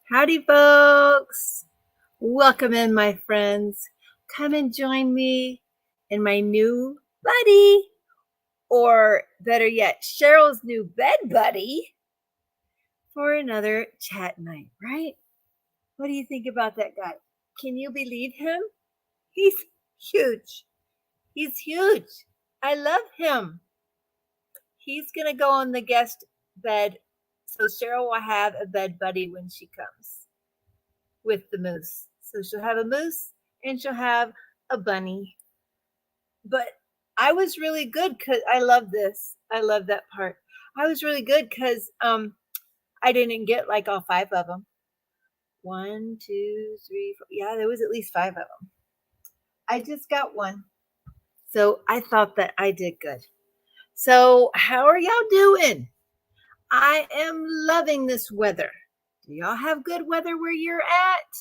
Howdy, folks. Welcome in, my friends. Come and join me in my new buddy, or better yet, Cheryl's new bed buddy, for another chat night, right? What do you think about that guy? Can you believe him? He's huge. He's huge. I love him. He's going to go on the guest bed, so Cheryl will have a bed buddy when she comes with the moose. So she'll have a moose and she'll have a bunny. But I was really good because I love this. I love that part. I was really good because I didn't get like all 5 of them. 1, 2, 3, 4. Yeah, there was at least 5 of them. I just got one. So I thought that I did good. So how are y'all doing? I am loving this weather. Do y'all have good weather where you're at?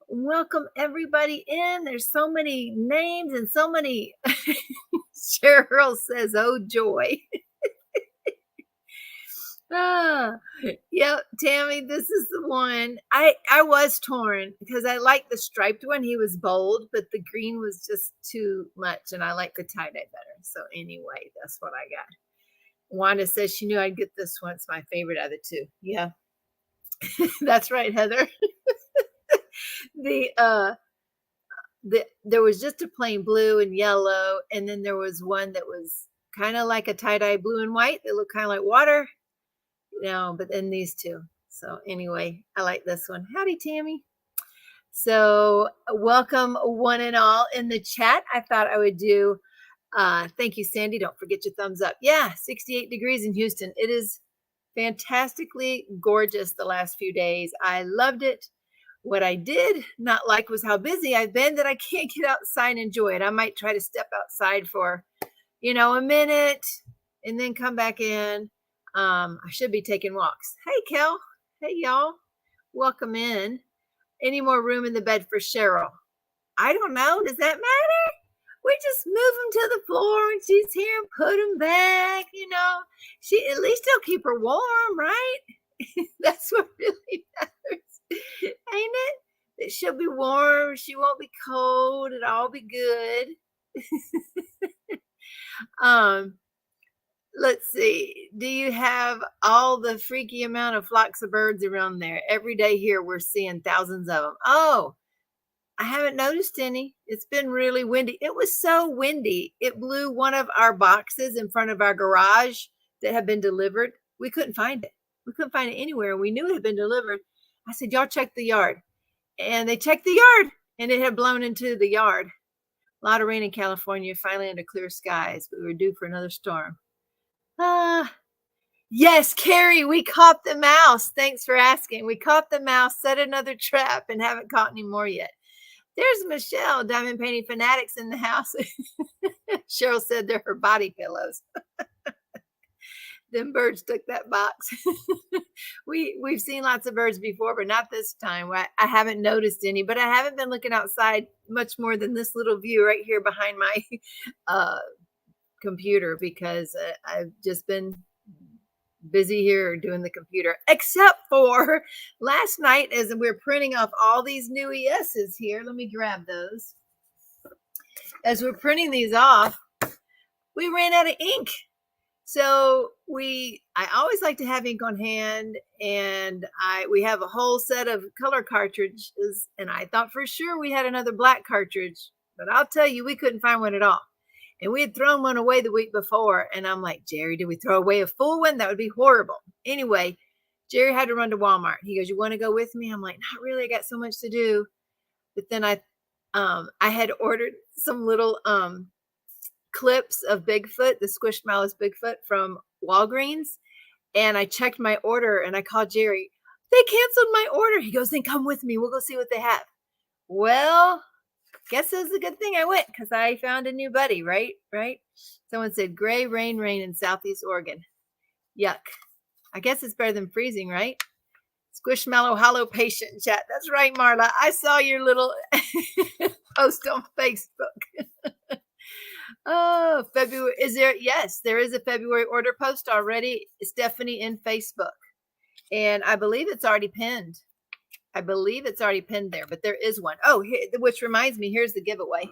Welcome everybody in. There's so many names and so many. Cheryl says, oh joy. Yep, Tammy, this is the one. I was torn because I like the striped one. He was bold, but the green was just too much, and I like the tie-dye better. So anyway, that's what I got. Wanda says she knew I'd get this one. It's my favorite out of the 2. Yeah. That's right, Heather. There was just a plain blue and yellow, and then there was one that was kind of like a tie-dye blue and white that looked kind of like water. No, but then these 2. So anyway, I like this one. Howdy, Tammy. So welcome one and all in the chat. I thought I would do thank you, Sandy. Don't forget your thumbs up. Yeah, 68 degrees in Houston. It is fantastically gorgeous the last few days. I loved it. What I did not like was how busy I've been that I can't get outside and enjoy it. I might try to step outside for, a minute and then come back in. I should be taking walks. Hey, Kel. Hey, y'all. Welcome in. Any more room in the bed for Cheryl? I don't know. Does that matter? We just move them to the floor and she's here and put them back. She at least they'll keep her warm, right? That's what really matters, ain't it? That she'll be warm. She won't be cold. It'll all be good. Let's see. Do you have all the freaky amount of flocks of birds around there? Every day here we're seeing thousands of them. Oh, I haven't noticed any. It's been really windy. It was so windy. It blew one of our boxes in front of our garage that had been delivered. We couldn't find it. We couldn't find it anywhere. We knew it had been delivered. I said, y'all check the yard. And they checked the yard and it had blown into the yard. A lot of rain in California, finally under clear skies, but we were due for another storm. Yes, Carrie, we caught the mouse. Thanks for asking. We caught the mouse, set another trap, and haven't caught any more yet. There's Michelle, Diamond Painting Fanatics in the house. Cheryl said they're her body pillows. Them birds took that box. We've seen lots of birds before, but not this time. I haven't noticed any, but I haven't been looking outside much more than this little view right here behind my computer because I've just been busy here doing the computer, except for last night as we're printing off all these new ESs here. Let me grab those. As we're printing these off, we ran out of ink. So I always like to have ink on hand, and we have a whole set of color cartridges, and I thought for sure we had another black cartridge, but I'll tell you, we couldn't find one at all. And we had thrown one away the week before. And I'm like, Jerry, did we throw away a full one? That would be horrible. Anyway, Jerry had to run to Walmart. He goes, you want to go with me? I'm like, not really. I got so much to do. But then I had ordered some little clips of Bigfoot, the Squishmallows Bigfoot from Walgreens. And I checked my order and I called Jerry. They canceled my order. He goes, then come with me. We'll go see what they have. Well, guess it was a good thing I went because I found a new buddy, right? Someone said gray rain in Southeast Oregon. Yuck. I guess it's better than freezing, right? Squishmallow Hollow Patient chat. That's right, Marla. I saw your little post on Facebook. Oh, February. Is there? Yes, there is a February order post already. Stephanie in Facebook. And I believe it's already pinned. I believe it's already pinned there, but there is one. Oh, which reminds me, here's the giveaway.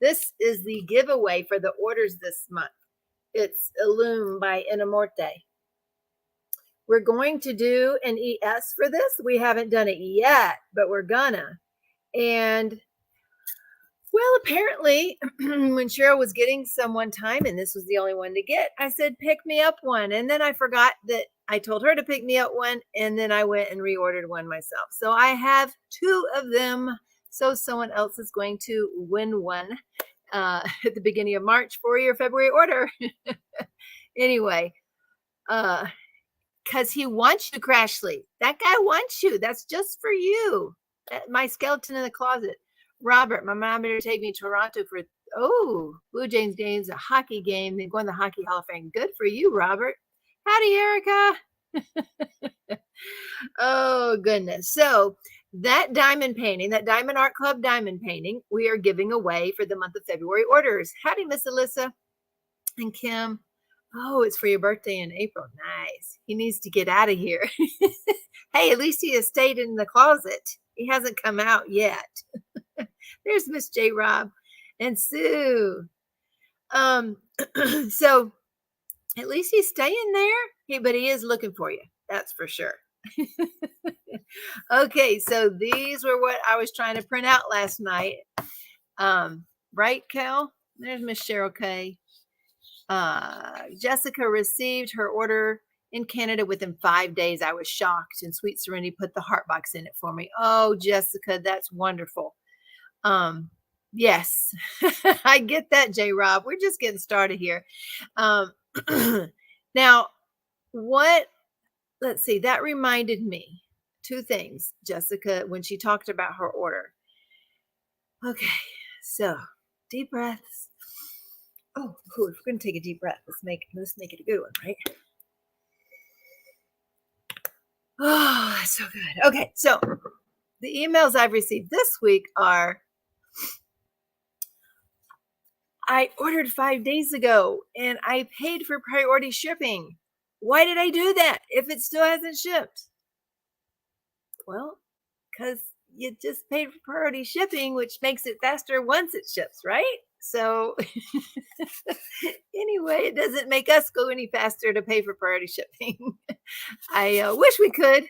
This is the giveaway for the orders this month. It's Illume by Inamorte. We're going to do an ES for this. We haven't done it yet, but we're gonna. And well, apparently when Cheryl was getting some one time, and this was the only one to get, I said, pick me up one. And then I forgot that I told her to pick me up one. And then I went and reordered one myself. So I have 2 of them. So someone else is going to win one at the beginning of March for your February order. Anyway, because he wants you, Crashley. That guy wants you. That's just for you. My skeleton in the closet. Robert, my mom better take me to Toronto for, Blue Jays games, a hockey game. They're going to the Hockey Hall of Fame. Good for you, Robert. Howdy, Erica. Oh, goodness. So that diamond painting, that Diamond Art Club diamond painting, we are giving away for the month of February orders. Howdy, Miss Alyssa and Kim. Oh, it's for your birthday in April. Nice. He needs to get out of here. Hey, at least he has stayed in the closet. He hasn't come out yet. There's Miss J. Rob and Sue. So at least he's staying there. But he is looking for you. That's for sure. Okay, so these were what I was trying to print out last night. Right, Cal? There's Miss Cheryl K. Jessica received her order in Canada within 5 days. I was shocked, and Sweet Serenity put the heart box in it for me. Oh, Jessica, that's wonderful. Yes, I get that, J. Rob. We're just getting started here. Now, let's see, that reminded me 2 things, Jessica, when she talked about her order. Okay, so deep breaths. Oh, if we're going to take a deep breath, let's make it a good one, right? Oh, that's so good. Okay, so the emails I've received this week are, I ordered 5 days ago and I paid for priority shipping. Why did I do that if it still hasn't shipped? Well, because you just paid for priority shipping, which makes it faster once it ships, right? So anyway, it doesn't make us go any faster to pay for priority shipping. I wish we could.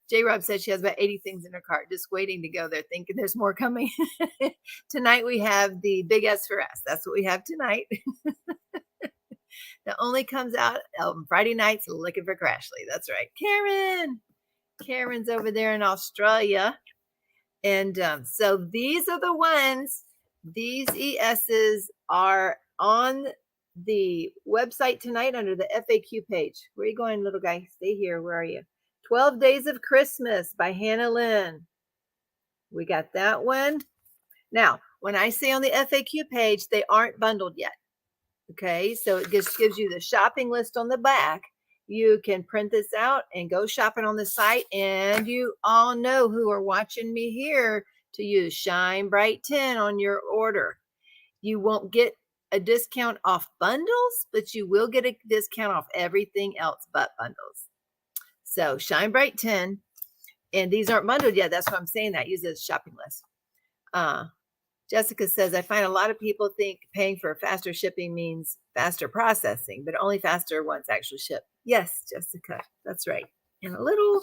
J-Rob said she has about 80 things in her cart, just waiting to go there, thinking there's more coming. Tonight we have the Big S for S. That's what we have tonight. That only comes out on Friday nights, looking for Crashley. That's right. Karen's over there in Australia. And so these are the ones, these ESs are on the website tonight under the FAQ page. Where are you going, little guy? Stay here. Where are you? 12 Days of Christmas by Hannah Lynn. We got that one. Now, when I say on the FAQ page, they aren't bundled yet. Okay, so it just gives you the shopping list on the back. You can print this out and go shopping on the site. And you all know who are watching me here to use Shine Bright 10 on your order. You won't get a discount off bundles, but you will get a discount off everything else but bundles. So Shine Bright 10, and these aren't bundled yet. That's why I'm saying that. Use it as a shopping list. Jessica says, I find a lot of people think paying for faster shipping means faster processing, but only faster once actually shipped. Yes, Jessica, that's right. And a little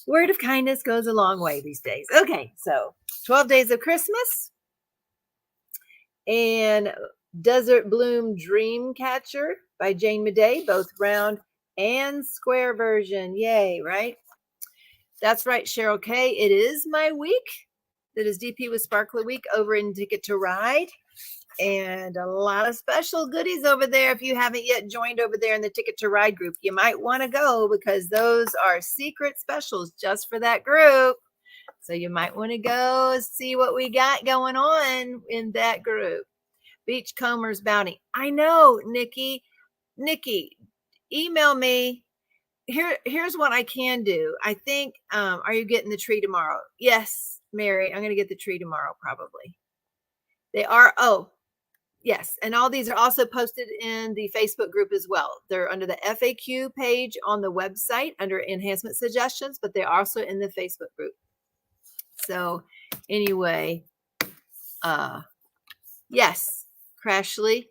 word of kindness goes a long way these days. Okay, so 12 Days of Christmas and Desert Bloom Dream Catcher by Jane Madej, both round and square version. Yay, right? That's right, Cheryl K. It is my week. That is DP with Sparkly Week over in Ticket to Ride. And a lot of special goodies over there. If you haven't yet joined over there in the Ticket to Ride group, you might want to go because those are secret specials just for that group. So you might want to go see what we got going on in that group. Beachcomber's Bounty. I know, Nikki. Nikki, email me. Here's what I can do. I think, are you getting the tree tomorrow? Yes, Mary, I'm going to get the tree tomorrow, probably. They are, Yes, and all these are also posted in the Facebook group as well. They're under the FAQ page on the website under enhancement suggestions, but they're also in the Facebook group. So anyway, yes, Crashley.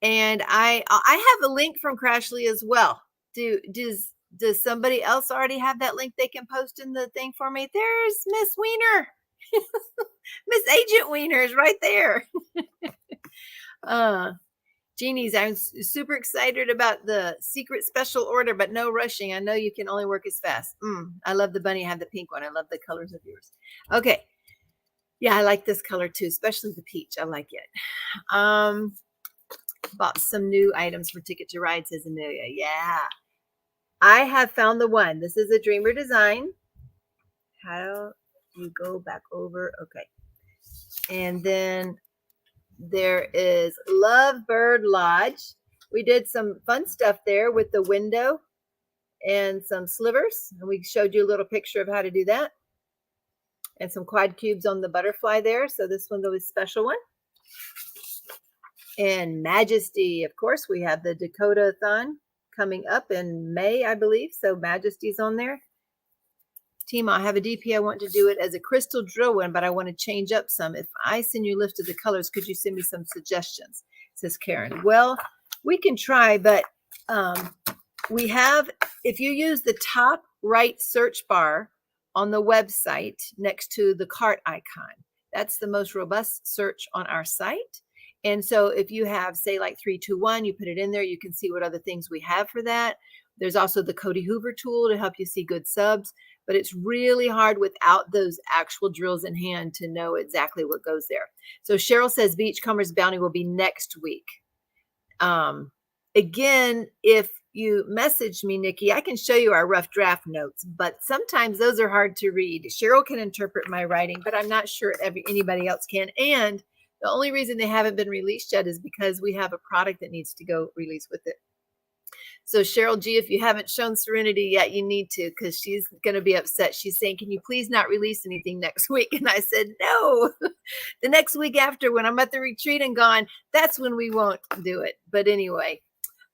And I have a link from Crashley as well. Does somebody else already have that link they can post in the thing for me? There's Miss Wiener. Miss Agent Wiener is right there. Jeannie's, I'm super excited about the secret special order, but no rushing. I know you can only work as fast. I love the bunny. I have the pink one. I love the colors of yours. Okay. Yeah, I like this color too, especially the peach. I like it. Bought some new items for Ticket to Ride, says Amelia. Yeah. I have found the one. This is a Dreamer design. How do you go back over? Okay. And then there is Lovebird Lodge. We did some fun stuff there with the window and some slivers. And we showed you a little picture of how to do that. And some quad cubes on the butterfly there. So this one's always a special one. And Majesty, of course, we have the Dakota-thon coming up in May, I believe. So Majesty's on there. Teemaw, I have a DP. I want to do it as a crystal drill one, but I want to change up some. If I send you a list of the colors, could you send me some suggestions? Says Karen. Well, we can try, but we have, if you use the top right search bar on the website next to the cart icon, that's the most robust search on our site. And so if you have, say, like 321, you put it in there, you can see what other things we have for that. There's also the Cody Hoover tool to help you see good subs, but it's really hard without those actual drills in hand to know exactly what goes there. So Cheryl says Beachcomber's Bounty will be next week. Again, if you message me, Nikki, I can show you our rough draft notes, but sometimes those are hard to read. Cheryl can interpret my writing, but I'm not sure anybody else can. And the only reason they haven't been released yet is because we have a product that needs to go release with it. So Cheryl G, if you haven't shown Serenity yet, you need to, because she's going to be upset. She's saying, can you please not release anything next week? And I said, no, the next week after, when I'm at the retreat and gone, that's when we won't do it. But anyway,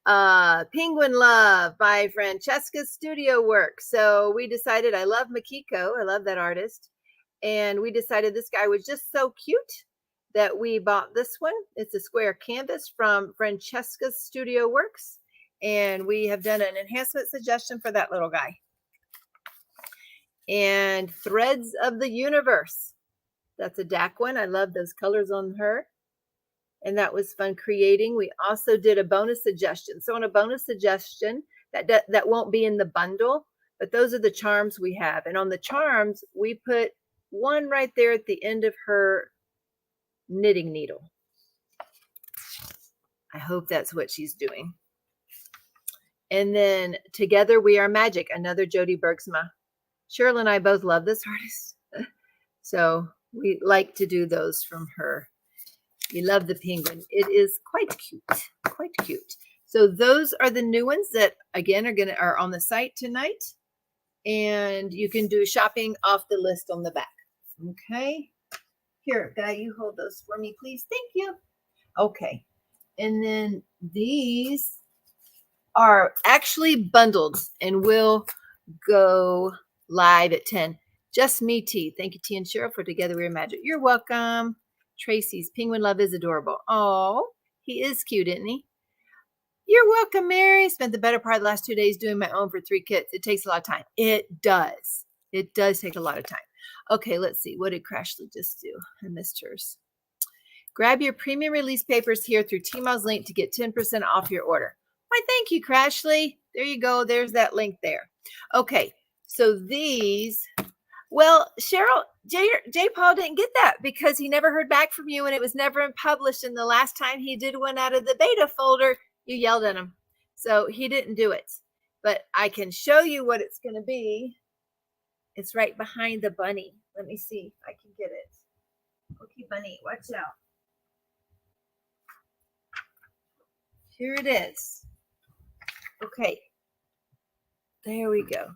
Penguin Love by Francesca Studio Work. So we decided, I love Makiko. I love that artist. And we decided this guy was just so cute that we bought this one. It's a square canvas from Francesca Studio Works. And we have done an enhancement suggestion for that little guy. And Threads of the Universe. That's a DAC one. I love those colors on her. And that was fun creating. We also did a bonus suggestion. So on a bonus suggestion, that won't be in the bundle, but those are the charms we have. And on the charms, we put one right there at the end of her knitting needle. I hope that's what she's doing. And then Together We Are Magic, another Jody Bergsma. Cheryl and I both love this artist. So we like to do those from her. We love the penguin. It is quite cute, quite cute. So those are the new ones that, again, are on the site tonight. And you can do shopping off the list on the back. Okay. Here, Guy, you hold those for me, please. Thank you. Okay. And then these are actually bundled and will go live at 10. Just Me T. Thank you, T and Cheryl, for Together We Are Magic. You're welcome. Tracy's Penguin Love is adorable. Oh, he is cute, isn't he? You're welcome, Mary. Spent the better part of the last 2 days doing my own for 3 kits. It takes a lot of time. It does. It does take a lot of time. Okay, let's see. What did Crashley just do? I missed hers. Grab your premium release papers here through Teemaw's link to get 10% off your order. Why, thank you, Crashley. There you go. There's that link there. Okay, so these, well, Cheryl, J. Paul didn't get that because he never heard back from you and it was never published. And the last time he did one out of the beta folder, you yelled at him. So he didn't do it. But I can show you what it's going to be. It's right behind the bunny. Let me see if I can get it. Okay, bunny, watch out. Here it is. Okay. There we go.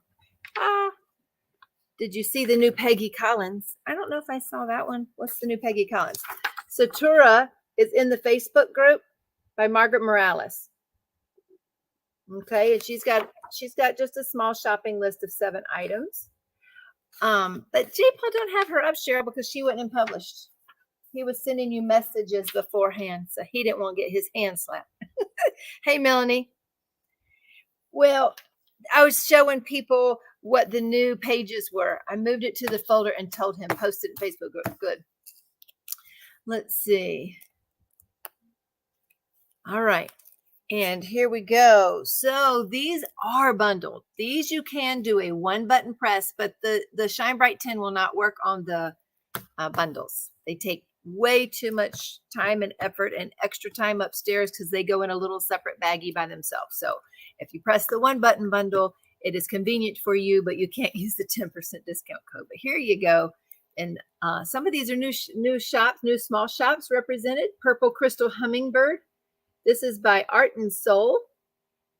Did you see the new Peggy Collins? I don't know if I saw that one. What's the new Peggy Collins? Satura is in the Facebook group by Margaret Morales. Okay, and she's got just a small shopping list of 7 items. But J-Paul don't have her up, Cheryl, because she went and published. He was sending you messages beforehand, so he didn't want to get his hand slapped. Hey, Melanie. Well, I was showing people what the new pages were. I moved it to the folder and told him, post it in Facebook group. Good. Let's see. All right. And here we go. So these are bundled. These you can do a 1-button press, but the Shine Bright 10 will not work on the bundles. They take way too much time and effort and extra time upstairs because they go in a little separate baggie by themselves. So if you press the 1-button bundle, it is convenient for you, but you can't use the 10% discount code. But here you go. And some of these are new shops, new small shops represented. Purple Crystal Hummingbird. This is by Art and Soul.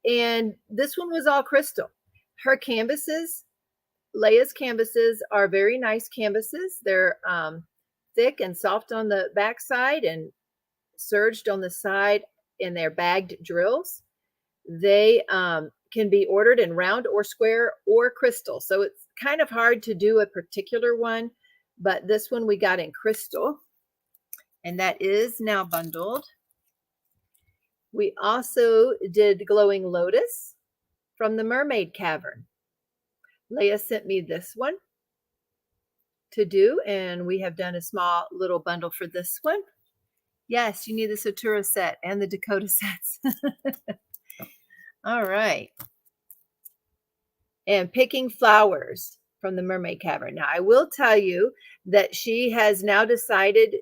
And this one was all crystal. Her canvases, Leia's canvases, are very nice canvases. They're thick and soft on the back side and serged on the side, and they're bagged drills. They can be ordered in round or square or crystal. So it's kind of hard to do a particular one, but this one we got in crystal, and that is now bundled. We also did Glowing Lotus from the Mermaid Cavern. Leia sent me this one to do, and we have done a small little bundle for this one. Yes, you need the Satura set and the Dakota sets. All right. And Picking Flowers from the Mermaid Cavern. Now, I will tell you that she has now decided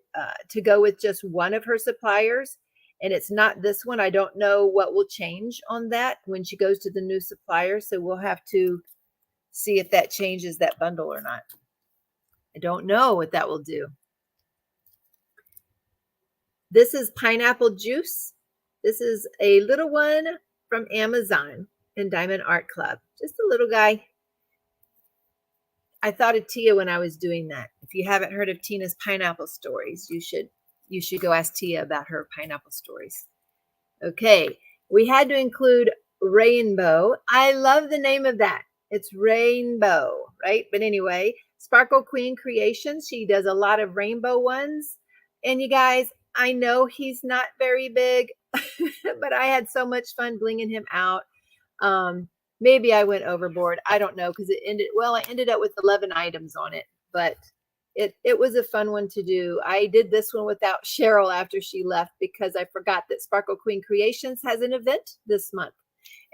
to go with just one of her suppliers, and it's not this one. I don't know what will change on that when she goes to the new supplier, so we'll have to see if that changes that bundle or not. I don't know what that will do. This is Pineapple Juice. This is a little one from Amazon and Diamond Art Club. Just a little guy. I thought of Tia when I was doing that. If you haven't heard of Tina's pineapple stories, you should go ask Tia about her pineapple stories. Okay, we had to include Rainbow. I love the name of that. It's Rainbow, right? But anyway, Sparkle Queen Creations. She does a lot of rainbow ones. And you guys, I know he's not very big, but I had so much fun blinging him out. Maybe I went overboard. I don't know, because I ended up with 11 items on it, but it was a fun one to do. I did this one without Cheryl after she left because I forgot that Sparkle Queen Creations has an event this month.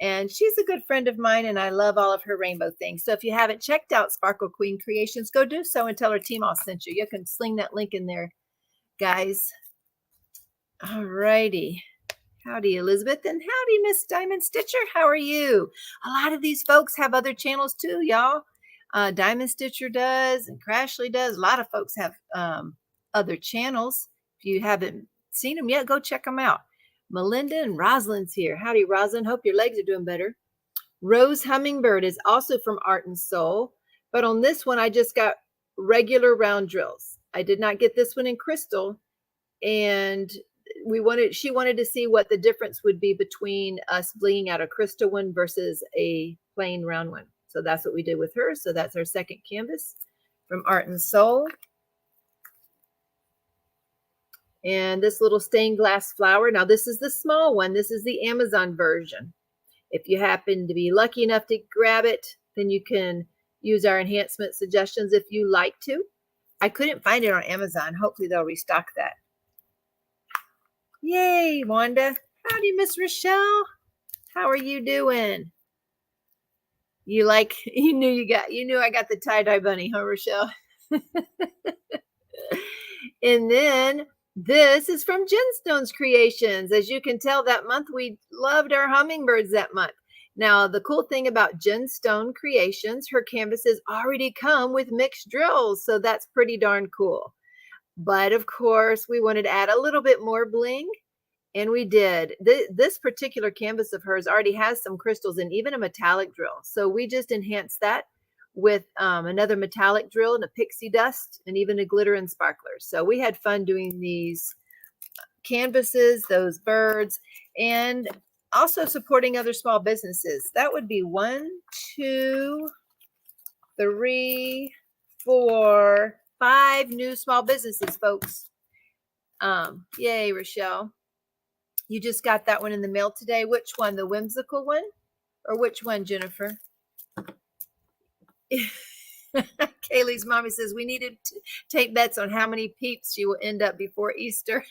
And she's a good friend of mine, and I love all of her rainbow things. So if you haven't checked out Sparkle Queen Creations, go do so and tell her Teemaw sent you. You can sling that link in there, guys. All righty. Howdy, Elizabeth, and howdy, Miss Diamond Stitcher. How are you? A lot of these folks have other channels too, y'all. Diamond Stitcher does, and Crashley does. A lot of folks have other channels. If you haven't seen them yet, go check them out. Melinda and Rosalind's here. Howdy, Rosalind. Hope your legs are doing better. Rose Hummingbird is also from Art and Soul, but on this one, I just got regular round drills. I did not get this one in crystal, and she wanted to see what the difference would be between us blinging out a crystal one versus a plain round one. So that's what we did with her. So that's our second canvas from Art and Soul. And this little stained glass flower. Now this is the small one. This is the Amazon version. If you happen to be lucky enough to grab it, then you can use our enhancement suggestions if you like to. I couldn't find it on Amazon. Hopefully they'll restock that. Yay, Wanda. Howdy, Miss Rochelle. How are you doing? You knew I got the tie-dye bunny, huh, Rochelle? And then this is from Gemstones Creations. As you can tell, that month we loved our hummingbirds that month. Now, the cool thing about Gemstone Creations, her canvases already come with mixed drills, so that's pretty darn cool. But of course, we wanted to add a little bit more bling, and we did. This particular canvas of hers already has some crystals and even a metallic drill. So we just enhanced that with another metallic drill and a pixie dust and even a glitter and sparklers. So we had fun doing these canvases, those birds, and also supporting other small businesses. That would be 1, 2, 3, 4, 5 new small businesses, folks. Yay, Rochelle. You just got that one in the mail today. Which one? The whimsical one? Or which one, Jennifer? Kaylee's mommy says we need to take bets on how many peeps she will end up before Easter.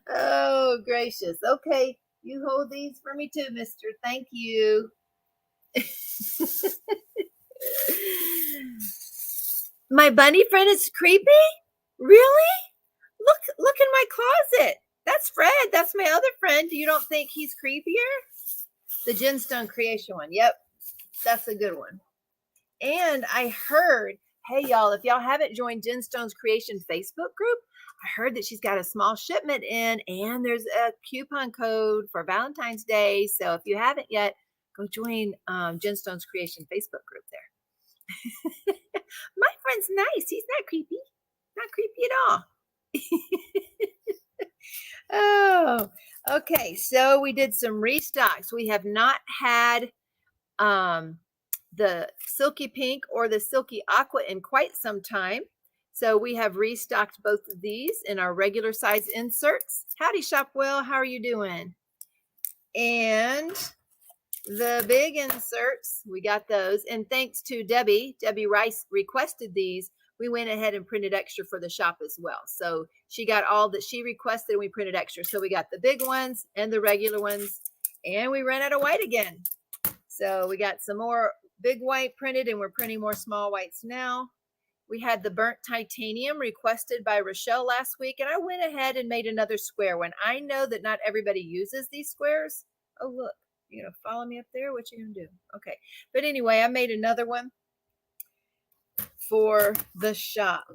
Oh, gracious. Okay, you hold these for me too, mister. Thank you. My bunny friend is creepy? Really? Look in my closet. That's Fred. That's my other friend. You don't think he's creepier? The Gemstone Creation one. Yep. That's a good one. And I heard, hey, y'all, if y'all haven't joined Gemstone's Creation Facebook group, I heard that she's got a small shipment in, and there's a coupon code for Valentine's Day. So if you haven't yet, go join Gemstone's Creation Facebook group there. My friend's nice. He's not creepy. Not creepy at all. Oh, okay. So we did some restocks. We have not had the Silky Pink or the Silky Aqua in quite some time. So we have restocked both of these in our regular size inserts. Howdy, Shopwell. How are you doing? And the big inserts, we got those. And thanks to Debbie Rice requested these. We went ahead and printed extra for the shop as well. So she got all that she requested and we printed extra. So we got the big ones and the regular ones, and we ran out of white again. So we got some more big white printed, and we're printing more small whites now. We had the burnt titanium requested by Rochelle last week, and I went ahead and made another square one. I know that not everybody uses these squares. Oh, look, you gonna follow me up there? What you gonna do? Okay. But anyway, I made another one for the shop.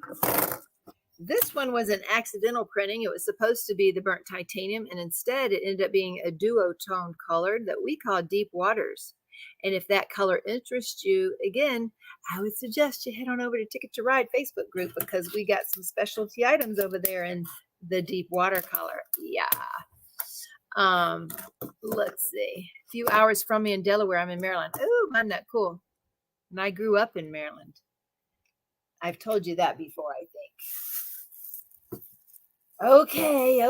This one was an accidental printing. It was supposed to be the burnt titanium, and instead it ended up being a duotone color that we call Deep Waters. And if that color interests you, again, I would suggest you head on over to Ticket to Ride Facebook group, because we got some specialty items over there in the deep water color. Yeah. Let's see. A few hours from me in Delaware. I'm in Maryland. Oh, isn't that cool? And I grew up in Maryland. I've told you that before, I think. Okay.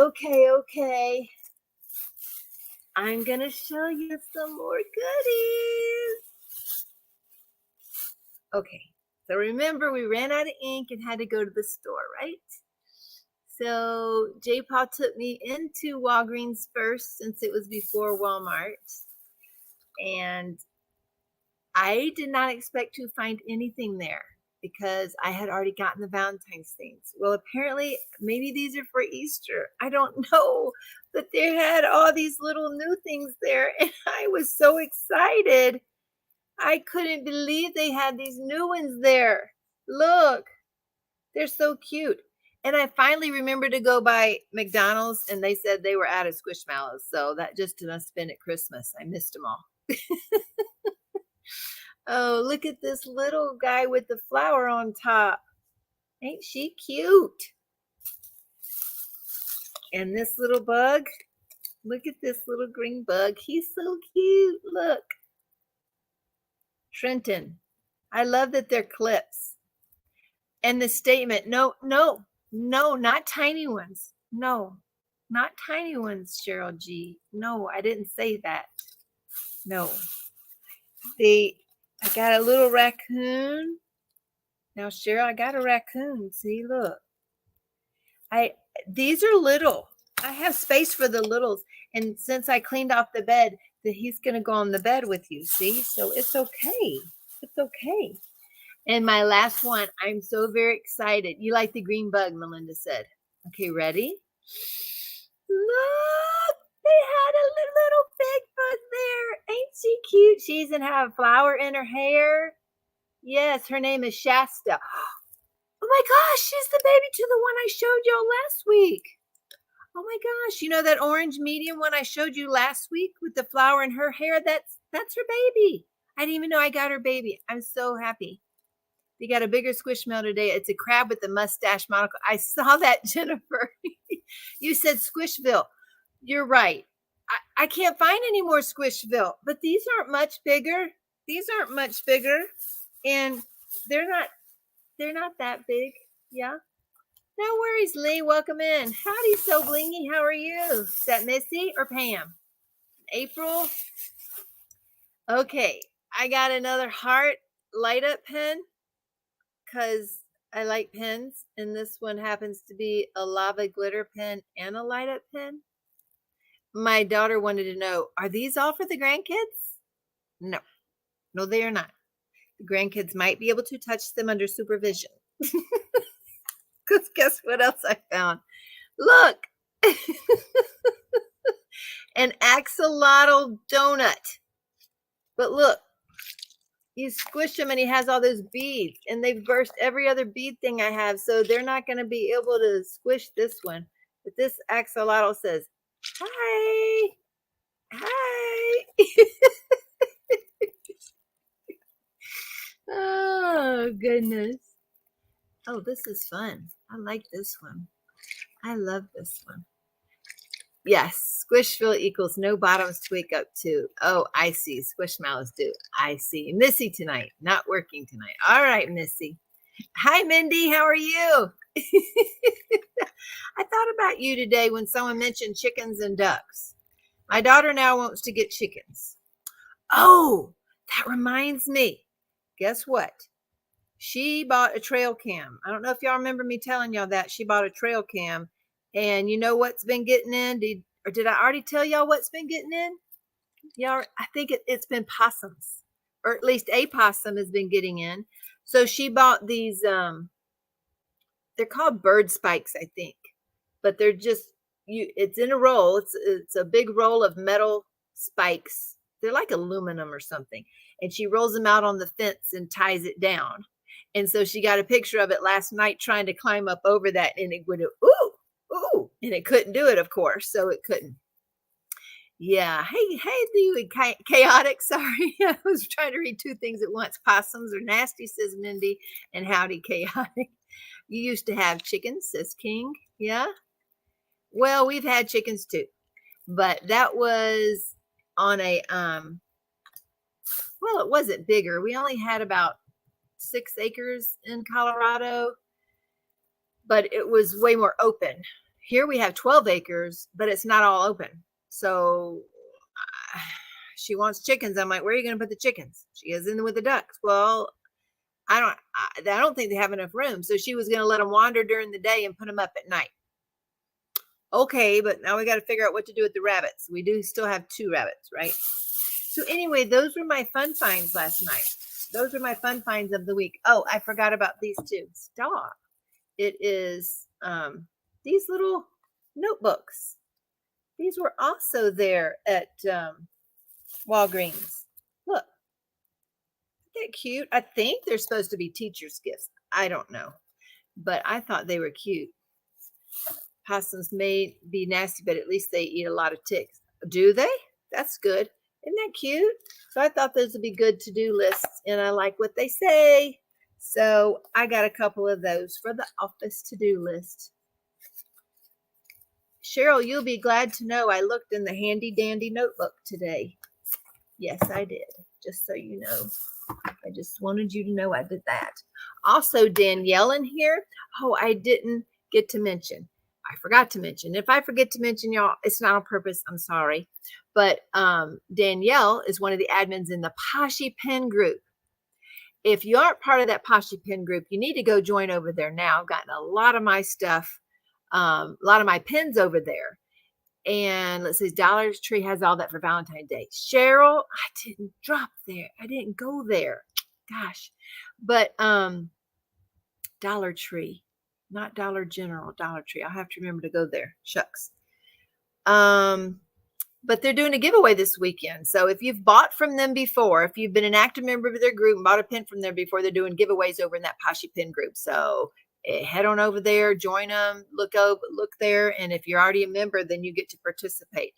I'm going to show you some more goodies. Okay, so remember we ran out of ink and had to go to the store, right? So J-Paw took me into Walgreens first, since it was before Walmart. And I did not expect to find anything there, because I had already gotten the Valentine's things. Well, apparently, maybe these are for Easter. I don't know. But they had all these little new things there, and I was so excited. I couldn't believe they had these new ones there. Look, they're so cute. And I finally remembered to go by McDonald's, and they said they were out of Squishmallows. So that just must have been at Christmas. I missed them all. Oh, look at this little guy with the flower on top. Ain't she cute? And this little bug. Look at this little green bug. He's so cute. Look. Trenton. I love that they're clips. And the statement, no, not tiny ones. No, not tiny ones, Cheryl G. No, I didn't say that. No. I got a little raccoon. Now, Cheryl, I got a raccoon. See, look. These are little. I have space for the littles. And since I cleaned off the bed, he's going to go on the bed with you. See? So it's okay. It's okay. And my last one, I'm so very excited. You like the green bug, Melinda said. Okay, ready? Look, they had a little Bigfoot there. Ain't she cute? She doesn't have a flower in her hair. Yes, her name is Shasta. Oh my gosh, she's the baby to the one I showed y'all last week. Oh my gosh, you know that orange medium one I showed you last week with the flower in her hair? That's her baby. I didn't even know I got her baby. I'm so happy. They got a bigger Squishmallow today. It's a crab with a mustache monocle. I saw that, Jennifer. You said Squishville. You're right. I can't find any more Squishville, but these aren't much bigger. These aren't much bigger, and they're not that big. Yeah. No worries, Lee. Welcome in. Howdy, So Blingy. How are you? Is that Missy or Pam? April. Okay. I got another heart light up pen because I like pens, and this one happens to be a lava glitter pen and a light up pen. My daughter wanted to know, are these all for the grandkids? No, they are not. The grandkids might be able to touch them under supervision. Because guess what else I found? Look, an axolotl donut. But look, you squish them and he has all those beads, and they've burst every other bead thing I have, so they're not going to be able to squish this one. But this axolotl says, hi, hi. Oh, goodness. Oh, this is fun. I like this one. I love this one. Yes, Squishville equals no bottoms to wake up to. Oh, I see. Squishmallows do. I see. Missy tonight. Not working tonight. All right, Missy. Hi, Mindy. How are you? I thought about you today when someone mentioned chickens and ducks. My daughter now wants to get chickens. Oh, that reminds me. Guess what? She bought a trail cam. I don't know if y'all remember me telling y'all that. She bought a trail cam. And you know what's been getting in? Did I already tell y'all what's been getting in? Y'all, I think it's been possums. Or at least a possum has been getting in. So she bought these, they're called bird spikes, I think. But they're just, it's in a roll. It's a big roll of metal spikes. They're like aluminum or something. And she rolls them out on the fence and ties it down. And so she got a picture of it last night trying to climb up over that, and it would, ooh, and it couldn't do it, of course, so it couldn't. Yeah, hey, you chaotic, sorry. I was trying to read two things at once. Possums are nasty, says Mindy, and howdy, chaotic. You used to have chickens, says King. Yeah. Well, we've had chickens too, but that was on a, well, it wasn't bigger. We only had about 6 acres in Colorado, but it was way more open. Here we have 12 acres, but it's not all open. So she wants chickens. I'm like, where are you going to put the chickens? She is in with the ducks. Well, I don't think they have enough room. So she was going to let them wander during the day and put them up at night. Okay, but now we got to figure out what to do with the rabbits. We do still have 2 rabbits, right? So anyway, those were my fun finds last night. Those are my fun finds of the week. Oh, I forgot about these two. Stop. It is these little notebooks. These were also there at Walgreens. Look. They're cute. I think they're supposed to be teacher's gifts. I don't know. But I thought they were cute. Possums may be nasty, but at least they eat a lot of ticks. Do they? That's good. Isn't that cute? So I thought those would be good to-do lists, and I like what they say. So I got a couple of those for the office to-do list. Cheryl, you'll be glad to know I looked in the handy dandy notebook today. Yes, I did. Just so you know. I just wanted you to know I did that. Also, Danielle in here. Oh, I didn't get to mention. I forgot to mention. If I forget to mention, y'all, it's not on purpose. I'm sorry. But Danielle is one of the admins in the Poshy Pen group. If you aren't part of that Poshy Pen group, you need to go join over there now. I've gotten a lot of my stuff, a lot of my pens over there. And let's see, Dollar Tree has all that for Valentine's Day. Cheryl, I didn't drop there. I didn't go there. Gosh. But Dollar Tree, not Dollar General, Dollar Tree. I'll have to remember to go there. Shucks. But they're doing a giveaway this weekend. So if you've bought from them before, if you've been an active member of their group and bought a pen from them before, they're doing giveaways over in that Poshy Pen group. So head on over there, join them, look there. And if you're already a member, then you get to participate.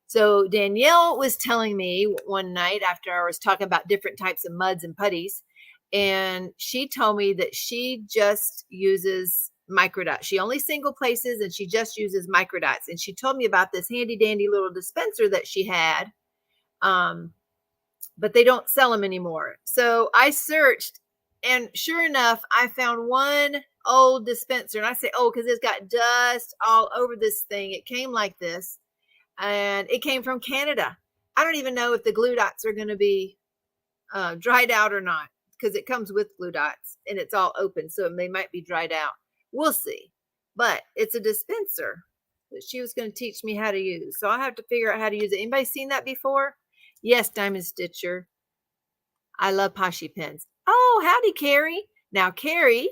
So Danielle was telling me one night after I was talking about different types of muds and putties, And she told me that she just uses microdots. She only single places and she just uses microdots. And she told me about this handy dandy little dispenser that she had. But they don't sell them anymore. So I searched, and sure enough, I found one old dispenser. And I say, oh, because it's got dust all over this thing. It came like this, and it came from Canada. I don't even know if the glue dots are going to be dried out or not, because it comes with glue dots and it's all open. So they might be dried out. We'll see. But it's a dispenser that she was going to teach me how to use. So I'll have to figure out how to use it. Anybody seen that before? Yes, Diamond Stitcher. I love Poshy pens. Oh, howdy, Carrie. Now, Carrie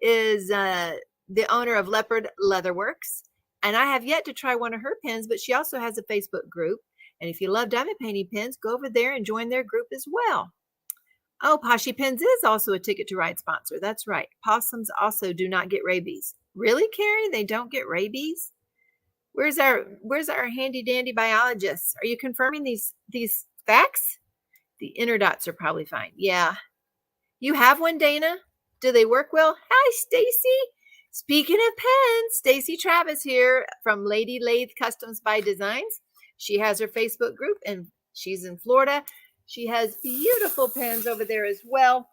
is the owner of Leopard Leatherworks, and I have yet to try one of her pens, but she also has a Facebook group. And if you love diamond painting pens, go over there and join their group as well. Oh, Poshy Pens is also a Ticket to Ride sponsor. That's right. Possums also do not get rabies. Really, Carrie? They don't get rabies? Where's our handy dandy biologist? Are you confirming these facts? The inner dots are probably fine. Yeah. You have one, Dana? Do they work well? Hi, Stacy. Speaking of pens, Stacy Travis here from Lady Lathe Customs by Designs. She has her Facebook group, and she's in Florida. She has beautiful pens over there as well.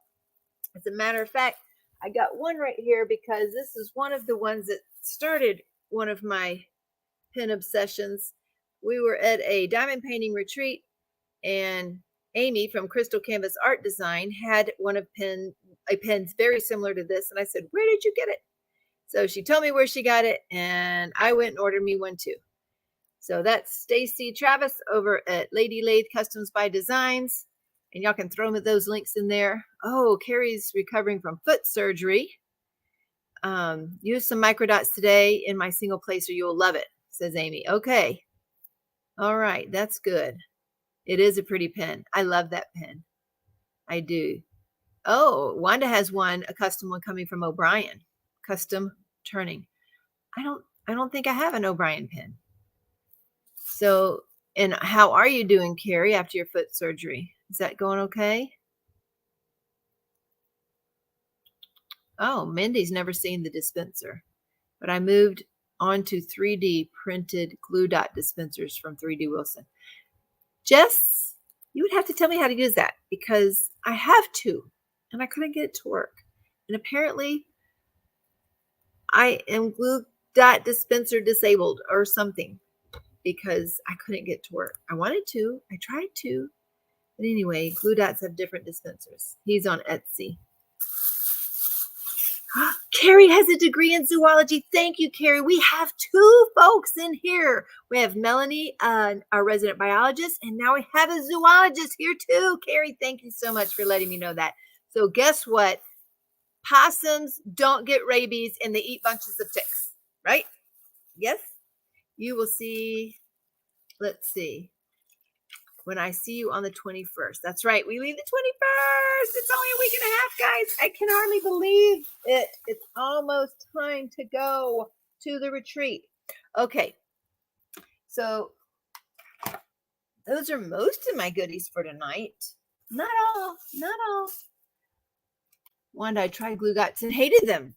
As a matter of fact, I got one right here because this is one of the ones that started one of my pen obsessions. We were at a diamond painting retreat, and Amy from Crystal Canvas Art Design had one of a pens very similar to this. And I said, where did you get it? So she told me where she got it, and I went and ordered me one too. So that's Stacy Travis over at Lady Lathe Customs by Designs. And y'all can throw those links in there. Oh, Carrie's recovering from foot surgery. Use some microdots today in my single placer. You'll love it, says Amy. Okay. All right. That's good. It is a pretty pen. I love that pen. I do. Oh, Wanda has one, a custom one coming from O'Brien. Custom turning. I don't think I have an O'Brien pen. So, and how are you doing, Carrie, after your foot surgery? Is that going okay? Oh, Mindy's never seen the dispenser, but I moved on to 3D printed glue dot dispensers from 3D Wilson. Jess, you would have to tell me how to use that, because I have two and I couldn't get it to work. And apparently I am glue dot dispenser disabled or something, because I couldn't get to work. I wanted to. I tried to. But anyway, glue dots have different dispensers. He's on Etsy. Carrie has a degree in zoology. Thank you, Carrie. We have two folks in here. We have Melanie, our resident biologist, and now we have a zoologist here too. Carrie, thank you so much for letting me know that. So guess what? Possums don't get rabies, and they eat bunches of ticks, right? Yes? You will see, let's see, when I see you on the 21st. That's right. We leave the 21st. It's only a week and a half, guys. I can hardly believe it. It's almost time to go to the retreat. Okay. So those are most of my goodies for tonight. Not all. Not all. Wanda, I tried glue dots and hated them,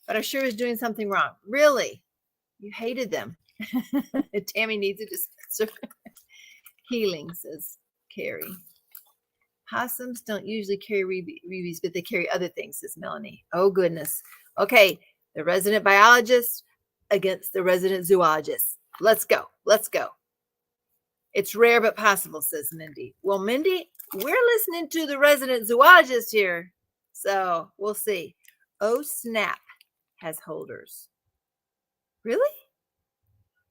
but I sure was doing something wrong. Really? You hated them? Tammy needs a dispenser. Healing, says Carrie. Possums don't usually carry rabies, but they carry other things, says Melanie. Oh, goodness. Okay, the resident biologist against the resident zoologist. Let's go. Let's go. It's rare but possible, says Mindy. Well, Mindy, we're listening to the resident zoologist here, so we'll see. Oh, Snap has holders. Really?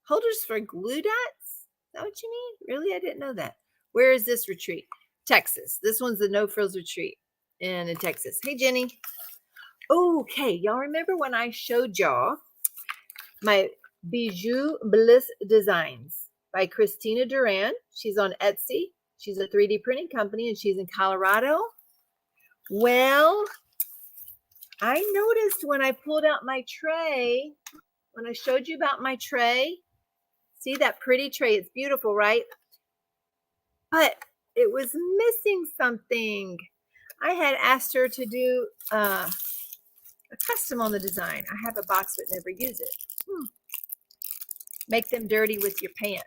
Holders for glue dots? Is that what you mean? Really? I didn't know that. Where is this retreat? Texas. This one's the No Frills retreat in Texas. Hey, Jenny. Okay, y'all remember when I showed y'all my Bijou Bliss Designs by Christina Duran? She's on Etsy. She's a 3D printing company, and she's in Colorado. Well, I noticed when I pulled out my tray, when I showed you about my tray, see that pretty tray? It's beautiful, right? But it was missing something. I had asked her to do a custom on the design. I have a box but never use it. Make them dirty with your pants.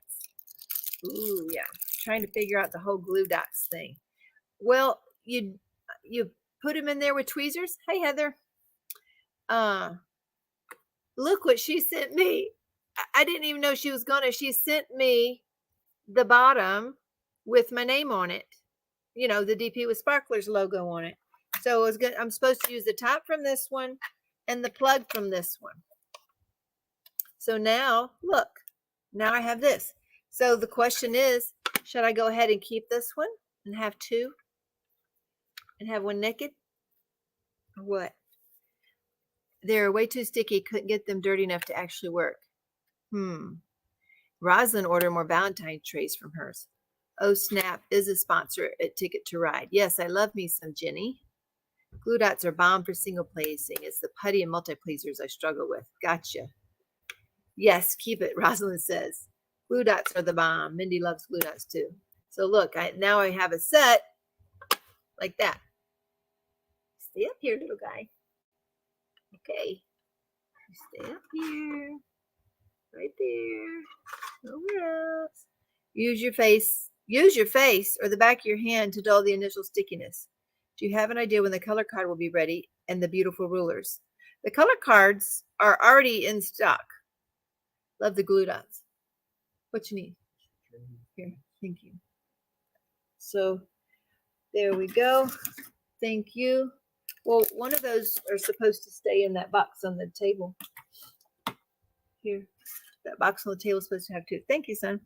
Ooh, yeah. Trying to figure out the whole glue dots thing. Well, you put them in there with tweezers. Hey, Heather. Look what she sent me. I didn't even know she was gonna. She sent me the bottom with my name on it. You know, the DP with Sparklers logo on it. So I'm supposed to use the top from this one and the plug from this one. So now, look, now I have this. So the question is, should I go ahead and keep this one and have two and have one naked or what? They're way too sticky. Couldn't get them dirty enough to actually work. Rosalind ordered more Valentine trays from hers. Oh Snap is a sponsor at Ticket to Ride. Yes, I love me some Jenny. Glue dots are bomb for single placing. It's the putty and multi-pleasers I struggle with. Gotcha. Yes, keep it, Rosalind says. Glue dots are the bomb. Mindy loves glue dots too. So look, now I have a set like that. Stay up here, little guy. Okay. Stay up here. Right there. Nowhere else. Use your face or the back of your hand to dull the initial stickiness. Do you have an idea when the color card will be ready and the beautiful rulers? The color cards are already in stock. Love the glue dots. What you need? Here, thank you. So there we go. Thank you. Well, one of those are supposed to stay in that box on the table. Here, that box on the table is supposed to have two. Thank you, son.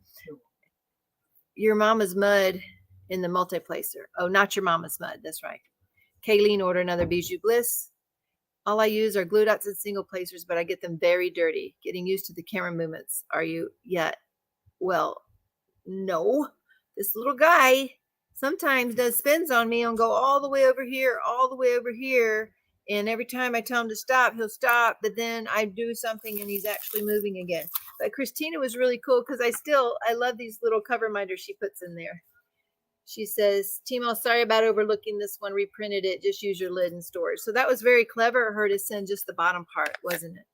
Your mama's mud in the multi-placer. Oh, not your mama's mud. That's right. Kayleen ordered another Bijou Bliss. All I use are glue dots and single placers, but I get them very dirty. Getting used to the camera movements. Are you yet? Well, no. This little guy sometimes does spins on me and go all the way over here, all the way over here. And every time I tell him to stop, he'll stop. But then I do something and he's actually moving again. But Christina was really cool because I love these little cover minders she puts in there. She says, Teemaw, sorry about overlooking this one. Reprinted it. Just use your lid and storage. So that was very clever of her to send just the bottom part, wasn't it?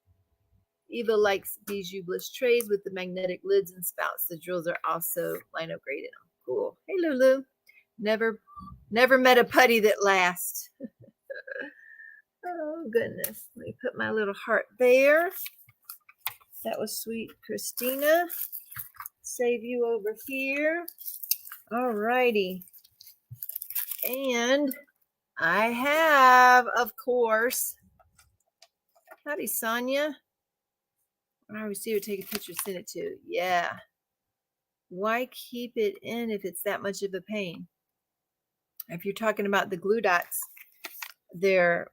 Eva likes Bijou Bliss trays with the magnetic lids and spouts. The drills are also line up great in them. Cool. Hey, Lulu. Never met a putty that lasts. Oh, goodness. Let me put my little heart there. That was sweet, Christina. Save you over here. All righty. And I have, of course, howdy, Sonia. I receive it, take a picture, send it to. Yeah. Why keep it in if it's that much of a pain? If you're talking about the glue dots, they're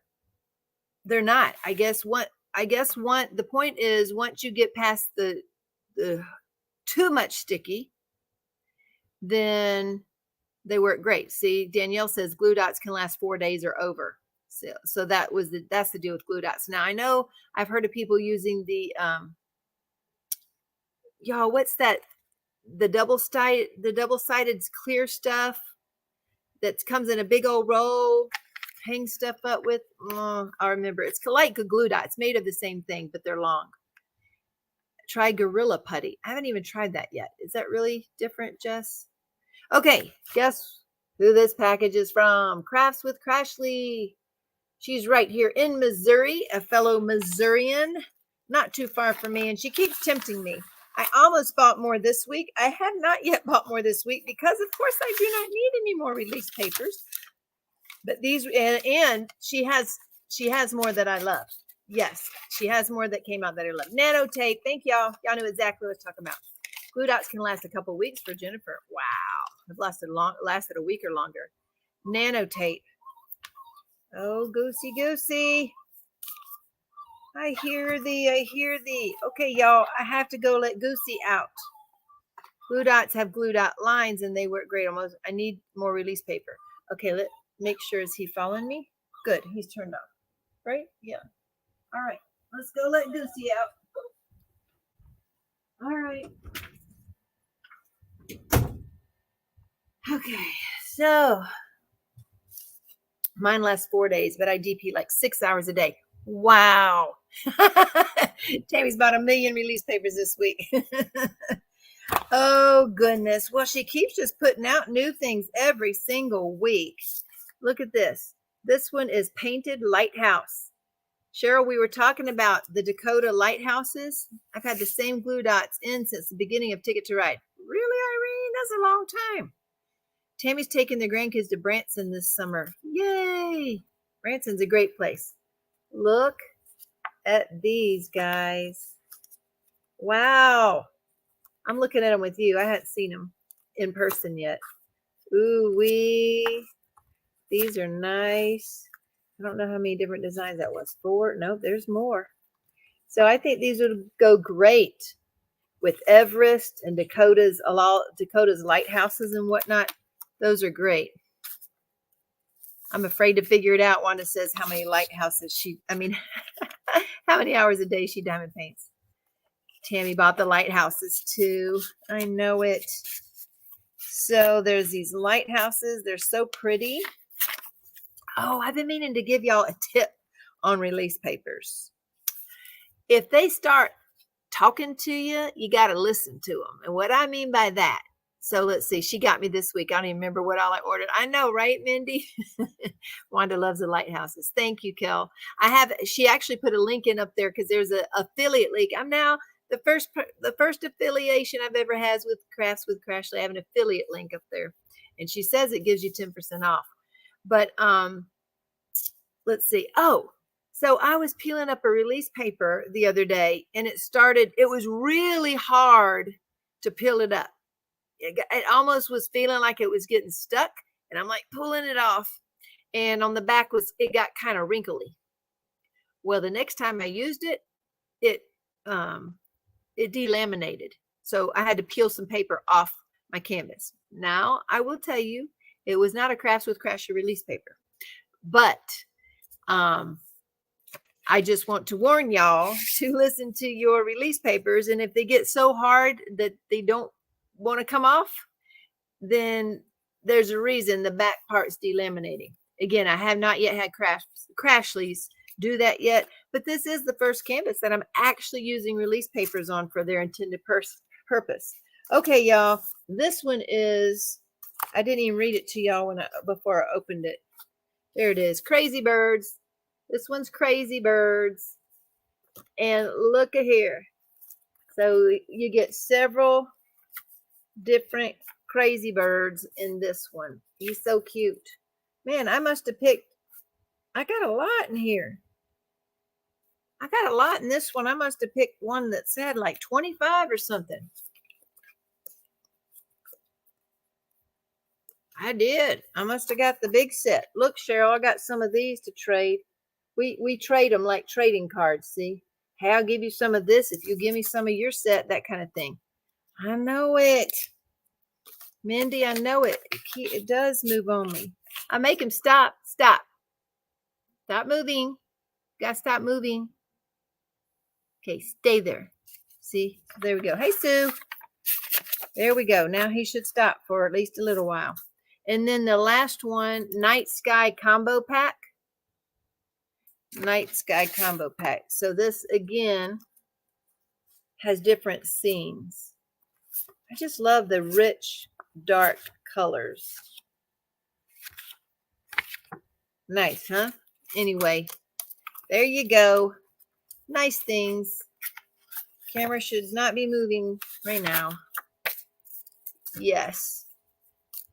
not. The point is once you get past the too much sticky, then they work great. See, Danielle says glue dots can last 4 days or over. So that's the deal with glue dots. Now I know I've heard of people using the y'all, what's that? The double-sided clear stuff that comes in a big old roll, hang stuff up with. I remember it's like a glue dot. It's made of the same thing, but they're long. Try Gorilla Putty. I haven't even tried that yet. Is that really different, Jess? Okay, guess who this package is from? Crafts with Crashley. She's right here in Missouri, a fellow Missourian, not too far from me, and she keeps tempting me. I almost bought more this week. I have not yet bought more this week because, of course, I do not need any more release papers. But these, and she has more that I love. Yes, she has more that came out that I love. Nano tape. Thank y'all. Y'all knew exactly what I was talking about. Glue dots can last a couple of weeks for Jennifer. Wow, it lasted a week or longer. Nano tape. Oh, goosey. I hear thee. Okay, y'all, I have to go let Goosey out. Glue dots have glue dot lines and they work great. I need more release paper. Okay, let's make sure. Is he following me? Good, he's turned off. Right? Yeah. All right, let's go let Goosey out. All right. Okay, so Mine lasts 4 days, but I DP like 6 hours a day. Wow. Tammy's bought 1 million release papers this week. Oh, goodness. Well, she keeps just putting out new things every single week. Look at this. This one is Painted Lighthouse. Cheryl, we were talking about the Dakota lighthouses. I've had the same glue dots in since the beginning of Ticket to Ride. Really, Irene? That's a long time. Tammy's taking the grandkids to Branson this summer. Yay! Branson's a great place. Look at these, guys. Wow. I'm looking at them with you. I hadn't seen them in person yet. Ooh wee. These are nice. I don't know how many different designs that was. 4. Nope, there's more. So I think these would go great with Everest and Dakota's lighthouses and whatnot. Those are great. I'm afraid to figure it out. Wanda says how many lighthouses how many hours a day she diamond paints. Tammy bought the lighthouses too. I know it. So there's these lighthouses. They're so pretty. Oh, I've been meaning to give y'all a tip on release papers. If they start talking to you, you got to listen to them. And what I mean by that, so let's see. She got me this week. I don't even remember what all I ordered. I know, right, Mindy? Wanda loves the lighthouses. Thank you, Kel. She actually put a link in up there because there's an affiliate link. I'm now the first affiliation I've ever had with Crafts with Crashley. I have an affiliate link up there. And she says it gives you 10% off. But let's see. Oh, so I was peeling up a release paper the other day and it was really hard to peel it up. It almost was feeling like it was getting stuck, and I'm like pulling it off, and on the back it got kind of wrinkly. Well, the next time I used it, it delaminated. So I had to peel some paper off my canvas. Now, I will tell you, it was not a Crafts with Crashley release paper, but I just want to warn y'all to listen to your release papers, and if they get so hard that they don't want to come off, then there's a reason the back part's delaminating. Again, I have not yet had Crashleys do that yet, but this is the first canvas that I'm actually using release papers on for their intended purpose. Okay, y'all, this one is, I didn't even read it to y'all before I opened it. There it is, Crazy Birds. This one's Crazy Birds, and look at here. So you get several different Crazy Birds in this one. He's so cute. Man, I must have picked, I got a lot in here. I got a lot in this one. I must have picked one that said like 25 or something. I did. I must have got the big set. Look, Cheryl, I got some of these to trade. We trade them like trading cards, see? Hey, I'll give you some of this if you give me some of your set, that kind of thing. I know it. Mindy, I know it. It does move on me. I make him stop. Stop. Stop moving. Got to stop moving. Okay, stay there. See? There we go. Hey, Sue. There we go. Now he should stop for at least a little while. And then the last one, Night Sky Combo Pack. Night Sky Combo Pack. So this, again, has different scenes. I just love the rich, dark colors. Nice, huh? Anyway, there you go. Nice things. Camera should not be moving right now. Yes.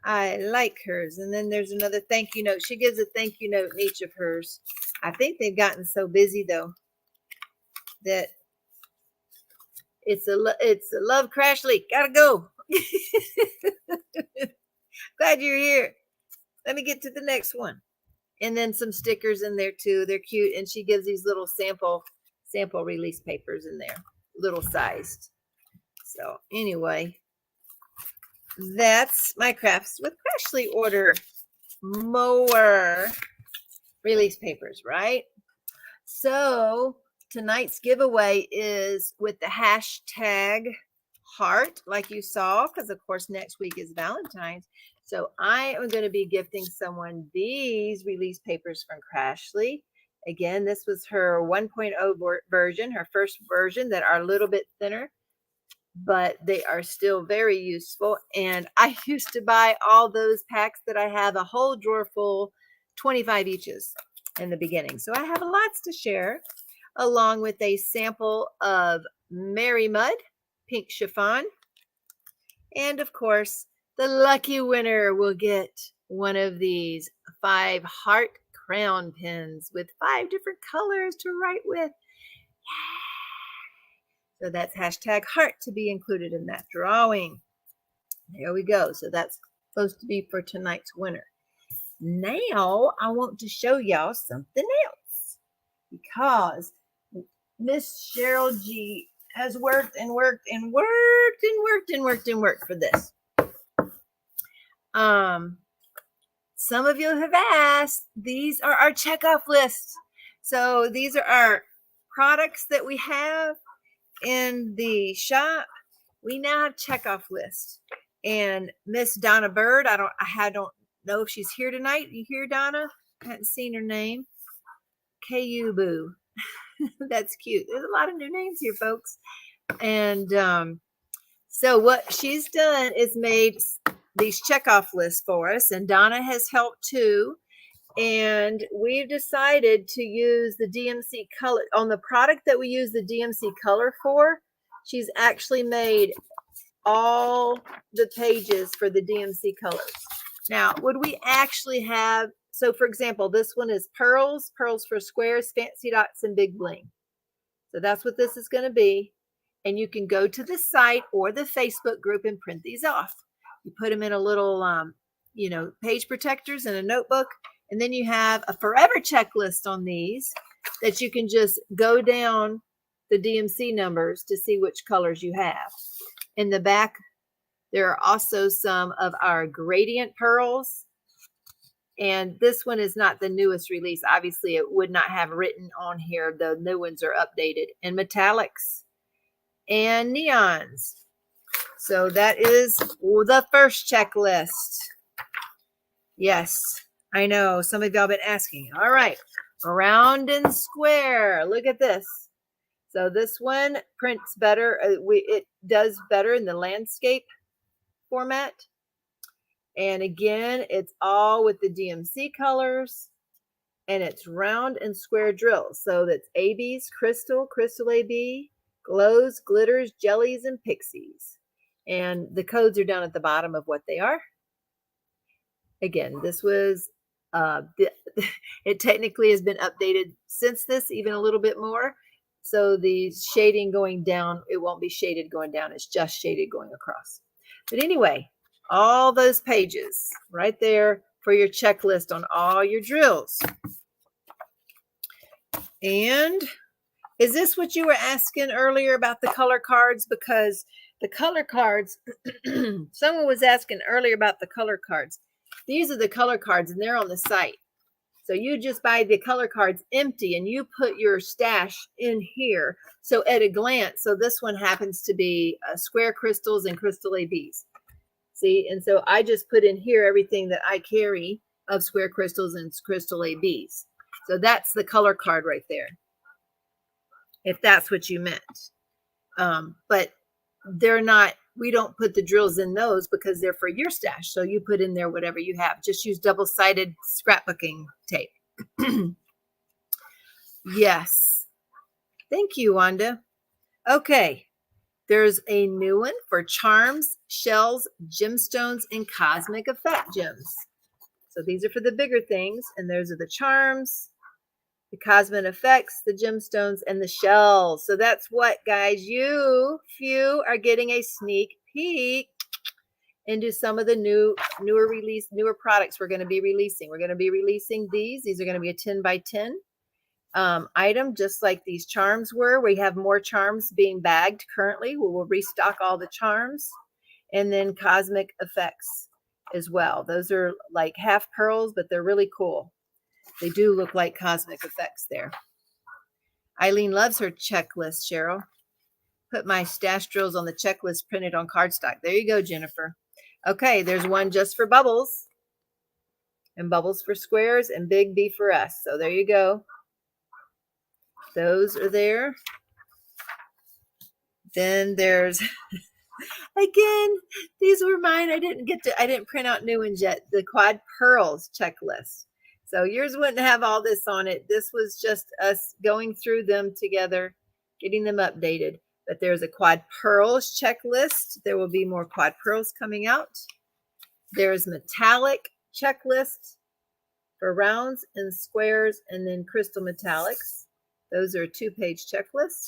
I like hers. And then there's another thank you note. She gives a thank you note in each of hers. I think they've gotten so busy, though, that it's a love Crashley. Gotta go. Glad you're here. Let me get to the next one. And then some stickers in there too. They're cute. And she gives these little sample release papers in there, little sized. So anyway, that's my Crafts with Crashley order. More release papers, right? So tonight's giveaway is with the hashtag heart, like you saw, because of course next week is Valentine's. So I am going to be gifting someone these release papers from Crashley. Again, this was her 1.0 version, her first version, that are a little bit thinner, but they are still very useful. And I used to buy all those packs that I have, a whole drawer full, 25 eaches in the beginning. So I have lots to share, along with a sample of Mary Mud, pink chiffon. And of course, the lucky winner will get one of these 5 heart crown pins with 5 different colors to write with. So that's hashtag heart to be included in that drawing. There we go. So that's supposed to be for tonight's winner. Now I want to show y'all something else, because Miss Cheryl G has worked and worked and worked and worked and worked and worked for this. Some of you have asked, these are our checkoff lists. So these are our products that we have in the shop. We now have checkoff lists. And Miss Donna Bird, I don't know if she's here tonight. You here, Donna? I hadn't seen her name. KU Boo. That's cute. There's a lot of new names here, folks. And so what she's done is made these checkoff lists for us, and Donna has helped too. And we've decided to use the DMC color on the product that we use the DMC color for. She's actually made all the pages for the DMC colors. Now, would we actually have, so for example, this one is pearls for squares, fancy dots, and big bling. So that's what this is going to be. And you can go to the site or the Facebook group and print these off. You put them in a little, page protectors in a notebook. And then you have a forever checklist on these that you can just go down the DMC numbers to see which colors you have. In the back, there are also some of our gradient pearls. And this one is not the newest release. Obviously, it would not have written on here. The new ones are updated. And metallics and neons. So that is the first checklist. Yes, I know some of y'all been asking. All right, round and square. Look at this. So this one prints better. It does better in the landscape format. And again, it's all with the DMC colors, and it's round and square drills. So that's ABs, crystal AB, glows, glitters, jellies, and pixies. And the codes are down at the bottom of what they are. Again, this was, it technically has been updated since this, even a little bit more. So the shading going down, it won't be shaded going down. It's just shaded going across. But anyway, all those pages right there for your checklist on all your drills. And is this what you were asking earlier about the color cards? Because the color cards, someone was asking earlier about the color cards. These are the color cards, and they're on the site. So you just buy the color cards empty, and you put your stash in here. So at a glance, so this one happens to be square crystals and crystal ABs. See, and so I just put in here everything that I carry of square crystals and crystal ABs. So that's the color card right there, if that's what you meant. But they're not, we don't put the drills in those because they're for your stash. So you put in there whatever you have. Just use double-sided scrapbooking tape. Yes. Thank you, Wanda. Okay. There's a new one for charms, shells, gemstones, and cosmic effect gems. So these are for the bigger things. And those are the charms, the cosmic effects, the gemstones, and the shells. So that's what, guys, you few are getting a sneak peek into some of the newer products we're going to be releasing. We're going to be releasing these. These are going to be a 10 by 10 item, just like these charms were. We have more charms being bagged currently. We will restock all the charms, and then cosmic effects as well. Those are like half pearls, but they're really cool. They do look like cosmic effects there. Eileen loves her checklist, Cheryl. Put my stash drills on the checklist printed on cardstock. There you go, Jennifer. Okay, there's one just for bubbles, and bubbles for squares, and big B for us. So there you go. Those are there. Then there's, again, these were mine. I didn't print out new ones yet. The quad pearls checklist. So yours wouldn't have all this on it. This was just us going through them together, getting them updated. But there's a quad pearls checklist. There will be more quad pearls coming out. There's metallic checklist for rounds and squares, and then crystal metallics. Those are 2-page checklists.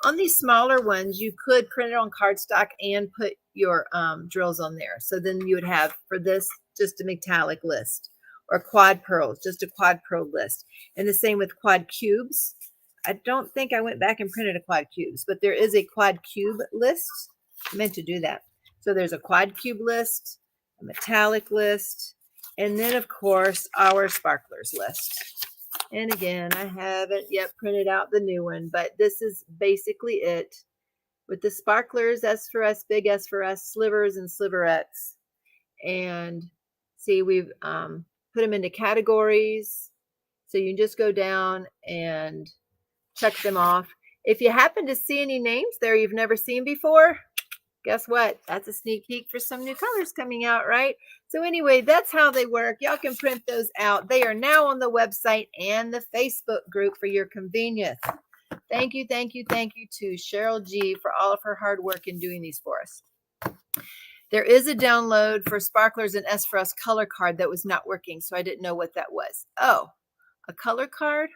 On these smaller ones, you could print it on cardstock and put your drills on there. So then you would have, for this, just a metallic list, or quad pearls, just a quad pearl list. And the same with quad cubes. I don't think I went back and printed a quad cubes, but there is a quad cube list. I meant to do that. So there's a quad cube list, a metallic list, and then of course our sparklers list. And again, I haven't yet printed out the new one, but this is basically it. With the sparklers, S for us, big S for us, slivers and sliverettes. And see, we've put them into categories. So you can just go down and check them off. If you happen to see any names there you've never seen before, guess what? That's a sneak peek for some new colors coming out, right? So anyway, that's how they work. Y'all can print those out. They are now on the website and the Facebook group for your convenience. Thank you, thank you, thank you to Cheryl G for all of her hard work in doing these for us. There is a download for Sparklers and S for Us color card that was not working, so I didn't know what that was. Oh, a color card?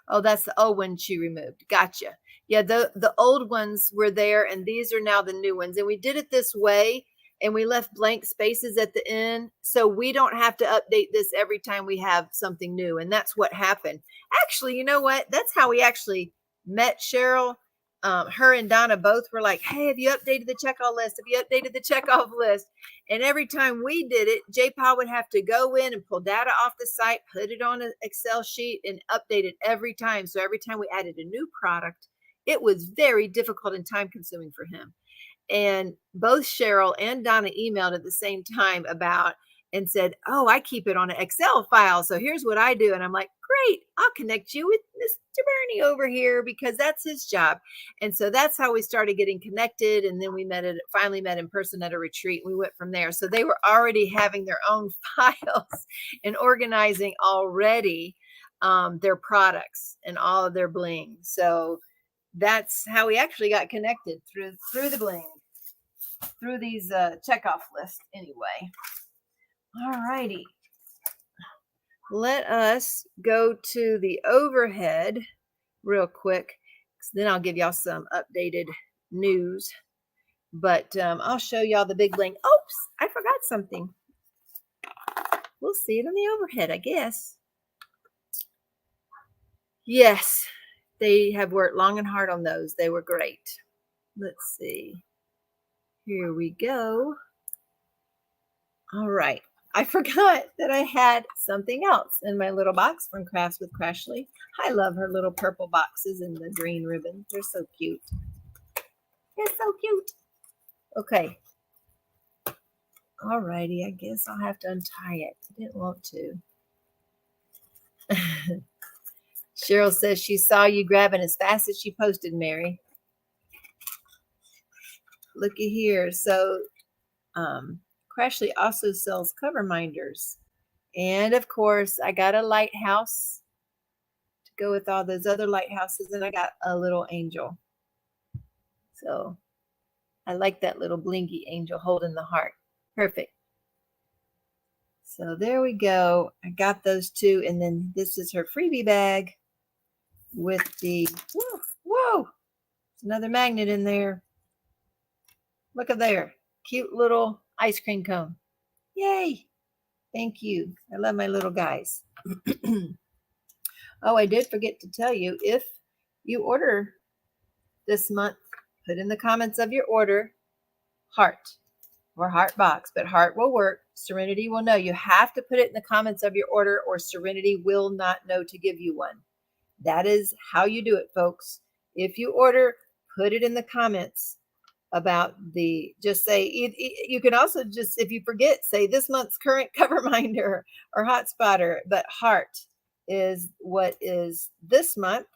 Oh, that's the old one she removed. Gotcha. Yeah, the old ones were there, and these are now the new ones. And we did it this way, and we left blank spaces at the end, so we don't have to update this every time we have something new. And that's what happened. Actually, you know what? That's how we actually met Cheryl. Her and Donna both were like, hey, have you updated the checkoff list? Have you updated the checkoff list? And every time we did it, J-Paw would have to go in and pull data off the site, put it on an Excel sheet, and update it every time. So every time we added a new product, it was very difficult and time consuming for him. And both Cheryl and Donna emailed at the same time about and said, oh, I keep it on an Excel file. So here's what I do. And I'm like, great, I'll connect you with Mr. Bernie over here because that's his job. And so that's how we started getting connected. And then we finally met in person at a retreat. We went from there. So they were already having their own files and organizing already their products and all of their bling. So that's how we actually got connected through the bling, through these checkoff lists anyway. All righty. Let us go to the overhead real quick. Then I'll give y'all some updated news. But I'll show y'all the big bling. Oops, I forgot something. We'll see it on the overhead, I guess. Yes, they have worked long and hard on those. They were great. Let's see. Here we go. All right. I forgot that I had something else in my little box from Crafts with Crashley. I love her little purple boxes and the green ribbon. They're so cute. They're so cute. Okay. All righty. I guess I'll have to untie it. I didn't want to. Cheryl says she saw you grabbing as fast as she posted, Mary. Looky here. So, Crashley also sells cover minders. And of course, I got a lighthouse to go with all those other lighthouses. And I got a little angel. So I like that little blingy angel holding the heart. Perfect. So there we go. I got those two. And then this is her freebie bag with the, whoa, there's another magnet in there. Look at there. Cute little ice cream cone. Yay. Thank you. I love my little guys. Oh, I did forget to tell you, if you order this month, put in the comments of your order, heart or heart box, but heart will work. Serenity will know. You have to put it in the comments of your order or Serenity will not know to give you one. That is how you do it, folks. If you order, put it in the comments. about the, just say, you can also just, if you forget, say this month's current cover minder or hot spotter, but heart is what is this month.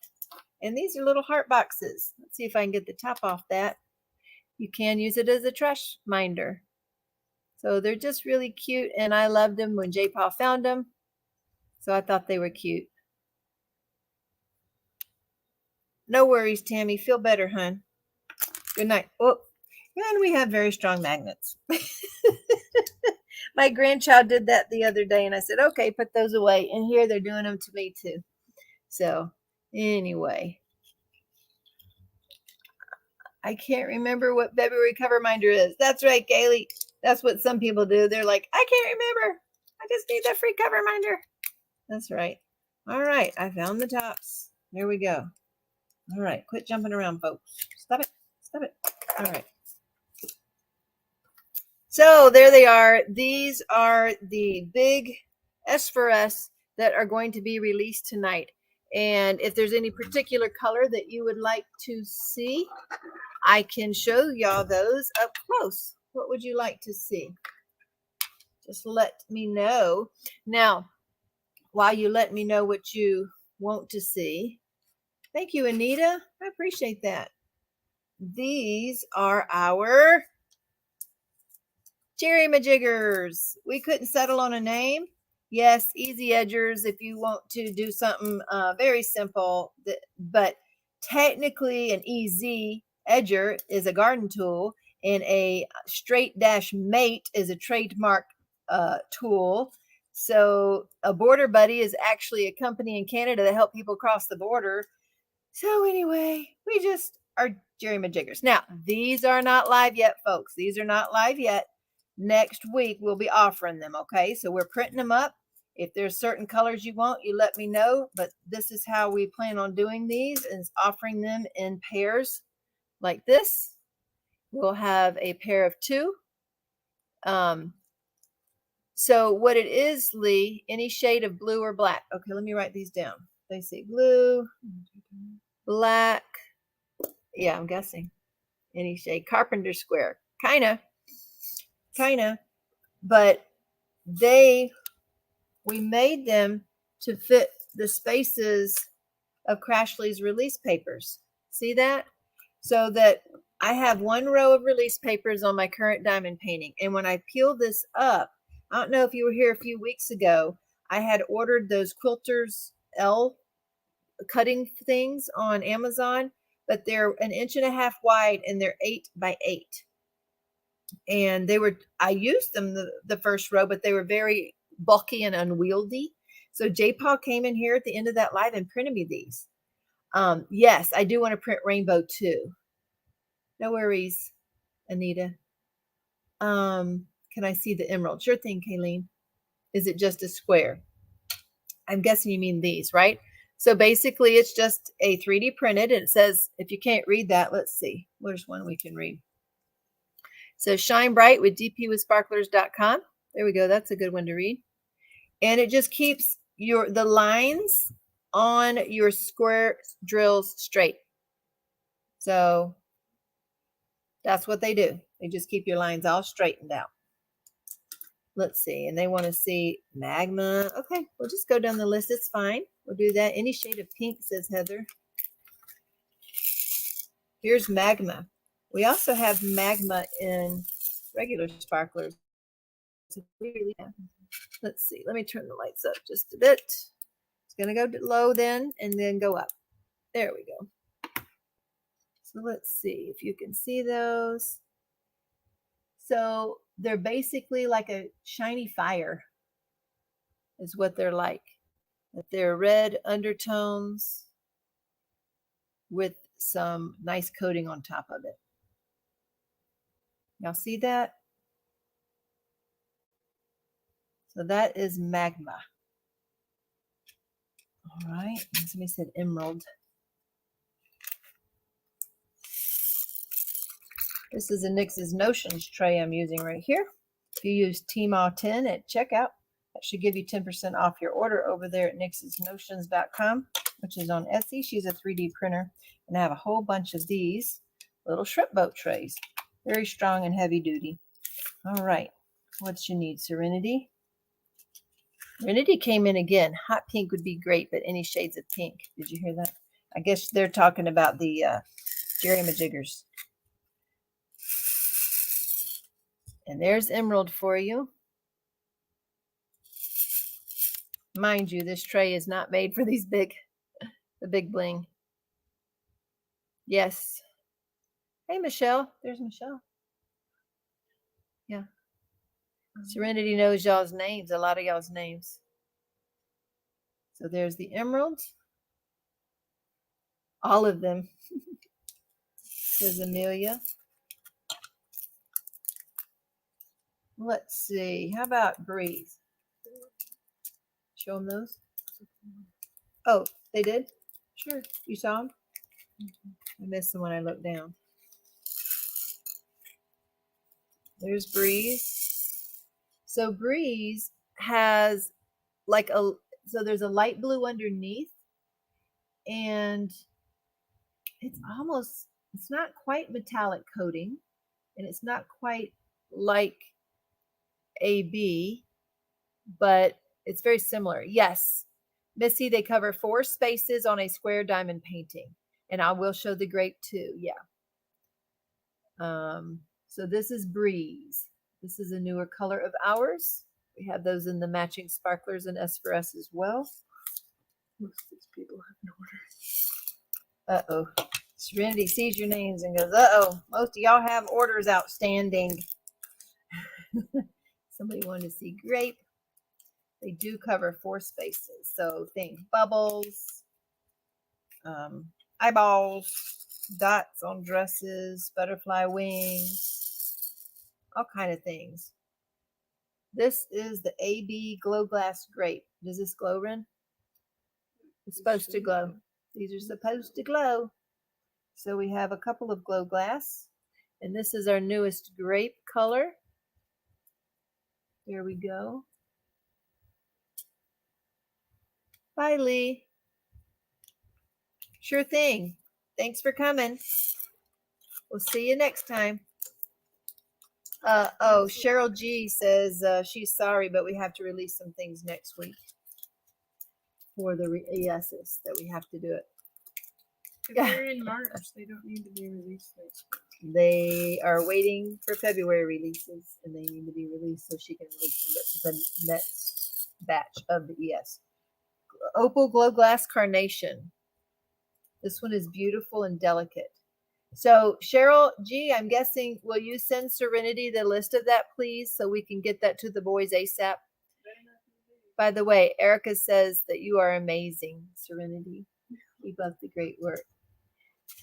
And these are little heart boxes. Let's see if I can get the top off that. You can use it as a trash minder. So they're just really cute, and I loved them when J. Paul found them. So I thought they were cute. No worries, Tammy. Feel better, hon. Good night. Oh, and we have very strong magnets. My grandchild did that the other day, and I said, okay, put those away. And here they're doing them to me too. So anyway, I can't remember what February cover minder is. That's right, Kaylee. That's what some people do. They're like, I can't remember. I just need that free cover minder. That's right. All right, I found the tops. There we go. All right, quit jumping around, folks. Stop it. Stop it. All right. So there they are. These are the big S for S that are going to be released tonight. And if there's any particular color that you would like to see, I can show y'all those up close. What would you like to see? Just let me know. Now, while you let me know what you want to see, thank you, Anita. I appreciate that. These are our Jerym-jiggers. We couldn't settle on a name. Yes, easy edgers if you want to do something very simple, but technically an easy edger is a garden tool, and a straight dash mate is a trademark tool. So a border buddy is actually a company in Canada that help people cross the border. So anyway, we just are Jerym-jiggers. Now, these are not live yet, folks. These are not live yet. Next week, we'll be offering them, okay? So we're printing them up. If there's certain colors you want, you let me know. But this is how we plan on doing these, is offering them in pairs like this. We'll have a pair of 2. So what it is, Lee, any shade of blue or black. Okay, let me write these down. They say blue, black. Yeah, I'm guessing. Any shade. Carpenter square. Kind of. But we made them to fit the spaces of Crashley's release papers. See that? So that I have one row of release papers on my current diamond painting. And when I peel this up, I don't know if you were here a few weeks ago, I had ordered those Quilters L cutting things on Amazon, but they're 1.5 inches wide and they're 8 by 8. And I used them the first row, but they were very bulky and unwieldy. So J. Paul came in here at the end of that live and printed me these. Yes, I do want to print rainbow too. No worries, Anita. Can I see the emerald? Sure thing, Kayleen. Is it just a square? I'm guessing you mean these, right? So basically it's just a 3D printed, and it says, if you can't read that, let's see. Where's one we can read? So shine bright with dpwithsparklers.com. There we go. That's a good one to read. And it just keeps the lines on your square drills straight. So that's what they do. They just keep your lines all straightened out. Let's see. And they want to see magma. Okay, we'll just go down the list. It's fine. We'll do that. Any shade of pink, says Heather. Here's magma. We also have magma in regular sparklers. Let's see. Let me turn the lights up just a bit. It's going to go low then and then go up. There we go. So let's see if you can see those. So they're basically like a shiny fire is what they're like. But they're red undertones with some nice coating on top of it. Y'all see that? So that is magma. All right. Somebody said emerald. This is a NYX's Notions tray I'm using right here. If you use Teemaw-10 at checkout, that should give you 10% off your order over there at NYXsNotions.com, which is on Etsy. She's a 3D printer, and I have a whole bunch of these little shrimp boat trays. Very strong and heavy duty. All right. What you need, Serenity? Serenity came in again. Hot pink would be great, but any shades of pink. Did you hear that? I guess they're talking about the Jerym-jiggers. And there's Emerald for you. Mind you, this tray is not made for these the big bling. Yes. Hey, Michelle. There's Michelle. Yeah. Serenity knows y'all's names, a lot of y'all's names. So there's the emeralds. All of them. There's Amelia. Let's see. How about Breeze? Show them those. Oh, they did? Sure. You saw them? I missed them when I looked down. There's Breeze. So Breeze has like so there's a light blue underneath, and it's not quite metallic coating, and it's not quite like AB, but it's very similar. Yes, Missy, they cover 4 spaces on a square diamond painting, and I will show the grape too. Yeah. So this is Breeze. This is a newer color of ours. We have those in the matching sparklers and S for S as well. Most of these people have an order. Uh-oh. Serenity sees your names and goes, uh-oh, most of y'all have orders outstanding. Somebody wanted to see grape. They do cover 4 spaces. So think bubbles, eyeballs, dots on dresses, butterfly wings, all kind of things. This is the AB Glow Glass Grape. Does this glow, Ren? It's supposed to glow. These are supposed to glow. So we have a couple of glow glass, and this is our newest grape color. There we go. Bye, Lee. Sure thing. Thanks for coming. We'll see you next time. Oh, Cheryl G says she's sorry, but we have to release some things next week for the ESs that we have to do it. If they're in March, they don't need to be released next week. They are waiting for February releases, and they need to be released so she can release the next batch of the ES. Opal Glow Glass Carnation. This one is beautiful and delicate. So Cheryl G, I'm guessing, will you send Serenity the list of that, please, so we can get that to the boys ASAP? By the way, Erica says that you are amazing, Serenity. Keep up the great work.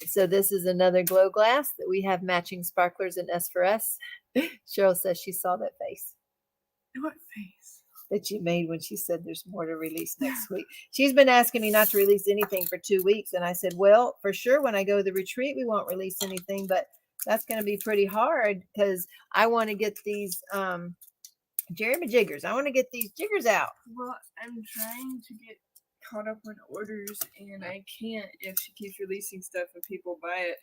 So this is another glow glass that we have matching sparklers in S for S. Cheryl says she saw that face. What face? That you made when she said there's more to release next week. She's been asking me not to release anything for 2 weeks. And I said, well, for sure, when I go to the retreat, we won't release anything, but that's going to be pretty hard because I want to get these Jerym-jiggers. I want to get these jiggers out. Well, I'm trying to get caught up on orders, and I can't if she keeps releasing stuff and people buy it.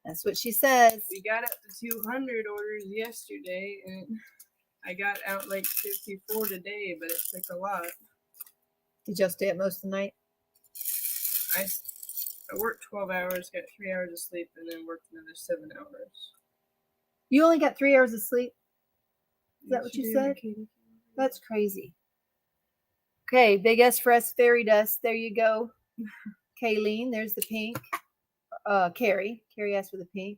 That's what she says. We got up to 200 orders yesterday, and I got out like 54 today, but it took a lot. Did y'all stay up most of the night? I worked 12 hours, got 3 hours of sleep, and then worked another 7 hours. You only got 3 hours of sleep? Is that what you said? That's crazy. Okay, big S for S fairy dust. There you go. Kayleen, there's the pink. Carrie asked for the pink.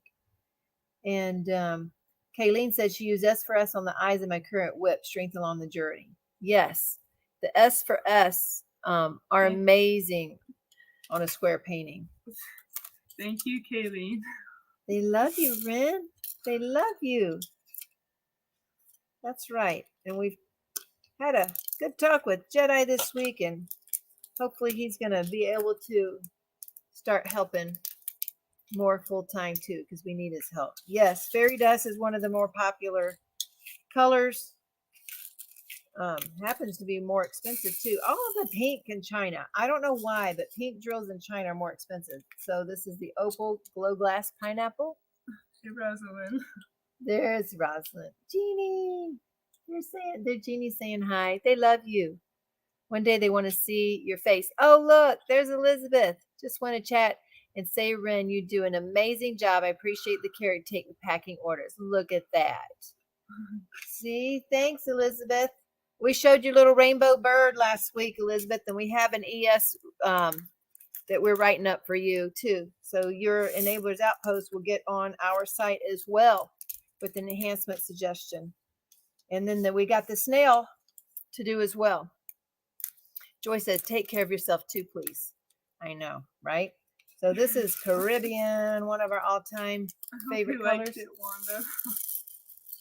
And Kayleen said she used S for S on the eyes of my current whip, strength along the journey. Yes, the S for S are amazing on a square painting. Thank you, Kayleen. They love you, Ren. They love you. That's right. And we've had a good talk with Jedi this week, and hopefully he's going to be able to start helping more full-time too, because we need his help. Yes, fairy dust is one of the more popular colors. Happens to be more expensive too. All of the pink in China, I don't know why, but pink drills in China are more expensive. So this is the Opal Glow Glass Pineapple. Hey, Rosalind. There's Rosalind. Jeannie. Jeannie's saying hi. They love you. One day they want to see your face. Oh, look, there's Elizabeth. Just want to chat and say, Ren, you do an amazing job. I appreciate the care you take with packing orders. Look at that. See, thanks, Elizabeth. We showed you little rainbow bird last week, Elizabeth, and we have an ES that we're writing up for you too. So your Enablers Outpost will get on our site as well with an enhancement suggestion. And then we got the snail to do as well. Joy says, take care of yourself too, please. I know, right? So this is Caribbean, one of our all-time favorite colors. It, Wanda.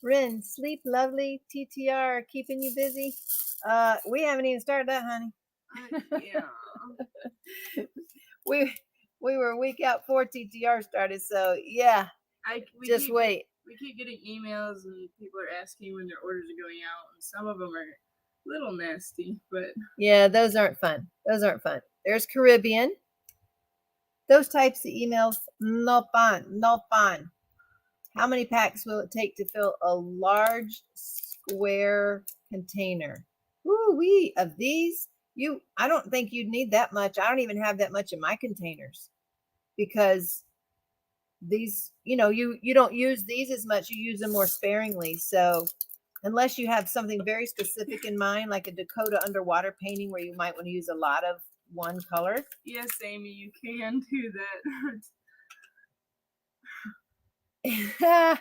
Rin, sleep lovely. TTR, keeping you busy. We haven't even started that, honey. Yeah. we were a week out before TTR started, so yeah. Just wait. We keep getting emails and people are asking when their orders are going out, and some of them are a little nasty, but yeah, those aren't fun. There's Caribbean. Those types of emails, no fun. How many packs will it take to fill a large square container? Ooh-wee, of these, I don't think you'd need that much. I don't even have that much in my containers because these, you don't use these as much. You use them more sparingly. So unless you have something very specific in mind, like a Dakota underwater painting where you might want to use a lot of one color. Yes, Amy, you can do that.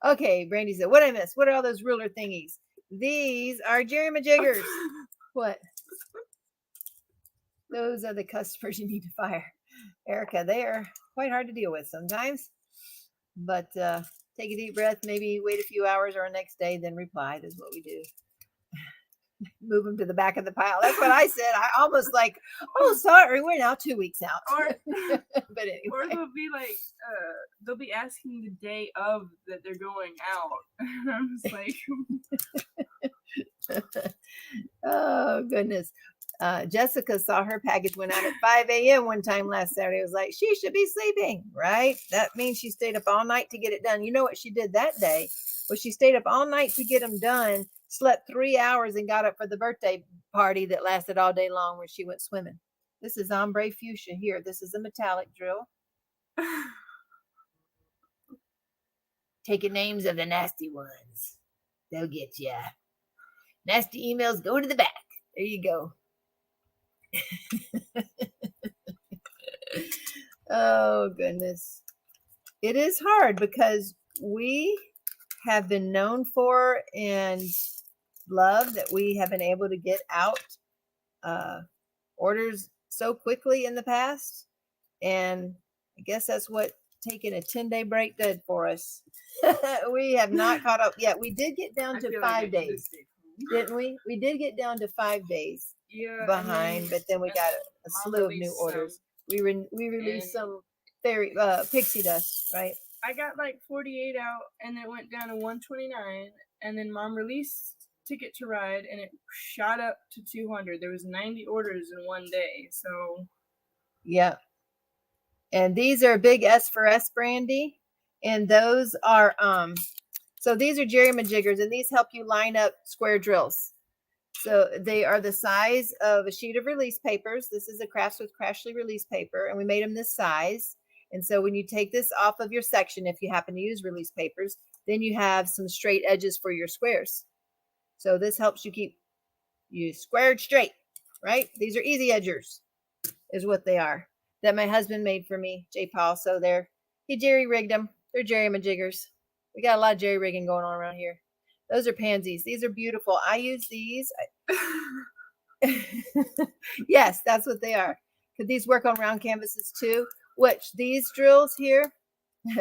Okay, Brandy said, what I missed? What are all those ruler thingies? These are Jerym-jiggers. What? Those are the customers you need to fire. Erica, they are quite hard to deal with sometimes. But take a deep breath, maybe wait a few hours or next day, then reply. That's what we do. Move them to the back of the pile. That's what I said. I almost like, oh, sorry, we're now 2 weeks out. Or, but anyway. Or they'll be like, they'll be asking the day of that they're going out. And I'm just like, oh, goodness. Jessica saw her package went out at 5 a.m. one time last Saturday. It was like, she should be sleeping, right? That means she stayed up all night to get it done. You know what she did that day? Well, she stayed up all night to get them done, slept 3 hours, and got up for the birthday party that lasted all day long where she went swimming. This is ombre fuchsia here. This is a metallic drill. Taking names of the nasty ones. They'll get you. Nasty emails, go to the back. There you go. Oh, goodness. It is hard because we have been known for and love that we have been able to get out orders so quickly in the past. And I guess that's what taking a 10-day break did for us. We have not caught up yet. We did get down to 5 days, didn't we? We did get down to 5 days behind, but then we got a slew of new orders. We released some fairy pixie dust, right? I got like 48 out, and it went down to 129, and then Mom released Ticket to Ride, and it shot up to 200. There was 90 orders in one day, so yeah. And these are big S for S, Brandy, and those are so these are Jerym-jiggers, and these help you line up square drills. So they are the size of a sheet of release papers. This is a Crafts with Crashley release paper, and we made them this size. And so when you take this off of your section, if you happen to use release papers, then you have some straight edges for your squares. So this helps you keep you squared straight, right? These are easy edgers is what they are that my husband made for me, J. Paul. So he jerry-rigged them. They're Jerym-jiggers. We got a lot of jerry-rigging going on around here. Those are pansies. These are beautiful. I use these. Yes, that's what they are. Could these work on round canvases too? Which these drills here,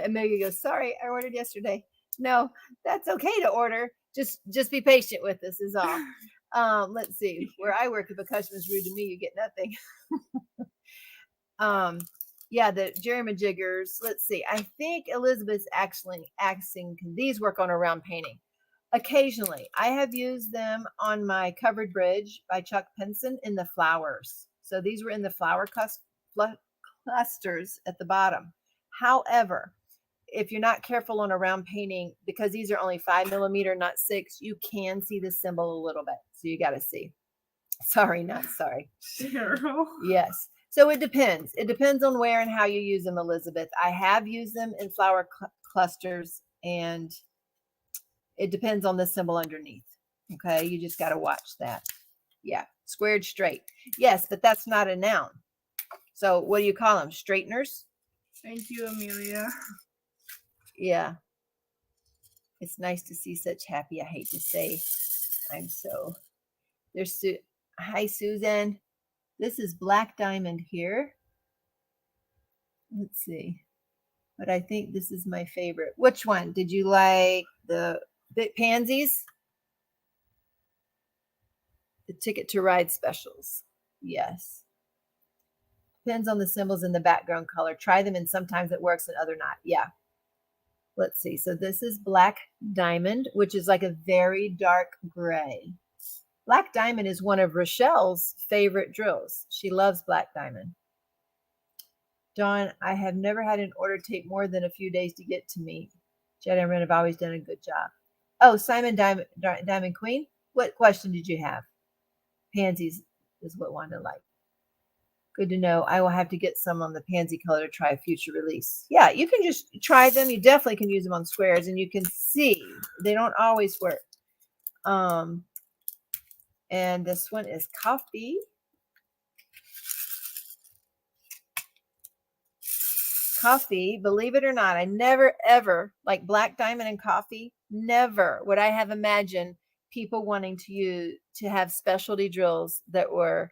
and Megan goes, sorry, I ordered yesterday. No, that's okay to order. Just be patient with us is all. Let's see. Where I work, if a customer's rude to me, you get nothing. Yeah, the Jerym-jiggers. Let's see. I think Elizabeth's actually asking, can these work on a round painting? Occasionally. I have used them on my covered bridge by Chuck Pinson in the flowers. So these were in the flower clusters at the bottom. However, if you're not careful on a round painting, because these are only 5mm, not 6, you can see the symbol a little bit. So you got to see. Sorry, not sorry. Cheryl. Yes. So it depends. It depends on where and how you use them, Elizabeth. I have used them in flower clusters, and it depends on the symbol underneath. Okay. You just got to watch that. Yeah. Squared straight. Yes, but that's not a noun. So what do you call them? Straighteners? Thank you, Amelia. Yeah. It's nice to see such happy. I hate to say I'm so. There's hi, Susan. This is Black Diamond here. Let's see. But I think this is my favorite. Which one? Did you like the big pansies? The Ticket to Ride specials. Yes. Depends on the symbols in the background color. Try them and sometimes it works and other not. Yeah. Let's see. So this is Black Diamond, which is like a very dark gray. Black Diamond is one of Rochelle's favorite drills. She loves Black Diamond. Dawn, I have never had an order take more than a few days to get to me. Jedi and Ren have always done a good job. Oh, Simon Diamond Queen, what question did you have? Pansies is what Wanda liked. Good to know. I will have to get some on the pansy color to try a future release. Yeah, you can just try them. You definitely can use them on squares, and you can see they don't always work. And this one is coffee. Coffee, believe it or not, I never ever, like Black Diamond and coffee, never would I have imagined people wanting to have specialty drills that were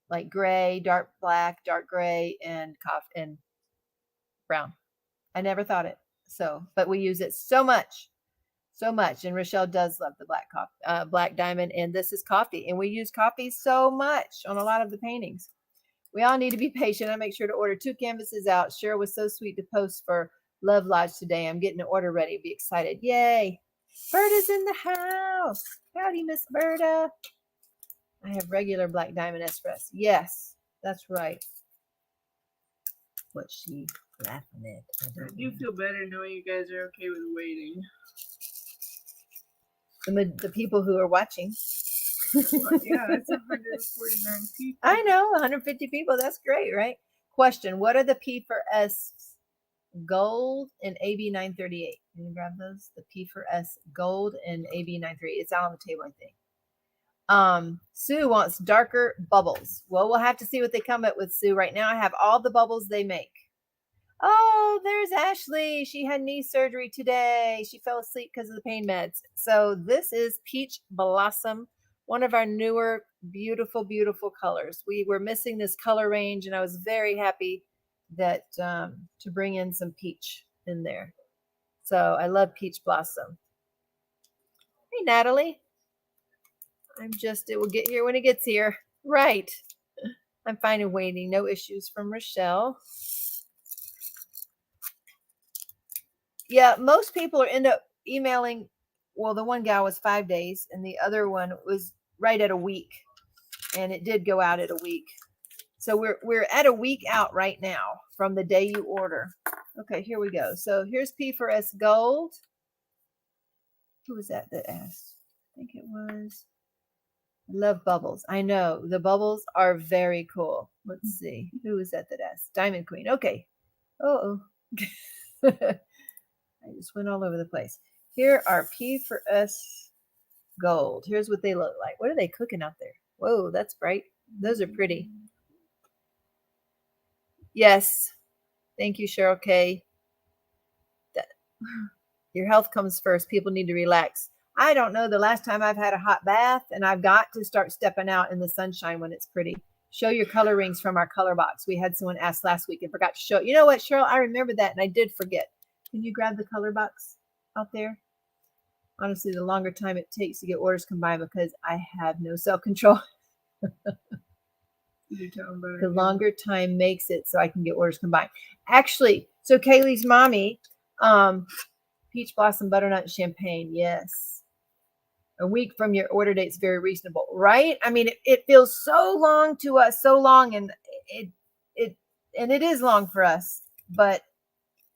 like gray, dark black, dark gray, and coffee and brown. I never thought it. So, but we use it so much. And Rochelle does love the Black Diamond, and this is coffee, and we use coffee so much on a lot of the paintings. We all need to be patient. I make sure to order 2 canvases out. Cheryl was so sweet to post for Love Lodge today. I'm getting an order ready. Be excited. Yay. Berta's in the house. Howdy, Miss Berta. I have regular Black Diamond Express. Yes, that's right. What's she laughing at? I do feel better knowing you guys are okay with waiting. The people who are watching. Well, yeah, that's 149 people. I know, 150 people. That's great, right? Question: what are the P for S gold and AB 938? Can you grab those? The P for S gold and AB 938. It's out on the table, I think. Sue wants darker bubbles. Well, we'll have to see what they come up with, Sue. Right now, I have all the bubbles they make. Oh, there's Ashley. She had knee surgery today. She fell asleep because of the pain meds. So this is Peach Blossom. One of our newer, beautiful, beautiful colors. We were missing this color range, and I was very happy that to bring in some peach in there. So I love Peach Blossom. Hey, Natalie. It will get here when it gets here. Right. I'm fine and waiting. No issues from Rochelle. Yeah, most people end up emailing. Well, the one gal was 5 days, and the other one was right at a week, and it did go out at a week. So we're at a week out right now from the day you order. Okay, here we go. So here's P for S Gold. Who was that asked? I think it was. I love bubbles. I know the bubbles are very cool. Let's see. Who was that asked? Diamond Queen. Okay. Oh. I just went all over the place. Here are P for S Gold. Here's what they look like. What are they cooking out there? Whoa, that's bright. Those are pretty. Yes. Thank you, Cheryl K. Your health comes first. People need to relax. I don't know the last time I've had a hot bath, and I've got to start stepping out in the sunshine when it's pretty. Show your color rings from our color box. We had someone ask last week and forgot to show. You know what, Cheryl? I remember that, and I did forget. Can you grab the color box out there? Honestly, the longer time it takes to get orders combined because I have no self-control. The longer time makes it so I can get orders combined. Actually, so Kaylee's mommy, Peach Blossom Butternut Champagne. Yes. A week from your order date is very reasonable, right? I mean, it feels so long to us, so long, and it is long for us, but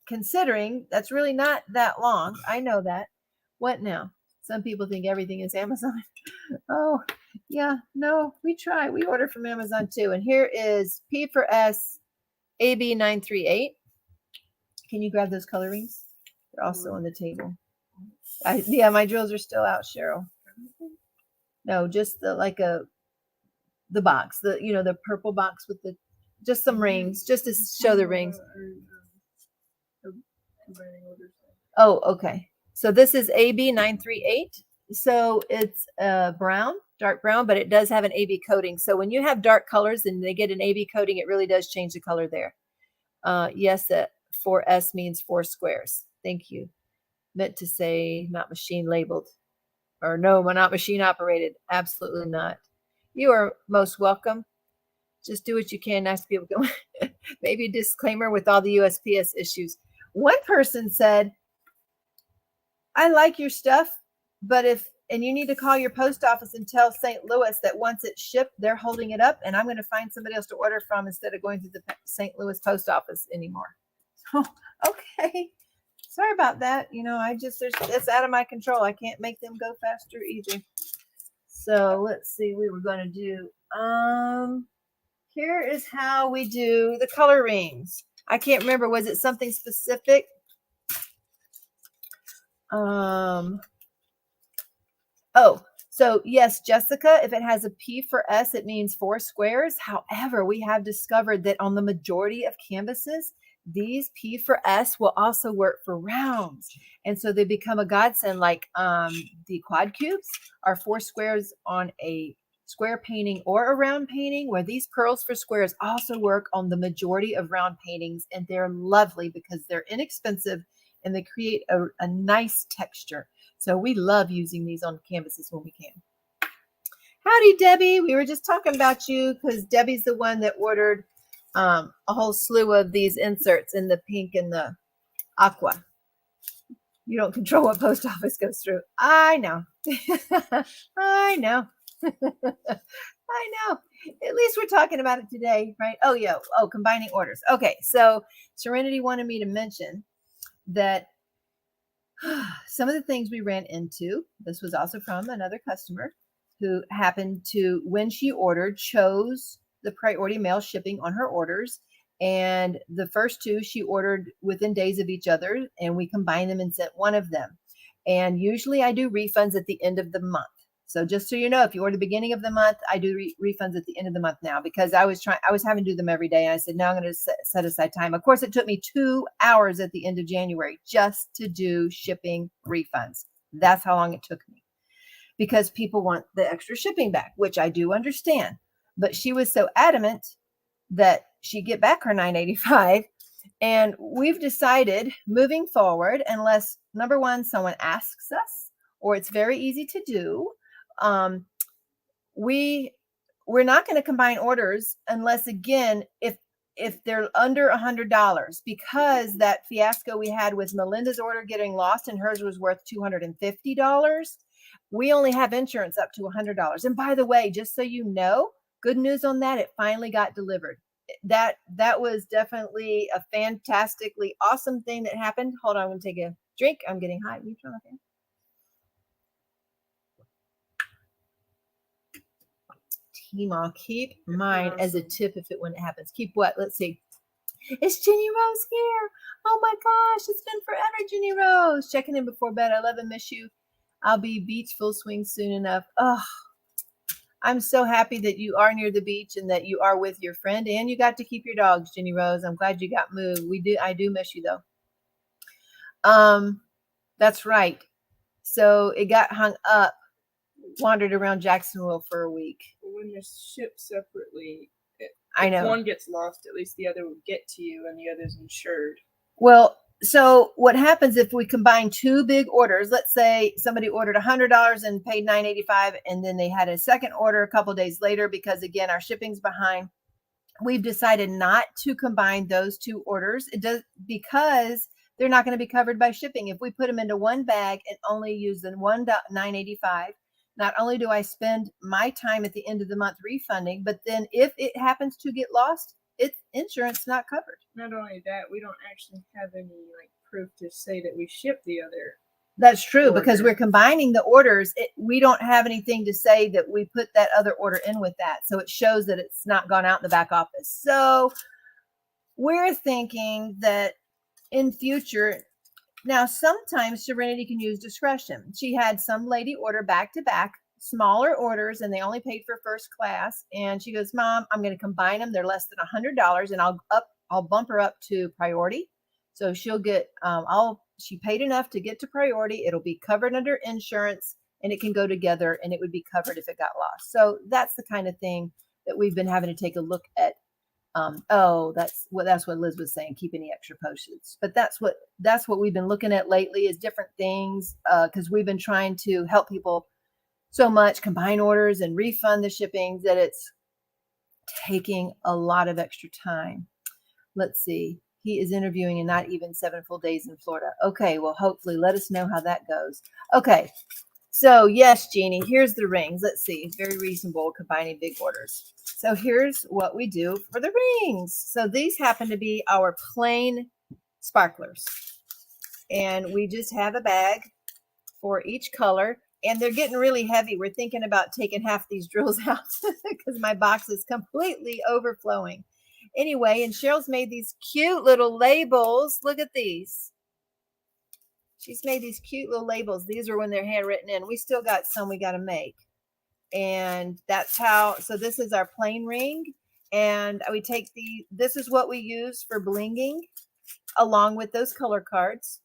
considering that's really not that long. I know that. What now? Some people think everything is Amazon. Oh, yeah, no, we try. We order from Amazon too. And here is P for S AB938. Can you grab those color rings? They're also on the table. Yeah, my drills are still out, Cheryl. No, just the box, the purple box with just some rings, just to show the rings. Oh, okay. So this is AB938. So it's brown, dark brown, but it does have an AB coating. So when you have dark colors and they get an AB coating, it really does change the color there. Yes, 4S means 4 squares. Thank you. Meant to say not machine labeled. Or no, not machine operated. Absolutely not. You are most welcome. Just do what you can. Nice to be able to go. Maybe a disclaimer with all the USPS issues. One person said, I like your stuff, but and you need to call your post office and tell St. Louis that once it's shipped, they're holding it up, and I'm going to find somebody else to order from instead of going to the St. Louis post office anymore. So, okay. Sorry about that. It's out of my control. I can't make them go faster either. So let's see. We were going to do, here is how we do the color rings. I can't remember. Was it something specific? Oh, so yes, Jessica, if it has a P for S, it means 4 squares. However, we have discovered that on the majority of canvases, these P for S will also work for rounds. And so they become a godsend, like the quad cubes are 4 squares on a square painting or a round painting, where these pearls for squares also work on the majority of round paintings. And they're lovely because they're inexpensive and they create a nice texture. So we love using these on canvases when we can. Howdy, Debbie. We were just talking about you because Debbie's the one that ordered a whole slew of these inserts in the pink and the aqua. You don't control what post office goes through. I know. I know. I know. At least we're talking about it today, right? Oh, yeah. Oh, combining orders. Okay. So Serenity wanted me to mention that some of the things we ran into, this was also from another customer who happened to, when she ordered, chose the priority mail shipping on her orders. And the first 2 she ordered within days of each other, and we combined them and sent one of them. And usually I do refunds at the end of the month. So just so you know, if you order the beginning of the month, I do refunds at the end of the month now, because I was having to do them every day. And I said, no, I'm going to set aside time. Of course, it took me 2 hours at the end of January just to do shipping refunds. That's how long it took me, because people want the extra shipping back, which I do understand. But she was so adamant that she get back her $9.85. And we've decided moving forward, unless, number one, someone asks us, or it's very easy to do, we're not going to combine orders unless, again, if they're under $100, because that fiasco we had with Melinda's order getting lost and hers was worth $250. We only have insurance up to $100. And by the way, just so you know, good news on that, it finally got delivered. That was definitely a fantastically awesome thing that happened. Hold on, I'm going to take a drink. I'm getting hot. You turn off here. Teemaw, keep mine as a tip when it happens. Keep what? Let's see. It's Jenny Rose here. Oh my gosh, it's been forever, Jenny Rose. Checking in before bed. I love and miss you. I'll be beach full swing soon enough. Oh, I'm so happy that you are near the beach and that you are with your friend, and you got to keep your dogs, Jenny Rose. I'm glad you got moved. I do miss you though. That's right. So it got hung up, wandered around Jacksonville for a week. When they're shipped separately, I know. If one gets lost, at least the other will get to you and the other's insured. Well, so what happens if we combine 2 big orders? Let's say somebody ordered $100 and paid $9.85, and then they had a second order a couple days later because, again, our shipping's behind. We've decided not to combine those 2 orders. It does, because they're not going to be covered by shipping. If we put them into one bag and only use the $9.85, not only do I spend my time at the end of the month refunding, but then if it happens to get lost, it's insurance not covered. Not only that, we don't actually have any like proof to say that we shipped the other. That's true, because order. we're combining the orders. We don't have anything to say that we put that other order in with that. So it shows that it's not gone out in the back office. So we're thinking that in future, now sometimes Serenity can use discretion. She had some lady order back to back, smaller orders, and they only paid for first class. And she goes, Mom, I'm going to combine them. They're less than $100, and I'll bump her up to priority. So she'll get, she paid enough to get to priority. It'll be covered under insurance, and it can go together, and it would be covered if it got lost. So that's the kind of thing that we've been having to take a look at. That's what Liz was saying, keep any extra postage. But that's what we've been looking at lately, is different things, because we've been trying to help people so much, combine orders and refund the shippings, that it's taking a lot of extra time. Let's see. He is interviewing in not even 7 full days in Florida. Okay, well, hopefully let us know how that goes. Okay, so yes, Jeannie, here's the rings. Let's see. Very reasonable combining big orders. So here's what we do for the rings. So these happen to be our plain sparklers. And we just have a bag for each color. And they're getting really heavy. We're thinking about taking half these drills out because my box is completely overflowing. Anyway, and Cheryl's made these cute little labels. Look at these. She's made these cute little labels. These are when they're handwritten in. We still got some we got to make. And that's how, so this is our plain ring. And we take this is what we use for blinging along with those color cards.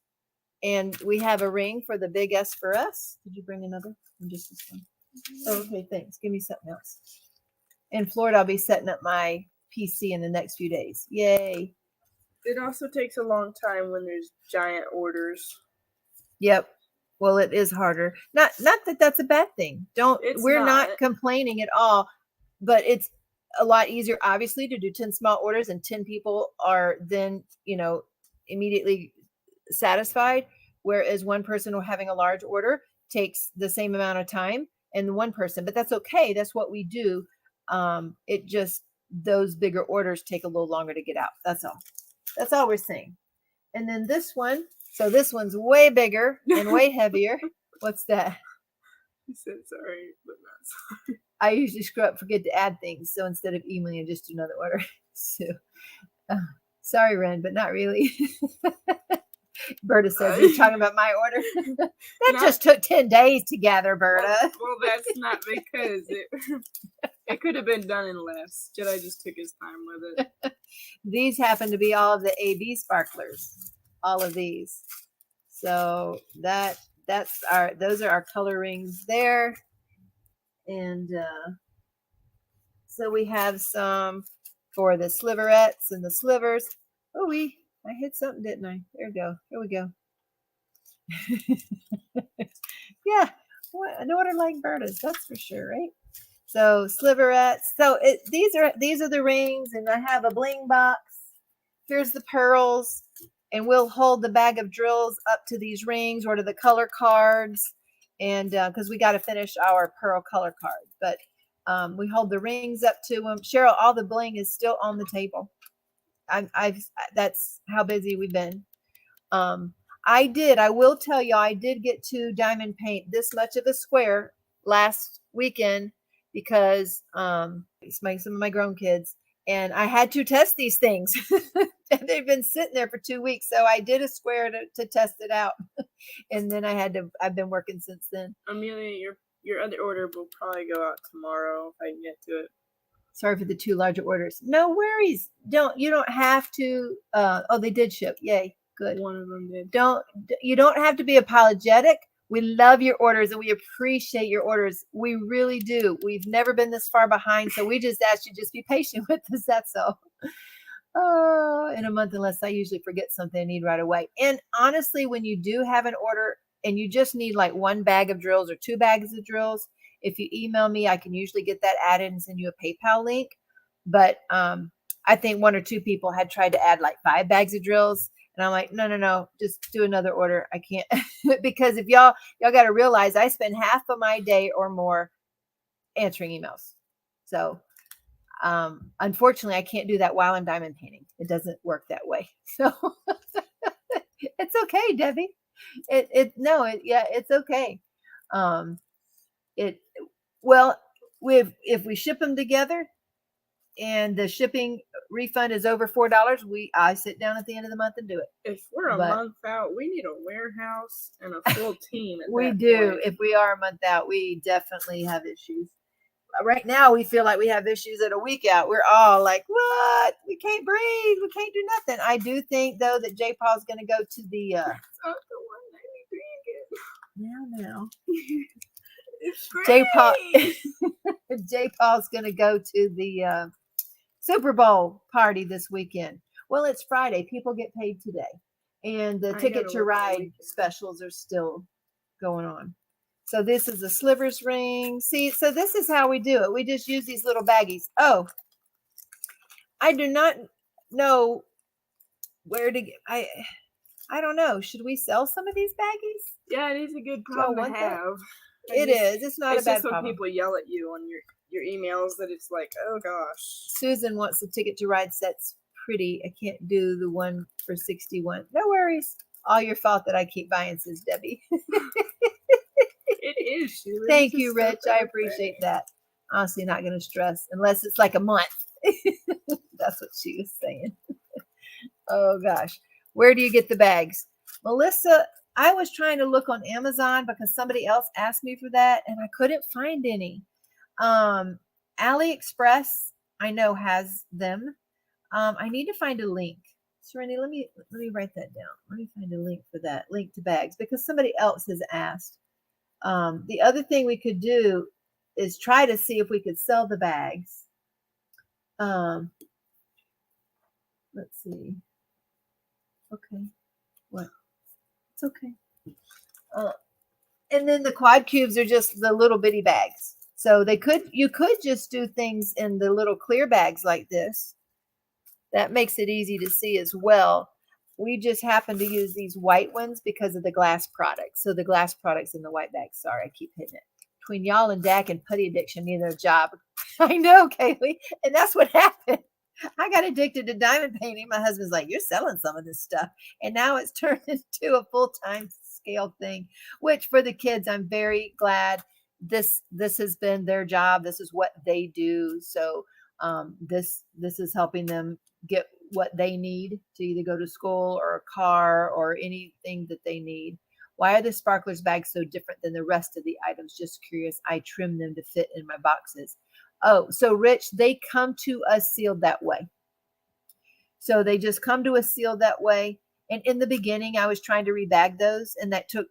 And we have a ring for the big S for us. Did you bring another? Just this one. Oh, okay, thanks. Give me something else. In Florida, I'll be setting up my PC in the next few days. Yay. It also takes a long time when there's giant orders. Yep. Well, it is harder. Not that that's a bad thing. We're not complaining at all, but it's a lot easier, obviously, to do 10 small orders, and 10 people are then, immediately satisfied. Whereas one person having a large order takes the same amount of time, and one person, but that's okay. That's what we do. It just, those bigger orders take a little longer to get out. That's all we're saying. And then this one, so this one's way bigger and way heavier. What's that? He said sorry, but not sorry. I usually forget to add things. So instead of emailing, I just do another order. So sorry, Ren, but not really. Berta says, you're talking about my order? That just took 10 days to gather, Berta. Well, that's not because it could have been done in less. Jedi just took his time with it. These happen to be all of the AB sparklers. All of these. So those are our color rings there. And so we have some for the sliverettes and the slivers. Oh, I hit something, didn't I? There we go. Here we go. Yeah, an order like Berta's, that's for sure, right? So sliverettes. So these are the rings, and I have a bling box. Here's the pearls, and we'll hold the bag of drills up to these rings or to the color cards, and because we got to finish our pearl color card, but we hold the rings up to them. Cheryl, all the bling is still on the table. That's how busy we've been. I will tell you, I did get to diamond paint this much of a square last weekend because it's some of my grown kids, and I had to test these things. They've been sitting there for 2 weeks, so I did a square to test it out, and then I've been working since then. Amelia, your other order will probably go out tomorrow if I can get to it. Sorry for the 2 larger orders. No worries. You don't have to. Oh, they did ship. Yay. Good. One of them did. You don't have to be apologetic. We love your orders and we appreciate your orders. We really do. We've never been this far behind, so we just ask you just be patient with us. That's all. In a month, unless I usually forget something I need right away. And honestly, when you do have an order and you just need like 1 bag of drills or 2 bags of drills, if you email me, I can usually get that added and send you a PayPal link. But I think 1 or 2 people had tried to add like 5 bags of drills. And I'm like, no, just do another order. I can't. Because if y'all got to realize I spend half of my day or more answering emails. So Unfortunately, I can't do that while I'm diamond painting. It doesn't work that way. So it's okay, Debbie. It's okay. Um, it well, if we ship them together and the shipping refund is over $4, I sit down at the end of the month and do it. If we're a month out, we need a warehouse and a full team. We do. Point. If we are a month out, we definitely have issues. Right now, we feel like we have issues at a week out. We're all like, what? We can't breathe. We can't do nothing. I do think, though, that J. Paul's going to go to the... It's the 193 again. Now. It's great. J. Paul's going to go to the Super Bowl party this weekend. Well, it's Friday. People get paid today. And the Ticket to Ride specials are still going on. So this is a slivers ring. See, so this is how we do it. We just use these little baggies. Oh, I do not know where to get. I don't know. Should we sell some of these baggies? Yeah, it is a good problem to have. It is. It's not a bad problem. When people yell at you on your emails that it's like, oh gosh. Susan wants the Ticket to Ride sets pretty. I can't do the one for 61. No worries. All your fault that I keep buying, says Debbie. It is. Thank you, Rich. I appreciate that. Honestly, not going to stress unless it's like a month. That's what she was saying. Oh, gosh. Where do you get the bags? Melissa, I was trying to look on Amazon because somebody else asked me for that, and I couldn't find any. AliExpress, I know, has them. I need to find a link. Serenity, let me write that down. Let me find a link for that. Link to bags, because somebody else has asked. The other thing we could do is try to see if we could sell the bags. Let's see. Okay. What? It's okay. And then the quad cubes are just the little bitty bags. So you could just do things in the little clear bags like this. That makes it easy to see as well. We just happen to use these white ones because of the glass products. So the glass products in the white bag. Sorry, I keep hitting it. Between y'all and Dak and putty addiction, neither a job. I know, Kaylee. And that's what happened. I got addicted to diamond painting. My husband's like, you're selling some of this stuff. And now it's turned into a full-time scale thing, which for the kids, I'm very glad this has been their job. This is what they do. So this is helping them get what they need to either go to school or a car or anything that they need. Why are the sparklers bags so different than the rest of the items? Just curious. I trim them to fit in my boxes. Oh, so Rich, they come to us sealed that way. So they just come to us sealed that way. And in the beginning, I was trying to rebag those, and that took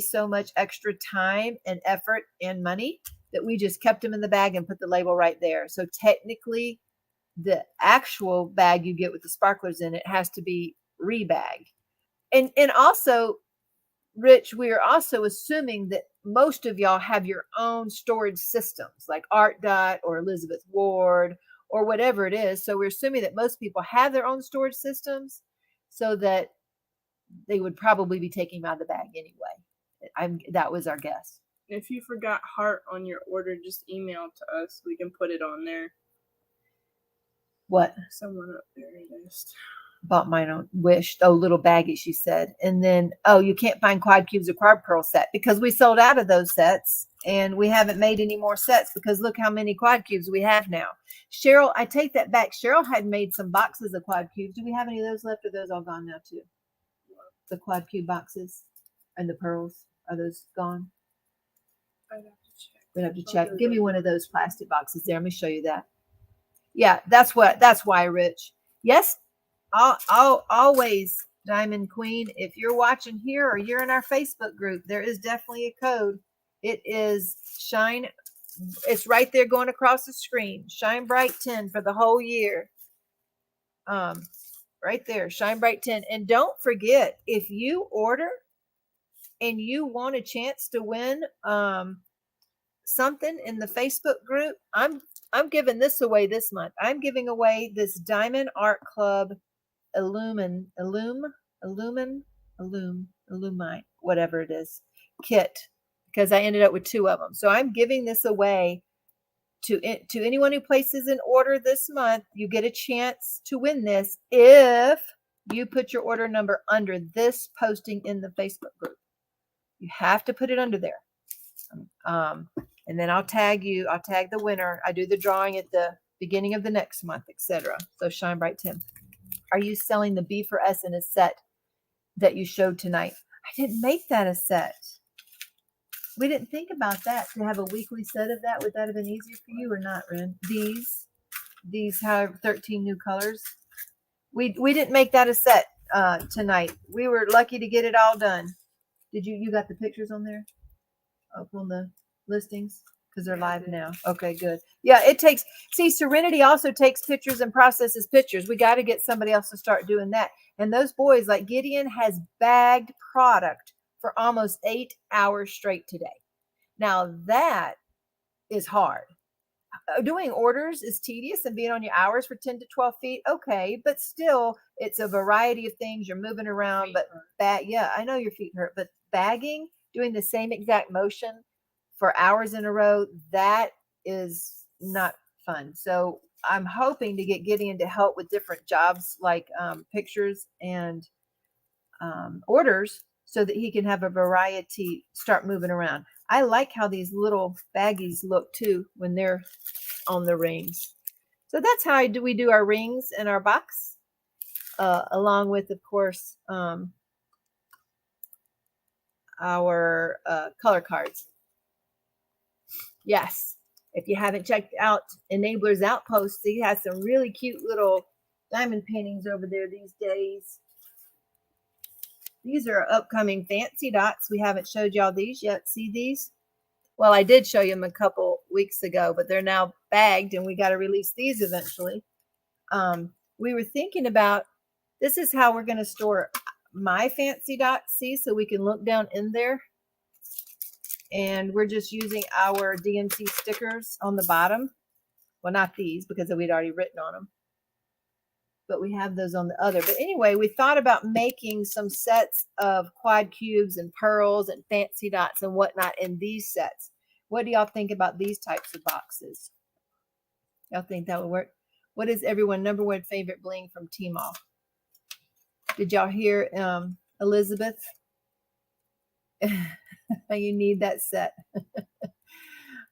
so much extra time and effort and money that we just kept them in the bag and put the label right there. So technically, the actual bag you get with the sparklers in it has to be rebagged. And also, Rich, we are also assuming that most of y'all have your own storage systems like ARTDOT or Elizabeth Ward or whatever it is. So we're assuming that most people have their own storage systems so that they would probably be taking them out of the bag anyway. That was our guess. If you forgot heart on your order, just email it to us. We can put it on there. What? Someone up there just bought mine on Wish. Oh, little baggie, she said. And then, you can't find quad cubes or quad pearl set because we sold out of those sets and we haven't made any more sets because look how many quad cubes we have now. Cheryl, I take that back. Cheryl had made some boxes of quad cubes. Do we have any of those left? Or are those all gone now too? The quad cube boxes and the pearls, are those gone? I'd have to check. We'd have to check. Give me one of those plastic boxes there. Let me show you that. Yeah, that's why, Rich. Yes, I'll always, Diamond Queen, if you're watching here or you're in our Facebook group, there is definitely a code. It is Shine. It's right there going across the screen. Shine Bright 10 for the whole year. Right there, Shine Bright 10. And don't forget, if you order and you want a chance to win something in the Facebook group, I'm giving this away this month. I'm giving away this Diamond Art Club Illumine, whatever it is, kit, because I ended up with 2 of them. So I'm giving this away to anyone who places an order this month, you get a chance to win this if you put your order number under this posting in the Facebook group. You have to put it under there. And then I'll tag you. I'll tag the winner. I do the drawing at the beginning of the next month, etc. So Shine Bright Tim, are you selling the B for S in a set that you showed tonight? I didn't make that a set. We didn't think about that, to have a weekly set of that. Would that have been easier for you or not, Ren? These have 13 new colors. We didn't make that a set tonight. We were lucky to get it all done. Did you got the pictures on there? Up on the listings? Because they're live now. Okay, good. Yeah, it takes, see, Serenity also takes pictures and processes pictures. We got to get somebody else to start doing that. And those boys, like Gideon, has bagged product for almost 8 hours straight today. Now that is hard. Doing orders is tedious, and being on your hours for 10 to 12 feet, okay, but still, it's a variety of things. You're moving around, but yeah, I know your feet hurt, but bagging, doing the same exact motion for hours in a row, that is not fun. So I'm hoping to get Gideon to help with different jobs like pictures and orders, so that he can have a variety, start moving around. I like how these little baggies look too when they're on the rings. So that's how we do our rings and our box, along with, of course, our color cards. Yes, if you haven't checked out Enabler's Outpost, he has some really cute little diamond paintings over there these days. These are upcoming fancy dots. We haven't showed y'all these yet. See these? Well, I did show you them a couple weeks ago, but they're now bagged, and we got to release these eventually. We were thinking about, this is how we're going to store my fancy dots, see, so we can look down in there. And we're just using our DMC stickers on the bottom. Well, not these, because we'd already written on them, but we have those on the other. But anyway, we thought about making some sets of quad cubes and pearls and fancy dots and whatnot in these sets. What do y'all think about these types of boxes? Y'all think that would work? What is everyone's number one favorite bling from Teemaw? Did y'all hear Elizabeth? You need that set.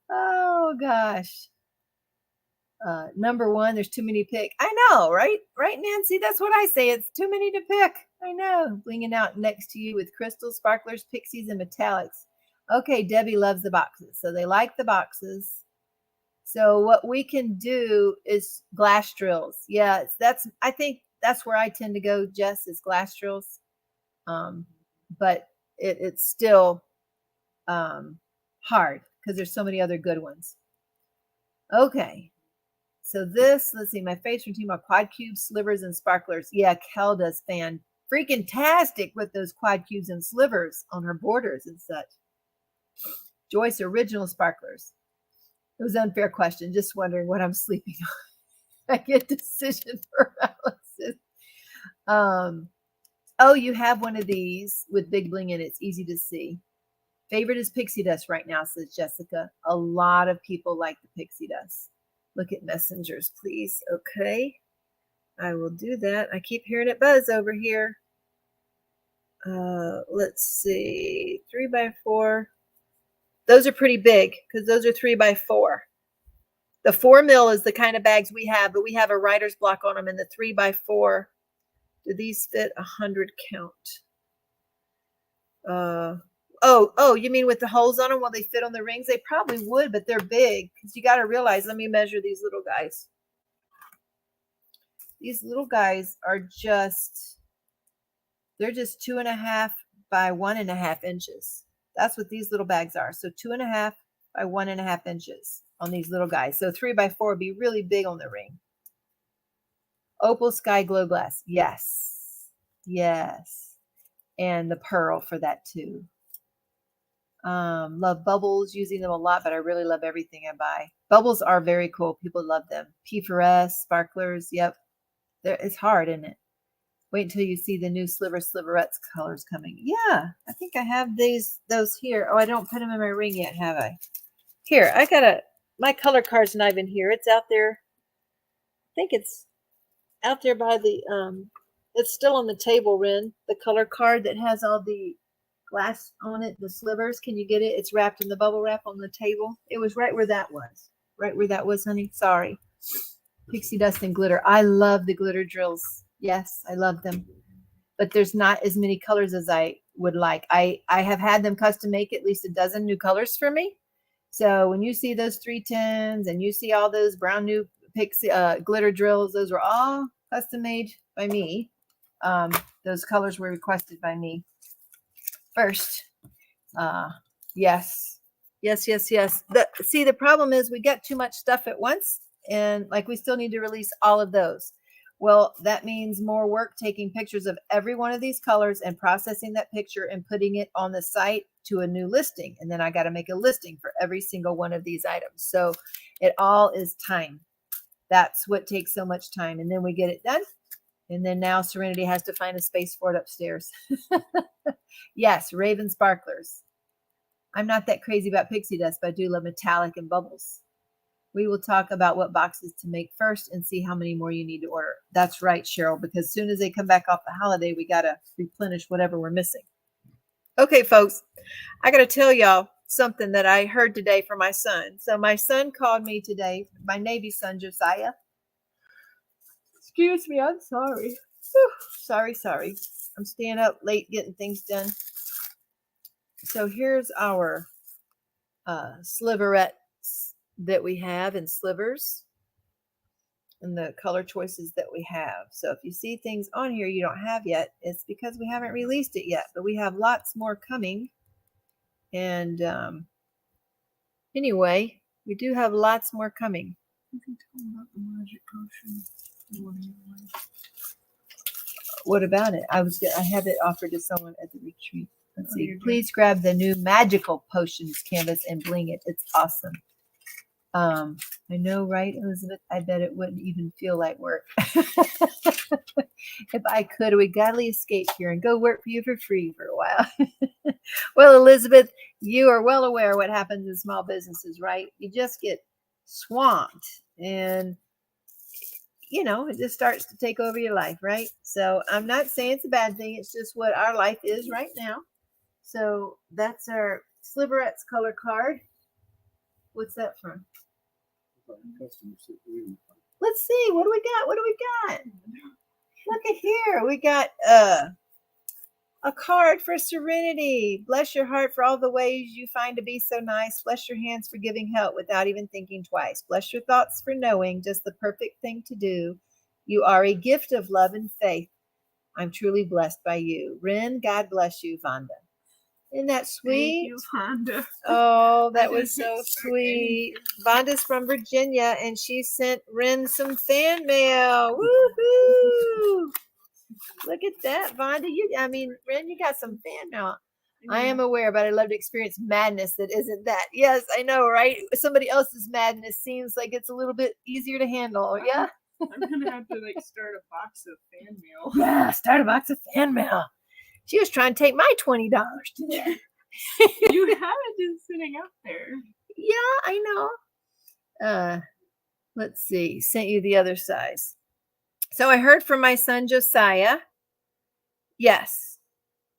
Oh gosh. Number one, there's too many to pick. I know, right? Right, Nancy? That's what I say. It's too many to pick. I know. Blinging out next to you with crystals, sparklers, pixies, and metallics. Okay, Debbie loves the boxes. So they like the boxes. So what we can do is glass drills. Yeah, I think that's where I tend to go, Jess, is glass drills. But it's still hard because there's so many other good ones. Okay. So this, let's see, my face from Teemaw, quad cubes, slivers, and sparklers. Yeah, Kel does freaking-tastic with those quad cubes and slivers on her borders and such. Joyce, original sparklers. It was an unfair question. Just wondering what I'm sleeping on. I get decision paralysis. Oh, you have one of these with big bling in it. It's easy to see. Favorite is pixie dust right now, says Jessica. A lot of people like the pixie dust. Look at messengers, please. Okay. I will do that. I keep hearing it buzz over here. Let's see. 3x4. Those are pretty big because those are 3x4. The 4 mil is the kind of bags we have, but we have a writer's block on them, and the 3x4. Do these fit 100 count? Oh, you mean with the holes on them? Will they fit on the rings? They probably would, but they're big because you got to realize, let me measure these little guys. These little guys are they're just 2.5 by 1.5 inches. That's what these little bags are. So 2.5 by 1.5 inches on these little guys. So 3x4 would be really big on the ring. Opal Sky Glow Glass. Yes. Yes. And the pearl for that too. Love bubbles, using them a lot, but I really love everything I buy. Bubbles are very cool. People love them. P4S, sparklers. Yep. It's hard, isn't it? Wait until you see the new sliverettes colors coming. Yeah, I think I have those here. Oh, I don't put them in my ring yet, have I? Here, I got my color card's not even here. It's out there. I think it's out there by the it's still on the table, Ren. The color card that has all the glass on it, the slivers. Can you get it? It's wrapped in the bubble wrap on the table. It was right where that was. Right where that was, honey. Sorry. Pixie dust and glitter. I love the glitter drills. Yes, I love them. But there's not as many colors as I would like. I have had them custom make at least a dozen new colors for me. So when you see those 310s and you see all those brown new pixie glitter drills, those were all custom made by me. Those colors were requested by me first. Yes. See, the problem is we got too much stuff at once, and like we still need to release all of those. Well, that means more work taking pictures of every one of these colors and processing that picture and putting it on the site to a new listing. And then I got to make a listing for every single one of these items. So it all is time. That's what takes so much time. And then we get it done. And then now Serenity has to find a space for it upstairs. Yes, Raven Sparklers. I'm not that crazy about pixie dust, but I do love metallic and bubbles. We will talk about what boxes to make first and see how many more you need to order. That's right, Cheryl, because as soon as they come back off the holiday, we got to replenish whatever we're missing. Okay, folks, I got to tell y'all something that I heard today from my son. So my son called me today, my Navy son, Josiah. Excuse me, I'm sorry. Whew, sorry. I'm staying up late getting things done. So here's our sliverette that we have in slivers and the color choices that we have. So if you see things on here you don't have yet, it's because we haven't released it yet, but we have lots more coming. And anyway, we do have lots more coming. You can tell them about the magic potion. What about it? I have it offered to someone at the retreat. Let's see. Please grab the new magical potions canvas and bling it. It's awesome. I know, right, Elizabeth? I bet it wouldn't even feel like work. If I could, we gladly escape here and go work for you for free for a while. Well, Elizabeth, you are well aware what happens in small businesses, right? You just get swamped and, you know, it just starts to take over your life, right? So I'm not saying it's a bad thing. It's just what our life is right now. So that's our Sliverettes color card. What's that from? Let's see. What do we got? Look at here. We got a card for Serenity. Bless your heart for all the ways you find to be so nice. Bless your hands for giving help without even thinking twice. Bless your thoughts for knowing just the perfect thing to do. You are a gift of love and faith. I'm truly blessed by you. Ren, God bless you, Vonda. Isn't that sweet? Thank you, Vonda. Oh, that was so sweet. Vonda's from Virginia, and she sent Ren some fan mail. Woohoo! Look at that, Vonda. Ren, you got some fan mail. I am aware, but I love to experience madness that isn't that. Yes, I know, right? Somebody else's madness seems like it's a little bit easier to handle. Yeah? I'm going to have to start a box of fan mail. Yeah, start a box of fan mail. She was trying to take my $20 today. You have it just sitting out there. Yeah, I know. Let's see. Sent you the other size. So I heard from my son Josiah. Yes,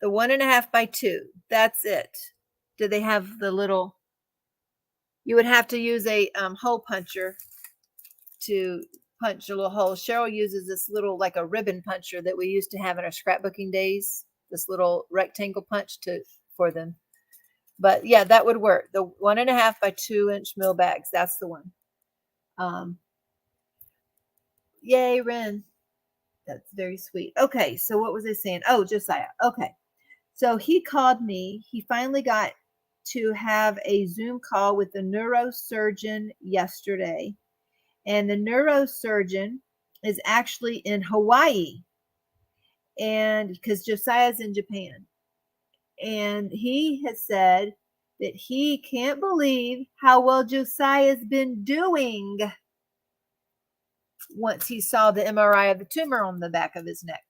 the 1.5 by 2. That's it. Do they have the little? You would have to use a hole puncher to punch a little hole. Cheryl uses this little, like a ribbon puncher that we used to have in our scrapbooking days. This little rectangle punch for them. But yeah, that would work. The 1.5 by 2 inch mill bags. That's the one. Yay, Ren. That's very sweet. Okay, so what was I saying? Oh, Josiah. Okay. So he called me. He finally got to have a Zoom call with the neurosurgeon yesterday. And the neurosurgeon is actually in Hawaii. And because Josiah's in Japan. And he has said that he can't believe how well Josiah's been doing once he saw the MRI of the tumor on the back of his neck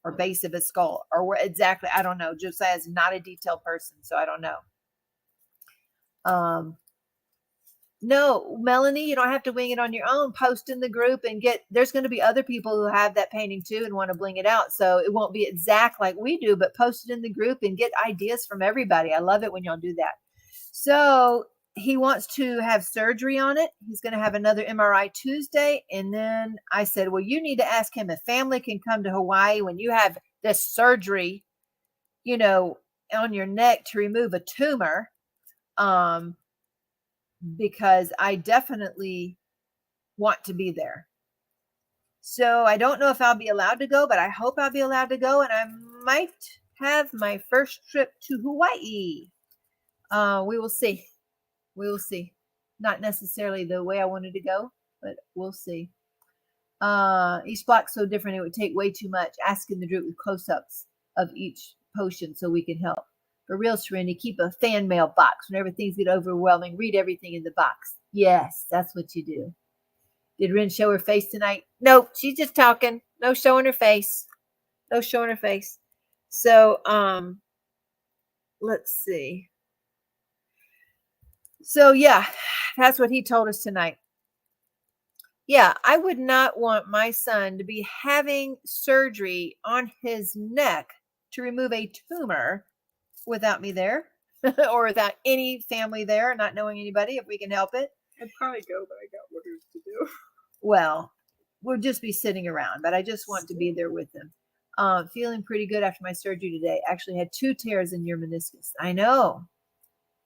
or base of his skull or where exactly. I don't know. Josiah's not a detailed person, so I don't know. No, Melanie, you don't have to wing it on your own. Post in the group and there's going to be other people who have that painting too and want to bling it out. So it won't be exact like we do, but post it in the group and get ideas from everybody. I love it when y'all do that. So he wants to have surgery on it. He's going to have another MRI Tuesday. And then I said, well, you need to ask him if family can come to Hawaii when you have this surgery, on your neck to remove a tumor. Because I definitely want to be there. So I don't know if I'll be allowed to go, but I hope I'll be allowed to go. And I might have my first trip to Hawaii. We will see. We will see. Not necessarily the way I wanted to go, but we'll see. Each block's so different. It would take way too much. Asking the group with close-ups of each potion so we can help. For real, Serenity, keep a fan mail box. Whenever things get overwhelming, read everything in the box. Yes, that's what you do. Did Ren show her face tonight? Nope, she's just talking. No showing her face. No showing her face. So, let's see. So, yeah, that's what he told us tonight. Yeah, I would not want my son to be having surgery on his neck to remove a tumor without me there or without any family there, not knowing anybody, if we can help it. I'd probably go, but I got orders to do. Well, we'll just be sitting around, but I just want to be there with him. Feeling pretty good after my surgery today. Actually had 2 tears in your meniscus. I know.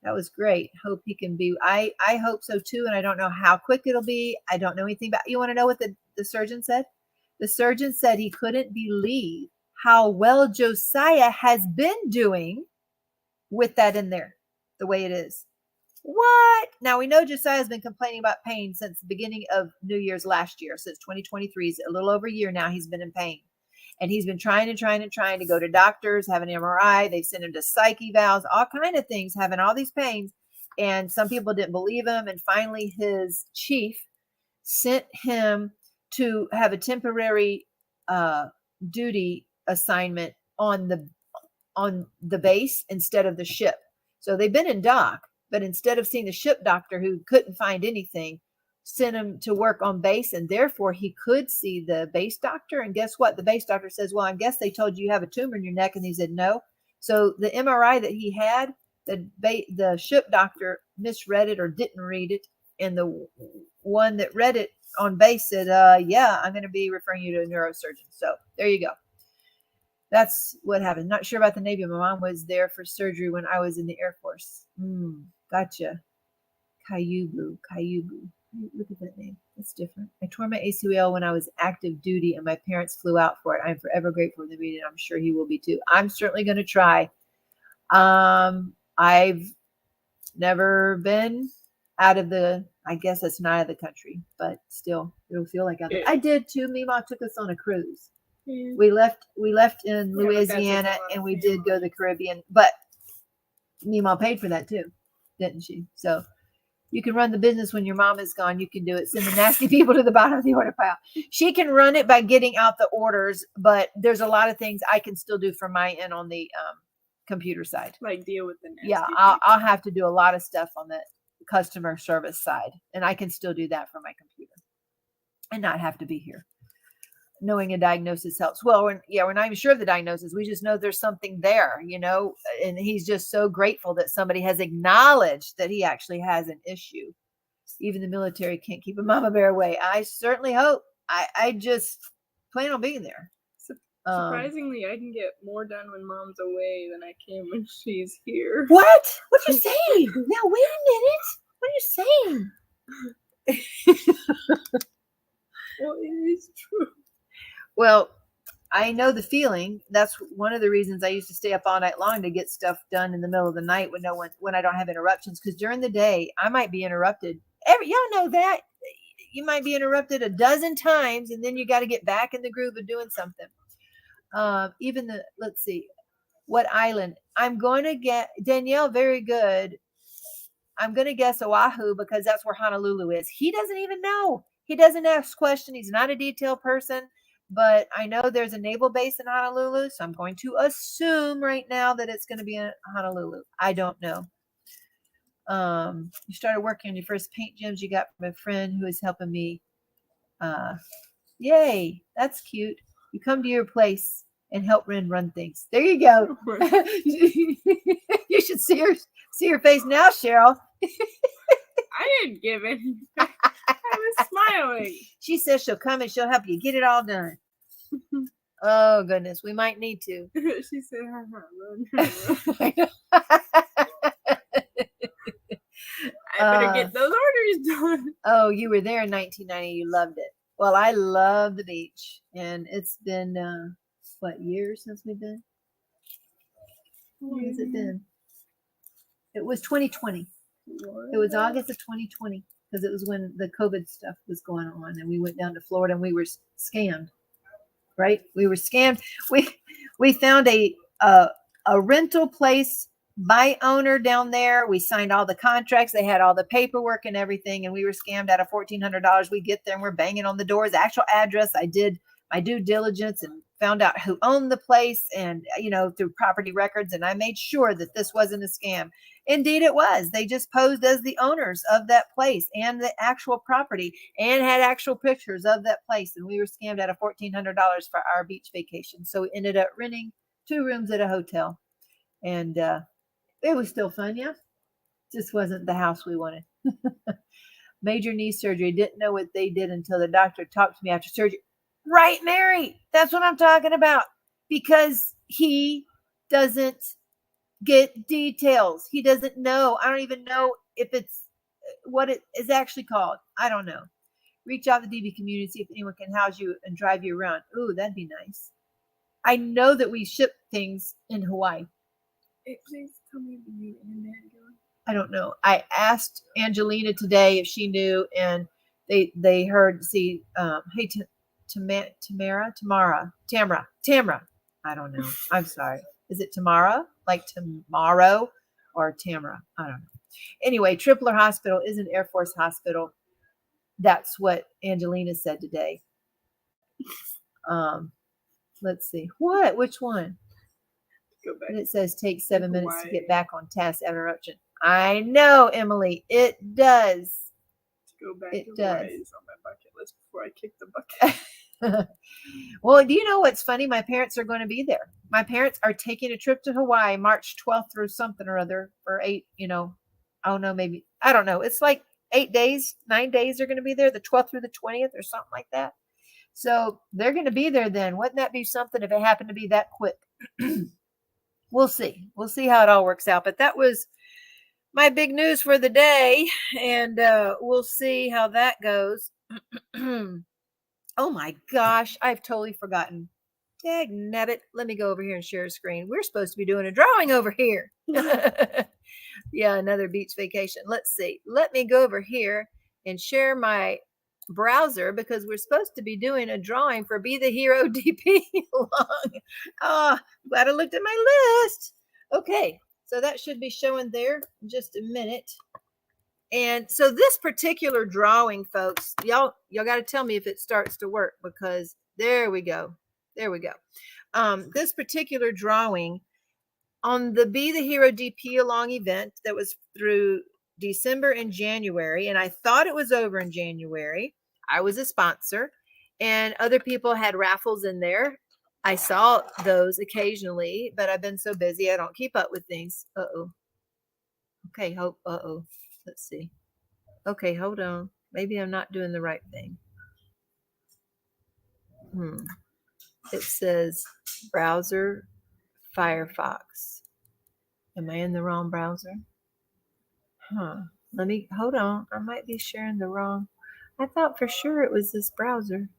That was great. Hope he can be. I hope so too, and I don't know how quick it'll be. I don't know anything about. You want to know what the surgeon said? The surgeon said he couldn't believe how well Josiah has been doing with that in there, the way it is. What? Now we know Josiah's been complaining about pain since the beginning of New Year's last year, since 2023. A little over a year now he's been in pain. And he's been trying to go to doctors, have an MRI. They sent him to psych evals, all kind of things, having all these pains. And some people didn't believe him. And finally his chief sent him to have a temporary duty assignment on the base instead of the ship. So they've been in dock, but instead of seeing the ship doctor who couldn't find anything, sent him to work on base, and therefore he could see the base doctor. And guess what? The base doctor says, well, I guess they told you have a tumor in your neck. And he said, no. So the MRI that he had, the ship doctor misread it or didn't read it. And the one that read it on base said, yeah, I'm going to be referring you to a neurosurgeon. So there you go. That's what happened. Not sure about the Navy. My mom was there for surgery when I was in the Air Force. Gotcha. Kayubu. Look at that name. That's different. I tore my ACL when I was active duty and my parents flew out for it. I'm forever grateful for the meeting. I'm sure he will be too. I'm certainly going to try. I've never been out of I guess it's not out of the country, but still it'll feel like out there. I did too. Meemaw took us on a cruise. Yeah. We left in Louisiana and we did go to the Caribbean, but Meemaw paid for that too, didn't she? So you can run the business when your mom is gone. You can do it. Send the nasty people to the bottom of the order pile. She can run it by getting out the orders, but there's a lot of things I can still do from my end on the computer side. Like deal with the nasty. Yeah, I'll have to do a lot of stuff on the customer service side, and I can still do that from my computer and not have to be here. Knowing a diagnosis helps. Well, we're not even sure of the diagnosis. We just know there's something there, and he's just so grateful that somebody has acknowledged that he actually has an issue. Even the military can't keep a mama bear away. I certainly hope. I just plan on being there. Surprisingly, I can get more done when mom's away than I can when she's here. What? What are you saying? Now, wait a minute. What are you saying? Well, it is true. Well, I know the feeling. That's one of the reasons I used to stay up all night long to get stuff done in the middle of the night when I don't have interruptions. Because during the day, I might be interrupted. Y'all know that. You might be interrupted a dozen times, and then you got to get back in the groove of doing something. Let's see, what island? I'm going to get, Danielle, very good. I'm going to guess Oahu because that's where Honolulu is. He doesn't even know. He doesn't ask questions. He's not a detailed person. But I know there's a naval base in Honolulu, so I'm going to assume right now that it's going to be in Honolulu. I don't know. You started working on your first paint gems you got from a friend who is helping me. Yay, that's cute. You come to your place and help Ren run things. There you go. You should see her face now, Cheryl. I didn't give it. I was smiling. She says she'll come and she'll help you get it all done. Oh goodness, we might need to. She said, run. I better get those orders done. Oh, you were there in 1990. You loved it. Well, I love the beach, and it's been what, years since we've been? How long has it been? It was 2020. What? It was August of 2020 because it was when the COVID stuff was going on, and we went down to Florida and we were scammed. Right? We were scammed. We found a rental place by owner down there. We signed all the contracts. They had all the paperwork and everything, and we were scammed out of $1,400. We get there and we're banging on the doors. The actual address. I did my due diligence and found out who owned the place, and through property records, and I made sure that this wasn't a scam. Indeed it was. They just posed as the owners of that place and the actual property and had actual pictures of that place, and we were scammed out of $1,400 for our beach vacation. So we ended up renting 2 rooms at a hotel, and it was still fun. Yeah, just wasn't the house we wanted. Major knee surgery. Didn't know what they did until the doctor talked to me after surgery. Right, Mary. That's what I'm talking about. Because he doesn't get details. He doesn't know. I don't even know if it's what it is actually called. I don't know. Reach out to the DB community, see if anyone can house you and drive you around. Ooh, that'd be nice. I know that we ship things in Hawaii. Hey, please tell me the new internet going. I don't know. I asked Angelina today if she knew, and they heard. See, hey, Tamara. I don't know. I'm sorry. Is it Tamara? Like tomorrow, or Tamara? I don't know. Anyway, Tripler Hospital is an Air Force hospital. That's what Angelina said today. Let's see. What? Which one? Go back. And it says take 7 minutes to get back on task after interruption. I know, Emily. It does. Go back. It does. On my bucket list before I kick the bucket. Well, do you know what's funny? My parents are going to be there. My parents are taking a trip to Hawaii March 12th through something or other for 8, oh no, maybe, I don't know. It's like 8 days, 9 days they're going to be there, the 12th through the 20th or something like that. So they're going to be there then. Wouldn't that be something if it happened to be that quick? We'll see. We'll see how it all works out. But that was my big news for the day, and we'll see how that goes. Oh my gosh, I've totally forgotten. Dag nabbit. Let me go over here and share a screen. We're supposed to be doing a drawing over here. Yeah, another beach vacation. Let's see. Let me go over here and share my browser because we're supposed to be doing a drawing for Be the Hero DP long. Oh, glad I looked at my list. Okay, so that should be showing there in just a minute. And so this particular drawing, folks, y'all got to tell me if it starts to work, because there we go. This particular drawing on the Be the Hero DP Along event that was through December and January, and I thought it was over in January. I was a sponsor, and other people had raffles in there. I saw those occasionally, but I've been so busy I don't keep up with things. Okay, let's see. Okay, hold on. Maybe I'm not doing the right thing. It says browser Firefox. Am I in the wrong browser? Let me, hold on. I might be sharing the wrong. I thought for sure it was this browser.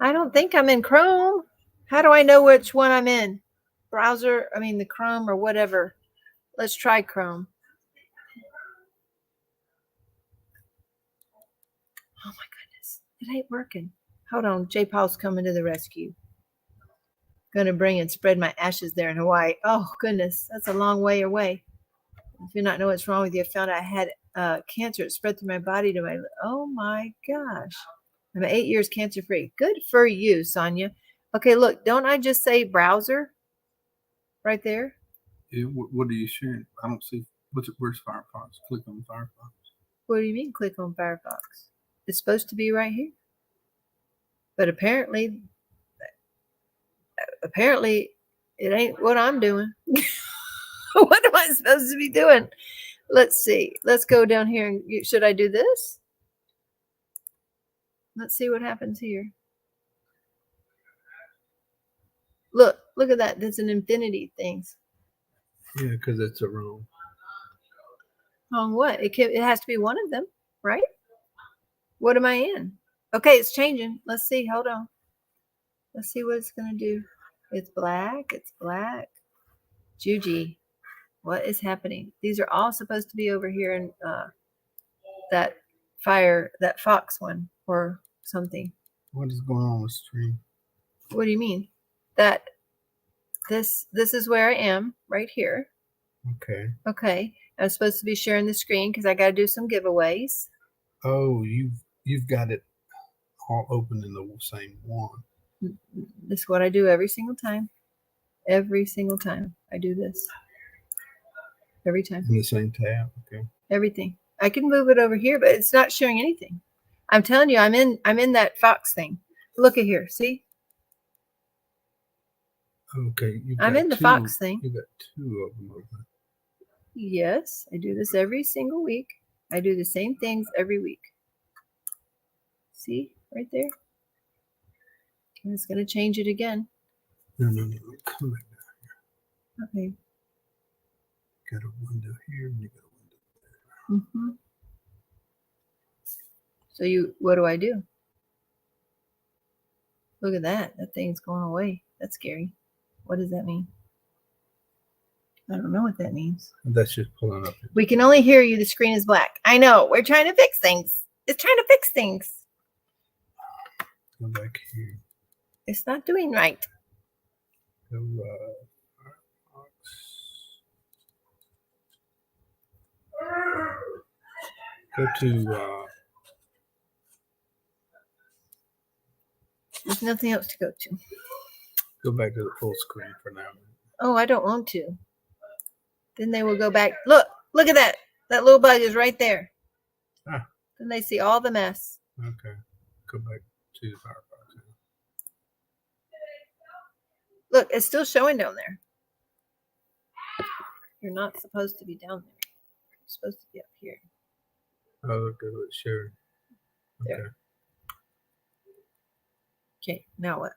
I don't think I'm in Chrome. How do I know which one I'm in? Browser, the Chrome or whatever. Let's try Chrome. Oh my goodness. It ain't working. Hold on. J. Paul's coming to the rescue. Gonna bring and spread my ashes there in Hawaii. Oh goodness. That's a long way away. If you not know what's wrong with you, I found out I had cancer. It spread through my body to my, oh my gosh. I'm 8 years cancer free. Good for you, Sonia. Okay, look, don't I just say browser right there? What are you sharing? I don't see. Where's Firefox? Click on Firefox. What do you mean click on Firefox? It's supposed to be right here. But apparently it ain't what I'm doing. What am I supposed to be doing? Let's see. Let's go down here. And should I do this? Let's see what happens here. Look at that. There's an infinity things. Yeah, because it's a wrong. Wrong what? It has to be one of them, right? What am I in? Okay, it's changing. Let's see. Hold on. Let's see what it's going to do. It's black. It's black. Juji. What is happening? These are all supposed to be over here in that Fox one or something. What is going on with stream? What do you mean? That this is where I am right here. Okay. Okay. I'm supposed to be sharing the screen because I got to do some giveaways. Oh, you've got it all open in the same one. This is what I do every single time. Every single time I do this. Every time. In the same tab. Okay. Everything. I can move it over here, but it's not showing anything. I'm telling you, I'm in that Fox thing. Look at here. See? Okay. I'm in the Fox thing. You got two of them open. Yes, I do this every single week. I do the same things every week. See? Right there. And it's going to change it again. No. Come back down here. Okay. Got a window here and you got a window there. So what do I do? Look at that. That thing's going away. That's scary. What does that mean? I don't know what that means. That's just pulling up. We can only hear you. The screen is black. I know. We're trying to fix things. It's trying to fix things. Go back here. It's not doing right. Go Go to there's nothing else to go to. Go back to the full screen for now. Oh, I don't want to. Then they will go back. Look at that. That little bug is right there. Ah. Then they see all the mess. Okay. Go back to the Firefox. Look, it's still showing down there. You're not supposed to be down there. You're supposed to be up here. Oh, look at it. Sure. Okay. There. Okay, now what?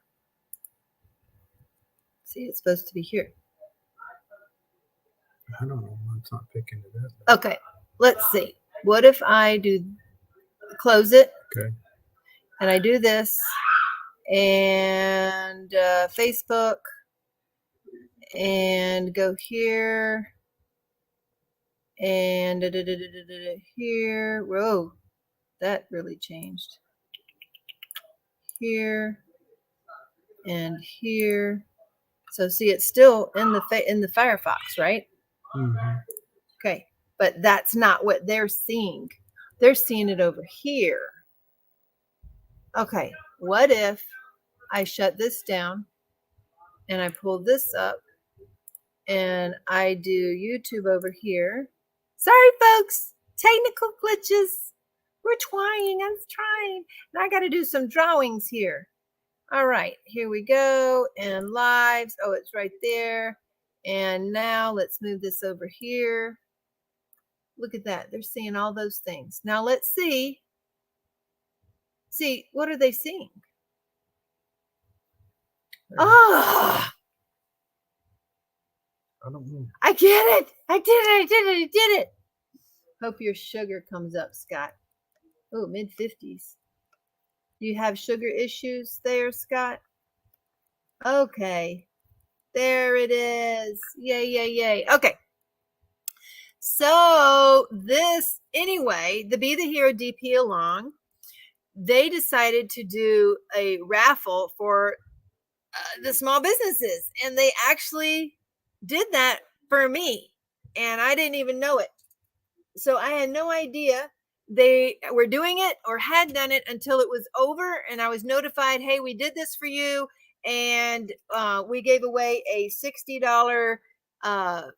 See, it's supposed to be here. I don't know why it's not picking it up. Okay, let's see. What if I do close it? Okay. And I do this and Facebook and go here and here. Whoa, that really changed. Here and here. So see, it's still in the Firefox, right? Mm-hmm. Okay, but that's not what they're seeing. They're seeing it over here. Okay, what if I shut this down and I pull this up and I do YouTube over here? Sorry, folks, technical glitches. I'm trying. And I got to do some drawings here. All right, here we go. And lives. Oh, it's right there. And now let's move this over here. Look at that. They're seeing all those things. Now let's see. See, what are they seeing? Oh, I don't know. I get it. I did it. Hope your sugar comes up, Scott. Oh, mid-50s. Do you have sugar issues there, Scott? Okay. There it is. Yay. Okay. So anyway, the Be the Hero DP Along, they decided to do a raffle for the small businesses. And they actually did that for me. And I didn't even know it. So I had no idea they were doing it or had done it until it was over. And I was notified, hey, we did this for you. And we gave away a $60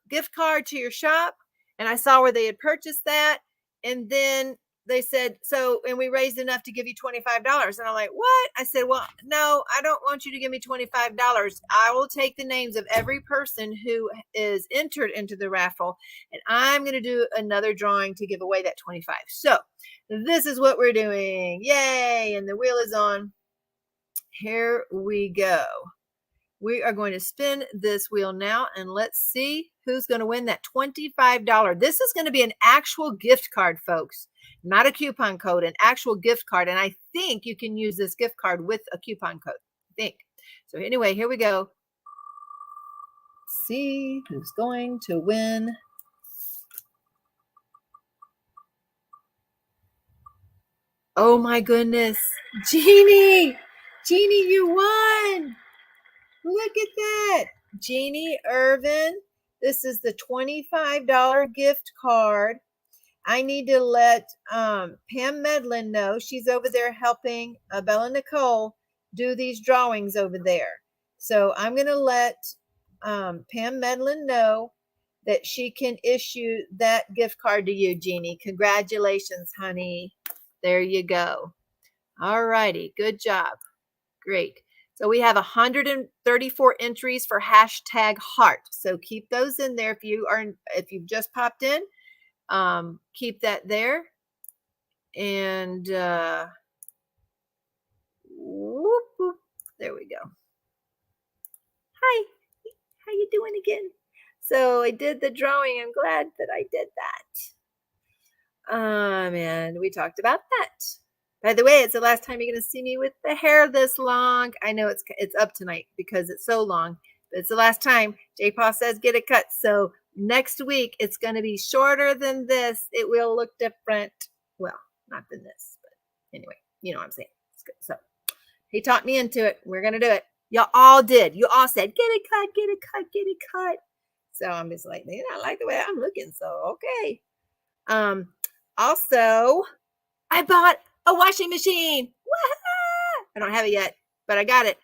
gift card to your shop. And I saw where they had purchased that. And then they said, so, and we raised enough to give you $25. And I'm like, what? I said, well, no, I don't want you to give me $25. I will take the names of every person who is entered into the raffle, and I'm going to do another drawing to give away that 25. So this is what we're doing. Yay. And the wheel is on. Here we go. We are going to spin this wheel now, and let's see who's going to win that $25. This is going to be an actual gift card, folks, not a coupon code, an actual gift card. And I think you can use this gift card with a coupon code, I think. So anyway, here we go. See who's going to win. Oh my goodness. Jeannie, you won. Look at that. Jeannie Irvin. This is the $25 gift card. I need to let Pam Medlin know. She's over there helping Bella Nicole do these drawings over there. So I'm going to let Pam Medlin know that she can issue that gift card to you, Jeannie. Congratulations, honey. There you go. All righty. Good job. Great. So we have 134 entries for hashtag heart. So keep those in there. If you've just popped in, keep that there. And whoop, whoop. There we go. Hi, how you doing again? So I did the drawing. I'm glad that I did that. And we talked about that. By the way, it's the last time you're going to see me with the hair this long. I know it's up tonight because it's so long, but it's the last time. J-Paw says get it cut. So next week, it's going to be shorter than this. It will look different. Well, not than this, but anyway, you know what I'm saying. It's good. So he talked me into it. We're going to do it. Y'all all did. You all said, get it cut, get it cut, get it cut. So I'm just like, they don't like the way I'm looking. So, okay. Also, I bought a washing machine. Wah-ha! I don't have it yet, but I got it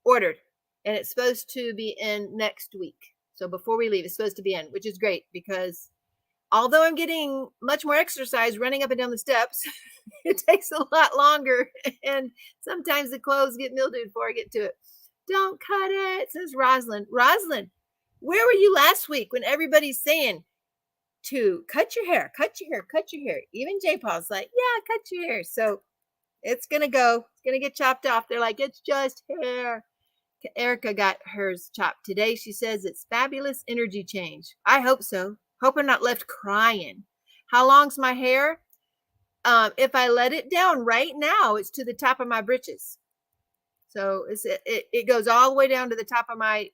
ordered, and it's supposed to be in next week. So before we leave, it's supposed to be in, which is great because although I'm getting much more exercise running up and down the steps, it takes a lot longer, and sometimes the clothes get mildewed before I get to it. Don't cut it, says Rosalind. Rosalind, where were you last week when everybody's saying to cut your hair, cut your hair, cut your hair? Even J-Paw's like, yeah, cut your hair. So it's going to go. It's going to get chopped off. They're like, it's just hair. Erica got hers chopped today. She says it's fabulous energy change. I hope so. Hope I'm not left crying. How long's my hair? If I let it down right now, it's to the top of my britches. So it goes all the way down to the top of my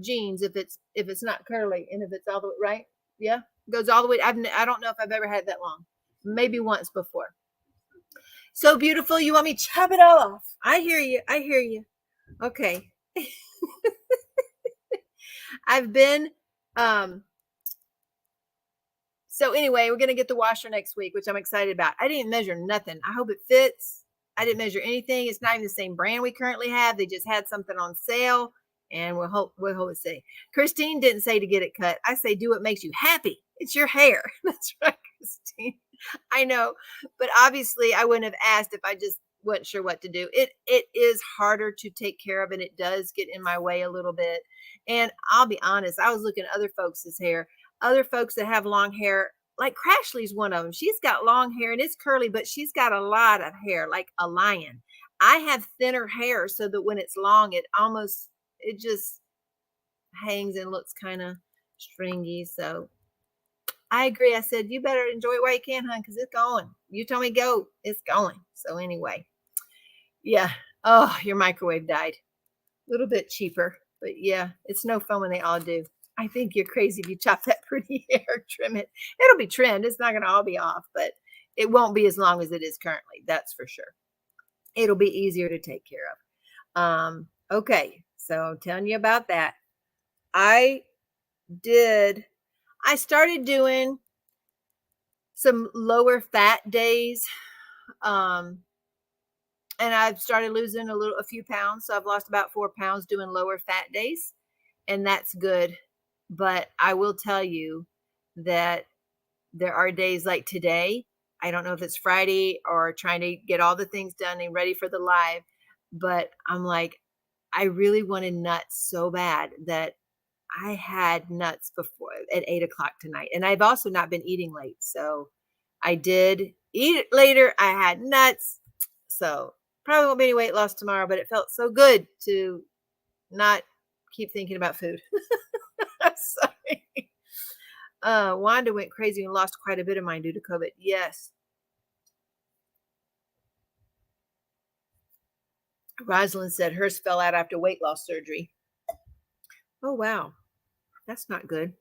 jeans if it's not curly, and if it's all the way right. Yeah, it goes all the way. I don't know if I've ever had that long. Maybe once before. So beautiful. You want me to chop it all off? I hear you. I hear you. Okay. I've been so anyway, we're gonna get the washer next week, which I'm excited about. I didn't measure nothing. I hope it fits. I didn't measure anything. It's not even the same brand we currently have. They just had something on sale, and we'll hope it's safe. Christine didn't say to get it cut. I say do what makes you happy. It's your hair. That's right, Christine. I know, but obviously I wouldn't have asked if I just wasn't sure what to do. It is harder to take care of, and it does get in my way a little bit. And I'll be honest, I was looking at other folks' hair, other folks that have long hair, like Crashley's one of them. She's got long hair and it's curly, but she's got a lot of hair, like a lion. I have thinner hair so that when it's long, it just hangs and looks kind of stringy. So I agree. I said, you better enjoy it while you can, hon, because it's going. You told me go, it's going. So anyway, yeah. Oh, your microwave died. A little bit cheaper, but yeah, it's no fun when they all do. I think you're crazy if you chop that pretty hair, trim it. It'll be trimmed. It's not going to all be off, but it won't be as long as it is currently. That's for sure. It'll be easier to take care of. Okay, so I'm telling you about that. I started doing some lower fat days. And I've started losing a few pounds. So I've lost about 4 pounds doing lower fat days. And that's good. But I will tell you that there are days like today. I don't know if it's Friday or trying to get all the things done and ready for the live, but I'm like, I really wanted nuts so bad that I had nuts before at 8 o'clock tonight. And I've also not been eating late. So I did eat it later. I had nuts. So probably won't be any weight loss tomorrow, but it felt so good to not keep thinking about food. Sorry. Wanda went crazy and lost quite a bit of mine due to COVID. Yes. Rosalind said hers fell out after weight loss surgery. Oh, wow. That's not good.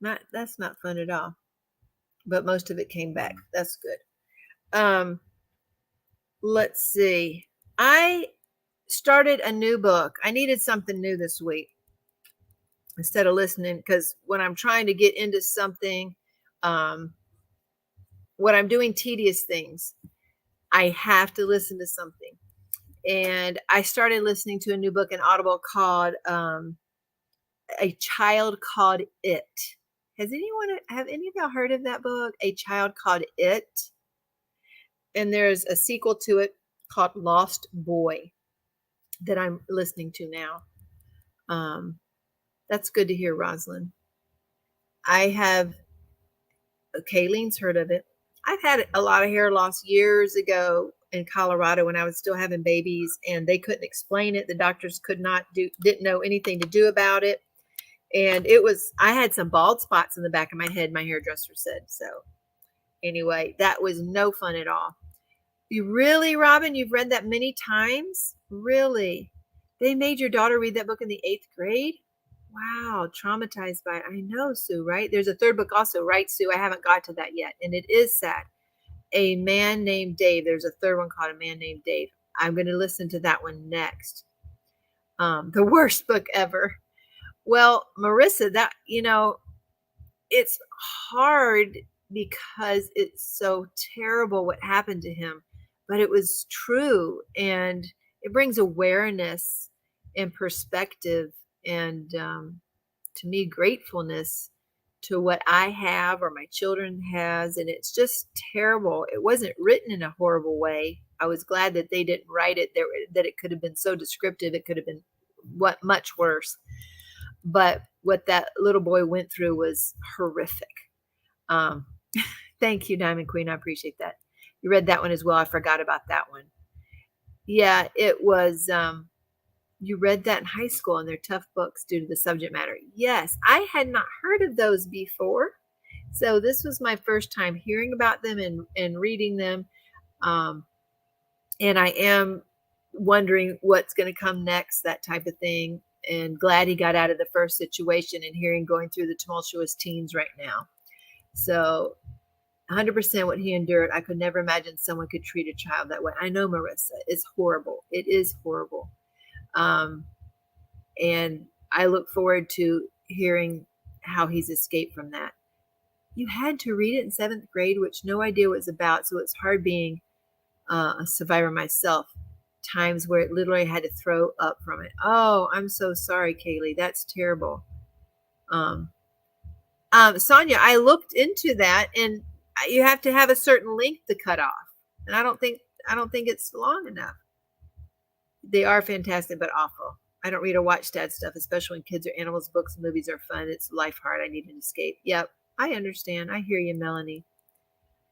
That's not fun at all. But most of it came back. That's good. Let's see. I started a new book. I needed something new this week instead of listening, because when I'm trying to get into something, when I'm doing tedious things, I have to listen to something. And I started listening to a new book in Audible called A Child Called It. Have any of y'all heard of that book? A Child Called It. And there's a sequel to it called Lost Boy that I'm listening to now. That's good to hear, Rosalind. Kayleen's heard of it. I've had a lot of hair loss years ago in Colorado when I was still having babies, and they couldn't explain it. The doctors didn't know anything to do about it. And I had some bald spots in the back of my head, my hairdresser said. So anyway, that was no fun at all. You really, Robin, you've read that many times? Really? They made your daughter read that book in the 8th grade? Wow, traumatized by it. I know, Sue, right? There's a third book also, right, Sue? I haven't got to that yet, and it is sad. A Man Named Dave. There's a third one called A Man Named Dave. I'm going to listen to that one next. The worst book ever. Well, Marissa, it's hard because it's so terrible what happened to him, but it was true, and it brings awareness and perspective and to me gratefulness to what I have or my children has, and it's just terrible. It wasn't written in a horrible way. I was glad that they didn't write it there, that it could have been so descriptive. It could have been much worse. But what that little boy went through was horrific. Thank you, Diamond Queen. I appreciate that. You read that one as well. I forgot about that one. Yeah, it was. You read that in high school, and they're tough books due to the subject matter. Yes, I had not heard of those before. So this was my first time hearing about them and reading them. And I am wondering what's going to come next, that type of thing. And glad he got out of the first situation and going through the tumultuous teens right now. So 100% what he endured. I could never imagine someone could treat a child that way. I know, Marissa, it's horrible. It is horrible. And I look forward to hearing how he's escaped from that. You had to read it in 7th grade, which no idea what it's about. So it's hard being a survivor myself. Times where it literally had to throw up from it. Oh, I'm so sorry, Kaylee. That's terrible. Sonia, I looked into that, and you have to have a certain length to cut off, and I don't think it's long enough. They are fantastic, but awful. I don't read or watch sad stuff, especially when kids or animals, books, and movies are fun. It's life hard. I need an escape. Yep, I understand. I hear you, Melanie.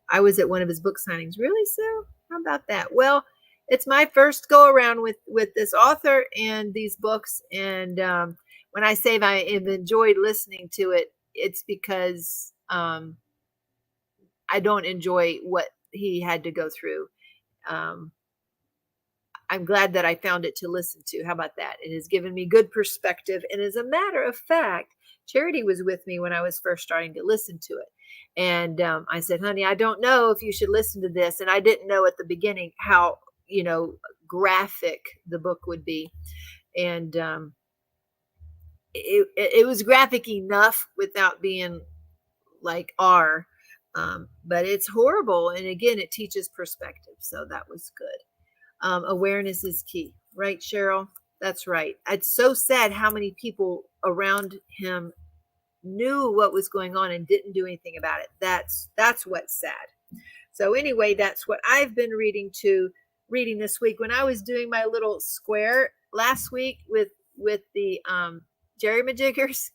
I was at one of his book signings. Really, Sue? How about that? Well, it's my first go around with this author and these books. And when I say I have enjoyed listening to it, it's because I don't enjoy what he had to go through. I'm glad that I found it to listen to. How about that? It has given me good perspective. And as a matter of fact, Charity was with me when I was first starting to listen to it. And I said, honey, I don't know if you should listen to this. And I didn't know at the beginning how, graphic the book would be. And it was graphic enough without being like R. But it's horrible. And again, it teaches perspective. So that was good. Awareness is key. Right, Cheryl? That's right. It's so sad how many people around him knew what was going on and didn't do anything about it. That's what's sad. So anyway, that's what I've been reading this week. When I was doing my little square last week with the Jerym-jiggers,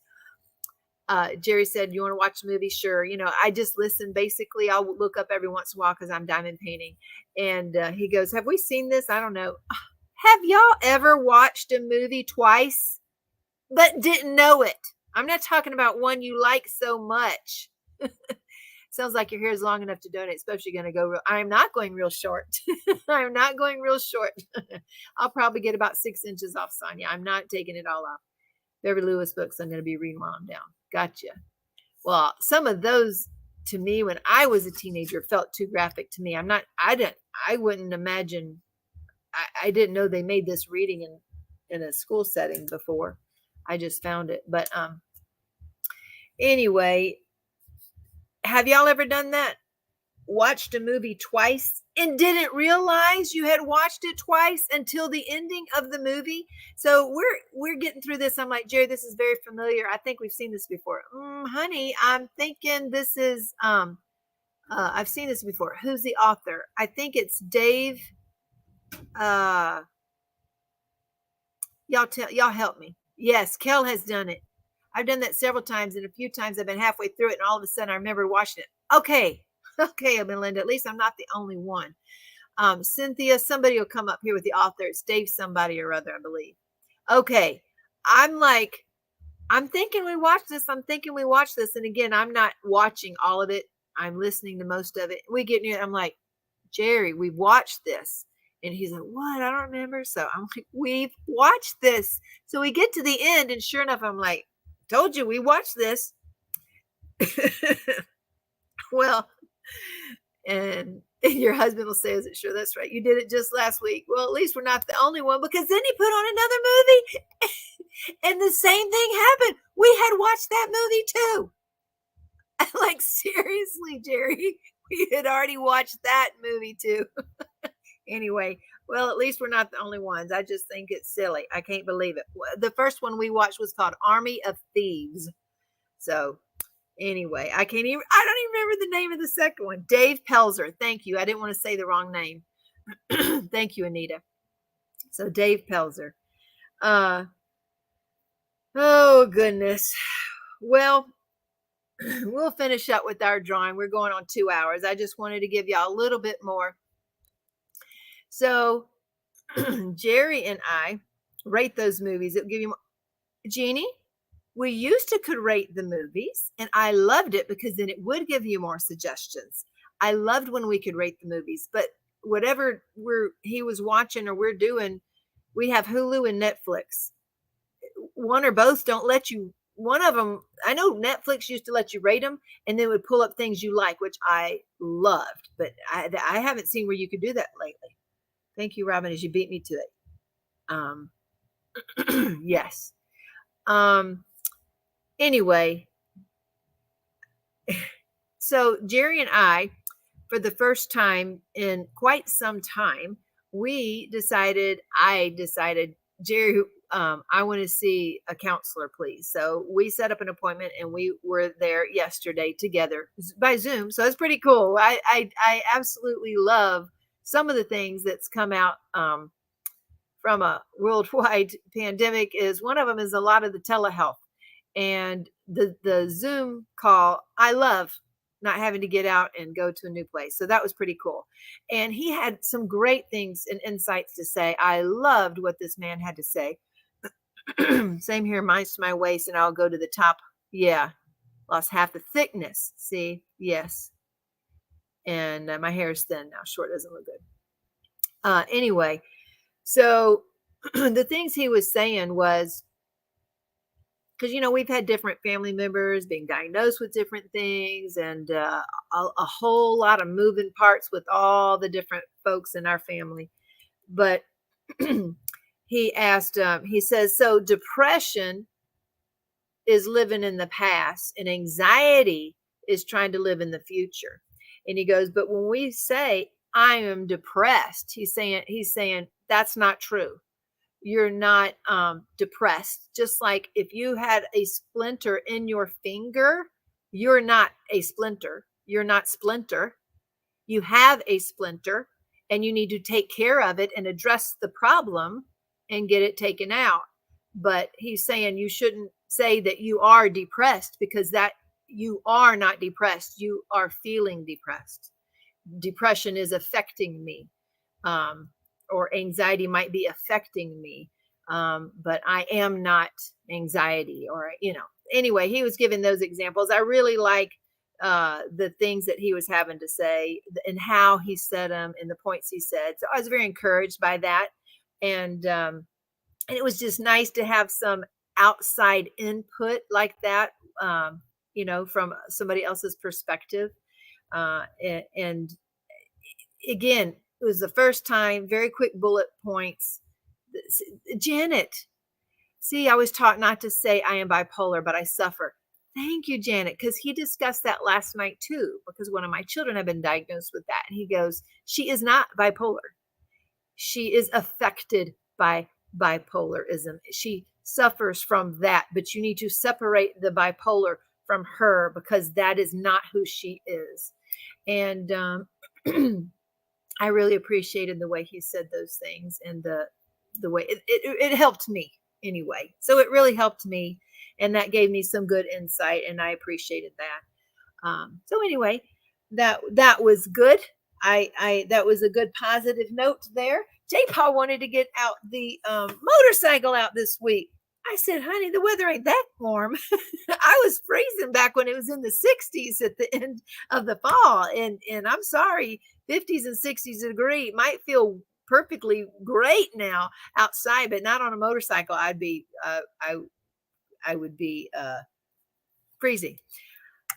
Jerry said, "You want to watch a movie?" Sure. I just listen. Basically, I'll look up every once in a while because I'm diamond painting. And he goes, "Have we seen this?" I don't know. Have y'all ever watched a movie twice but didn't know it? I'm not talking about one you like so much. Sounds like your hair is long enough to donate, especially going to go real. I'm not going real short. I'm not going real short. I'll probably get about 6 inches off, Sonia. I'm not taking it all off. Beverly Lewis books I'm going to be reading while I'm down. Gotcha. Well, some of those to me when I was a teenager felt too graphic to me. I wouldn't imagine. I didn't know they made this reading in a school setting before. I just found it. But anyway, have y'all ever done that? Watched a movie twice and didn't realize you had watched it twice until the ending of the movie? So we're getting through this. I'm like, Jerry, this is very familiar. I think we've seen this before. Honey, I'm thinking this is I've seen this before. Who's the author? I think it's Dave. Y'all help me. Yes, Kel has done it. I've done that several times, and a few times I've been halfway through it, and all of a sudden I remember watching it. Okay, Melinda, at least I'm not the only one. Cynthia, somebody will come up here with the author. It's Dave somebody or other, I believe. Okay, I'm thinking we watched this. And again, I'm not watching all of it. I'm listening to most of it. We get near, I'm like, Jerry, we watched this. And he's like, what? I don't remember. So I'm like, we've watched this. So we get to the end, and sure enough, I'm like, told you we watched this. Well, and your husband will say, is it sure? That's right. You did it just last week. Well, at least we're not the only one, because then he put on another movie and the same thing happened. We had watched that movie too. Like, seriously, Jerry, we had already watched that movie too. Anyway, well, at least we're not the only ones. I just think it's silly. I can't believe it. The first one we watched was called Army of Thieves. So anyway, I don't even remember the name of the second one. Dave Pelzer. Thank you. I didn't want to say the wrong name. Thank you, Anita. So Dave Pelzer. Oh, goodness. Well, we'll finish up with our drawing. We're going on 2 hours. I just wanted to give y'all a little bit more. So Jerry and I rate those movies. It'll give you more. Jeannie, we used to could rate the movies, and I loved it because then it would give you more suggestions. I loved when we could rate the movies, but whatever he was watching or we're doing, we have Hulu and Netflix. One or both don't let you. One of them, I know Netflix used to let you rate them, and then would pull up things you like, which I loved, but I haven't seen where you could do that lately. Thank you, Robin, as you beat me to it. Yes. Anyway, so Jerry and I, for the first time in quite some time, I decided, Jerry, I want to see a counselor, please. So we set up an appointment, and we were there yesterday together by Zoom. So it's pretty cool. I absolutely love some of the things that's come out from a worldwide pandemic. Is one of them is a lot of the telehealth and the Zoom call. I love not having to get out and go to a new place. So that was pretty cool. And he had some great things and insights to say. I loved what this man had to say. Same here, mine's to my waist, and I'll go to the top. Yeah, lost half the thickness. See, yes. And my hair is thin now. Short doesn't look good. Anyway, so the things he was saying was, because, we've had different family members being diagnosed with different things, and a whole lot of moving parts with all the different folks in our family. But he says, so depression is living in the past, and anxiety is trying to live in the future. And he goes, but when we say I am depressed, he's saying that's not true. you're not depressed. Just like if you had a splinter in your finger, you're not a splinter. You're not splinter. You have a splinter and you need to take care of it and address the problem and get it taken out. But he's saying you shouldn't say that you are depressed, because that you are not depressed. You are feeling depressed. Depression is affecting me. Or anxiety might be affecting me. But I am not anxiety, or, anyway, he was giving those examples. I really like the things that he was having to say and how he said them and the points he said. So I was very encouraged by that. And it was just nice to have some outside input like that, from somebody else's perspective. And again, it was the first time, very quick bullet points. Janet, see, I was taught not to say I am bipolar, but I suffer. Thank you, Janet, because he discussed that last night too, because one of my children have been diagnosed with that. And he goes, she is not bipolar. She is affected by bipolarism. She suffers from that, but you need to separate the bipolar from her, because that is not who she is. And I really appreciated the way he said those things, and the way it helped me anyway. So it really helped me, and that gave me some good insight, and I appreciated that. So anyway, that was good. That was a good positive note there. J-Paul wanted to get out the motorcycle out this week. I said, honey, the weather ain't that warm. I was freezing back when it was in the 60s at the end of the fall. And I'm sorry, 50s and 60s degree might feel perfectly great now outside, but not on a motorcycle. I'd be, I would be freezing.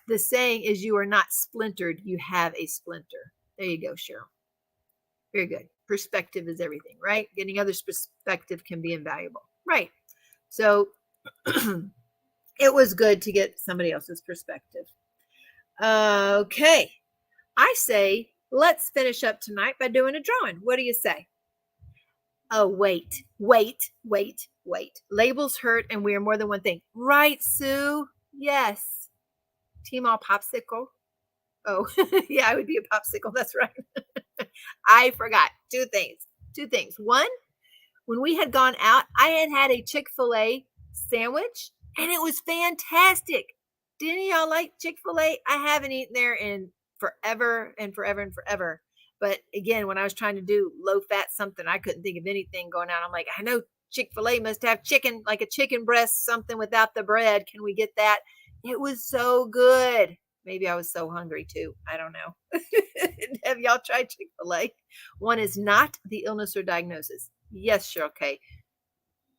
The saying is, you are not splintered, you have a splinter. There you go, Cheryl. Very good. Perspective is everything, right? Getting others' perspective can be invaluable. Right. So it was good to get somebody else's perspective. Okay. I say, let's finish up tonight by doing a drawing. What do you say? Oh, wait. Labels hurt, and we are more than one thing. Right, Sue? Yes. Teemaw popsicle. Oh, yeah, I would be a popsicle. That's right. I forgot two things. One, when we had gone out, I had a Chick-fil-A sandwich, and it was fantastic. Didn't y'all like Chick-fil-A? I haven't eaten there in forever. But again, when I was trying to do low-fat something, I couldn't think of anything going on. I'm like, I know Chick-fil-A must have chicken, like a chicken breast, something without the bread. Can we get that? It was so good. Maybe I was so hungry too. I don't know. Have y'all tried Chick-fil-A? One is not the illness or diagnosis. Yes, sure. Okay.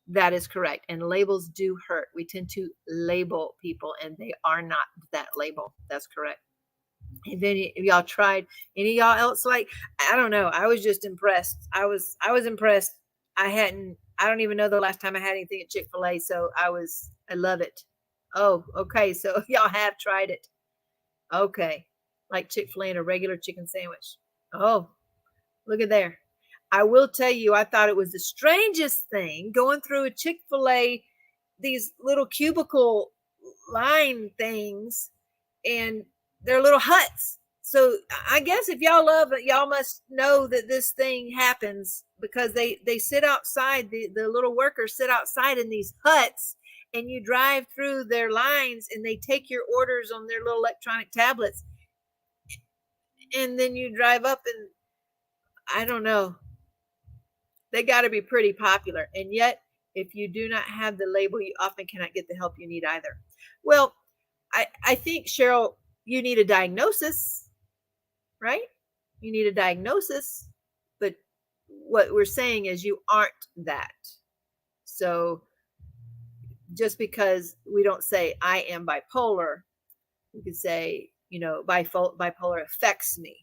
That is correct. And labels do hurt. We tend to label people, and they are not that label. That's correct. And then y'all tried any of y'all else? Like, I don't know. I was just impressed. I was impressed. I don't even know the last time I had anything at Chick-fil-A. So I love it. Oh, okay. So y'all have tried it. Okay. Like Chick-fil-A and a regular chicken sandwich. Oh, look at there. I will tell you, I thought it was the strangest thing going through a Chick-fil-A, these little cubicle line things, and they're little huts. So I guess if y'all love it, y'all must know that this thing happens, because they sit outside, the little workers sit outside in these huts, and you drive through their lines, and they take your orders on their little electronic tablets. And then you drive up, and I don't know. They got to be pretty popular. And yet, if you do not have the label, you often cannot get the help you need either. Well, I think, Cheryl, you need a diagnosis, right? You need a diagnosis. But what we're saying is you aren't that. So just because we don't say I am bipolar, we could say, bipolar affects me,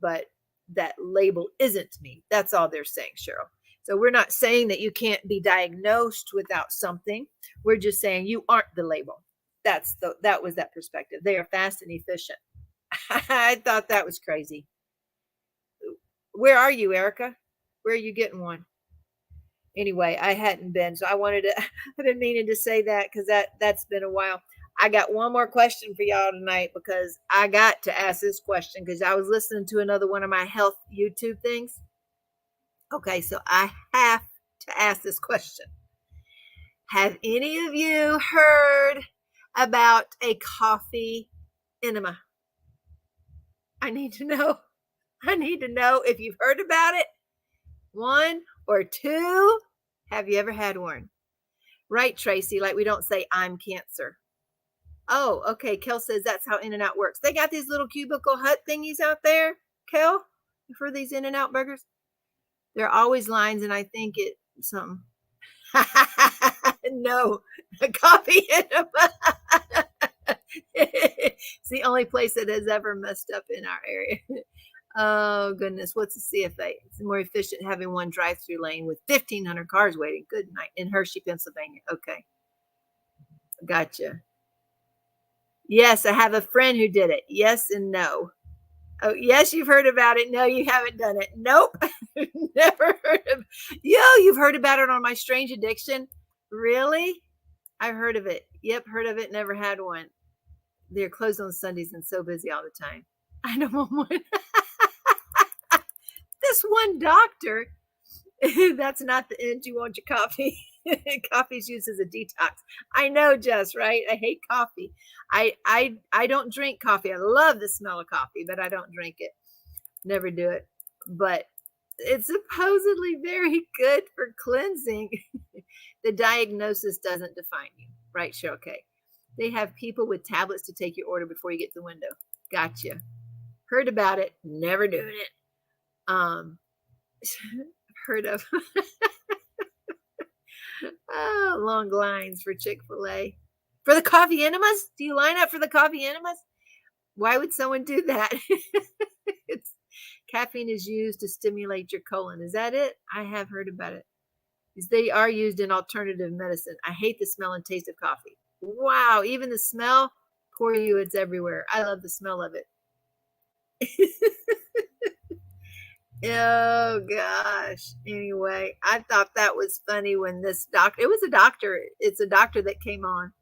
but that label isn't me. That's all they're saying, Cheryl. So we're not saying that you can't be diagnosed without something. We're just saying you aren't the label. That was that perspective. They are fast and efficient. I thought that was crazy. Where are you, Erica? Where are you getting one? Anyway, I hadn't been, so I wanted to, I've been meaning to say that because that's been a while. I got one more question for y'all tonight because I got to ask this question because I was listening to another one of my health YouTube things. Okay, so I have to ask this question. Have any of you heard about a coffee enema? I need to know. I need to know if you've heard about it. 1 or 2. Have you ever had one? Right, Tracy, like we don't say I'm cancer. Oh, okay. Kel says that's how In-N-Out works. They got these little cubicle hut thingies out there, Kel, for these In-N-Out burgers. There are always lines, and I think it's something. No, a coffee enema. It's the only place that has ever messed up in our area. Oh, goodness. What's the CFA? It's more efficient having one drive-through lane with 1,500 cars waiting. Good night. In Hershey, Pennsylvania. Okay. Gotcha. Yes, I have a friend who did it. Yes and no. Oh, yes, you've heard about it. No, you haven't done it. Nope. Never heard of it. You've heard about it on My Strange Addiction? Really? I've heard of it. Yep, heard of it. Never had one. They're closed on Sundays and so busy all the time. I don't want one. This one doctor, that's not the end. You want your coffee. Coffee's used as a detox. I know, Jess, right? I hate coffee. I don't drink coffee. I love the smell of coffee, but I don't drink it. Never do it. But it's supposedly very good for cleansing. The diagnosis doesn't define you, right, Cheryl K? They have people with tablets to take your order before you get to the window. Gotcha. Heard about it. Never doing it. Heard of. Oh, long lines for Chick-fil-A. For the coffee enemas? Do you line up for the coffee enemas? Why would someone do that? Caffeine is used to stimulate your colon. Is that it? I have heard about it. They are used in alternative medicine. I hate the smell and taste of coffee. Wow, even the smell? Poor you, it's everywhere. I love the smell of it. Oh gosh. Anyway, I thought that was funny when this doctor, it was a doctor. It's a doctor that came on.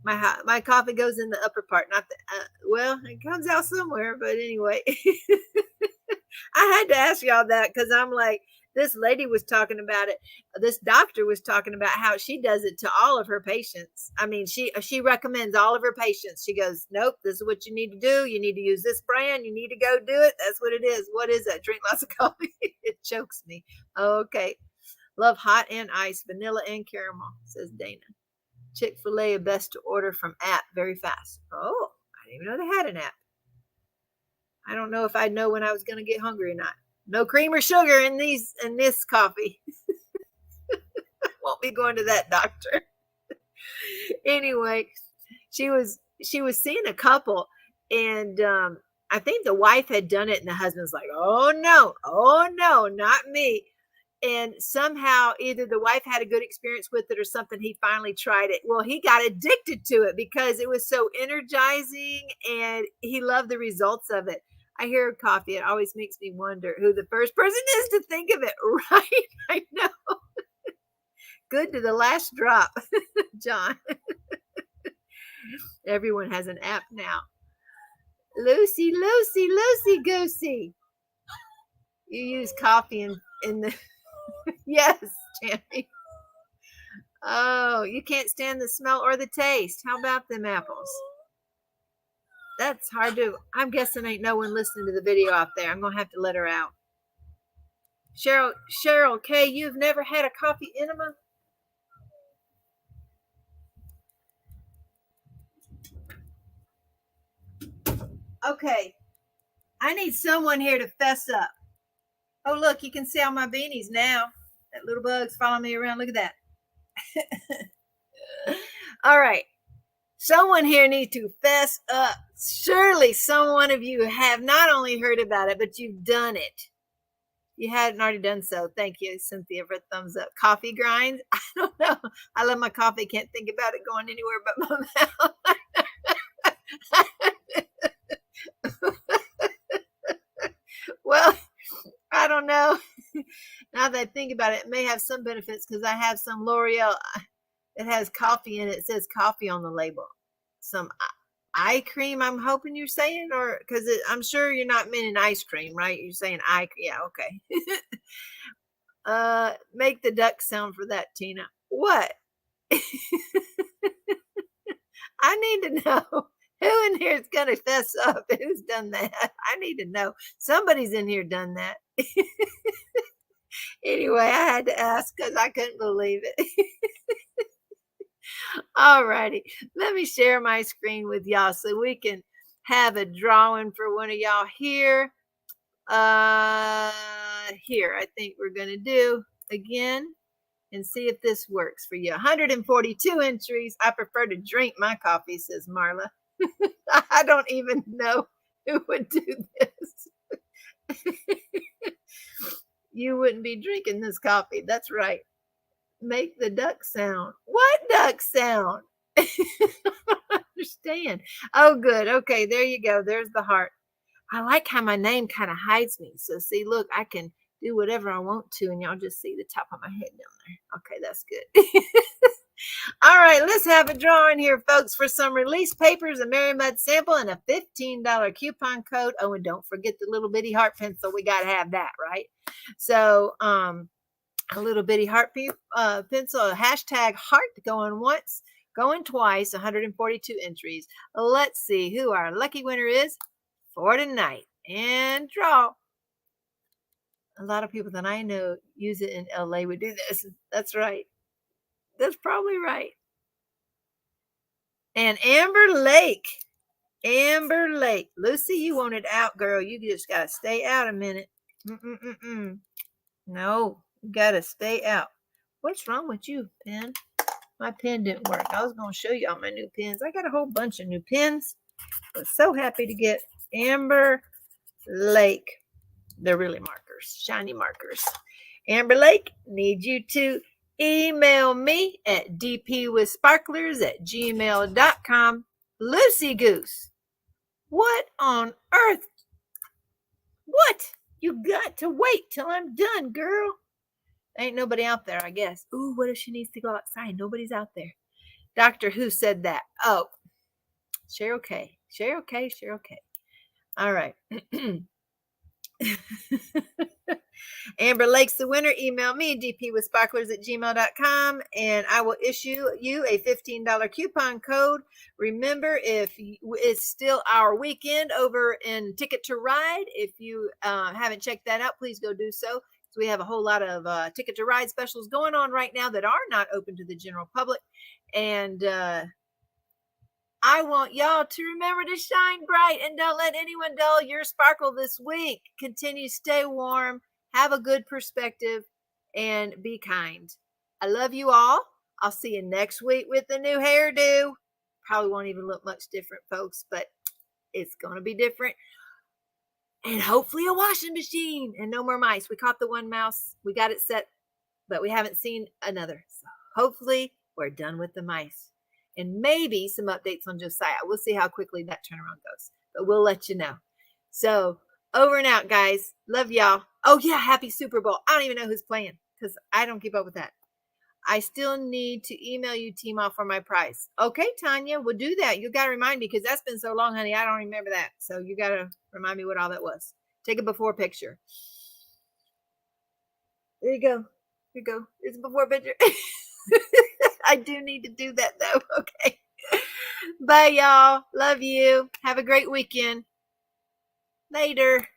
My coffee goes in the upper part, not the, well, it comes out somewhere, but anyway. I had to ask y'all that because I'm like, this lady was talking about it. This doctor was talking about how she does it to all of her patients. I mean, she recommends all of her patients. She goes, nope, this is what you need to do. You need to use this brand. You need to go do it. That's what it is. What is that? Drink lots of coffee. It chokes me. Okay. Love hot and ice, vanilla and caramel, says Dana. Chick-fil-A best to order from app very fast. Oh, I didn't even know they had an app. I don't know if I'd know when I was going to get hungry or not. No cream or sugar in this coffee. Won't be going to that doctor. Anyway, she was seeing a couple, and I think the wife had done it, and the husband's like, oh no, not me. And somehow either the wife had a good experience with it or something. He finally tried it. Well, he got addicted to it because it was so energizing, and he loved the results of it. I hear coffee. It always makes me wonder who the first person is to think of it, right? I know. Good to the last drop, John. Everyone has an app now. Lucy, Goosey. You use coffee in the... Yes, Tammy. Oh, you can't stand the smell or the taste. How about them apples? That's hard to... I'm guessing ain't no one listening to the video out there. I'm going to have to let her out. Cheryl K, you've never had a coffee enema? Okay. I need someone here to fess up. Oh, look, you can see all my beanies now. That little bug's following me around. Look at that. All right. Someone here needs to fess up. Surely some one of you have not only heard about it, but you've done it. You hadn't already done so. Thank you, Cynthia, for a thumbs up. Coffee grinds? I don't know. I love my coffee. Can't think about it going anywhere but my mouth. Well, I don't know. Now that I think about it, it may have some benefits because I have some L'Oreal that has coffee in it. It says coffee on the label. Some eye cream, I'm hoping you're saying, or because I'm sure you're not meaning ice cream, right? You're saying eye cream. Yeah, okay. Make the duck sound for that, Tina. What? I need to know who in here is going to fess up. Who's done that? I need to know. Somebody's in here done that. Anyway, I had to ask because I couldn't believe it. All righty. Let me share my screen with y'all so we can have a drawing for one of y'all here. Here, I think we're going to do again and see if this works for you. 142 entries. I prefer to drink my coffee, says Marla. I don't even know who would do this. You wouldn't be drinking this coffee. That's right. Make the duck sound. What duck sound? I don't understand. Oh, good. Okay, there you go. There's the heart. I like how my name kind of hides me. So see, look, I can do whatever I want to, and y'all just see the top of my head down there. Okay, that's good. All right, let's have a drawing here, folks, for some release papers, a Mary Mud sample, and a $15 coupon code. Oh, and don't forget the little bitty heart pencil. We got to have that, right? So, a little bitty heart pencil, a hashtag heart going once, going twice, 142 entries. Let's see who our lucky winner is for tonight. And draw. A lot of people that I know use it in LA would do this. That's right. That's probably right. And Amber Lake. Amber Lake. Lucy, you want it out, girl. You just got to stay out a minute. No, you got to stay out. What's wrong with you, pen? My pen didn't work. I was going to show you all my new pens. I got a whole bunch of new pens. I'm so happy to get Amber Lake. They're really markers, shiny markers. Amber Lake, need you to email me at dpwithsparklers@gmail.com. Lucy Goose, what on earth? What? You got to wait till I'm done, girl. Ain't nobody out there, I guess. Ooh, what if she needs to go outside? Nobody's out there. Doctor Who said that. Oh, share okay. Share okay. Share okay. All right. Amber Lake's the winner. Email me, dpwithsparklers@gmail.com, and I will issue you a $15 coupon code. Remember, if it's still our weekend over in Ticket to Ride, if you haven't checked that out, please go do so. So we have a whole lot of Ticket to Ride specials going on right now that are not open to the general public. And I want y'all to remember to shine bright and don't let anyone dull your sparkle this week. Continue, stay warm, have a good perspective, and be kind. I love you all. I'll see you next week with the new hairdo. Probably won't even look much different, folks, but it's going to be different. And hopefully a washing machine and no more mice. We caught the one mouse. We got it set, but we haven't seen another. So hopefully we're done with the mice. And maybe some updates on Josiah. We'll see how quickly that turnaround goes. But we'll let you know. So, over and out, guys. Love y'all. Oh, yeah, happy Super Bowl. I don't even know who's playing because I don't keep up with that. I still need to email you, Teemaw, for my prize. Okay, Tanya, we'll do that. You got to remind me because that's been so long, honey. I don't remember that. So, you got to remind me what all that was. Take a before picture. There you go. Here you go. It's a before picture. I do need to do that though. Okay. Bye, y'all. Love you. Have a great weekend. Later.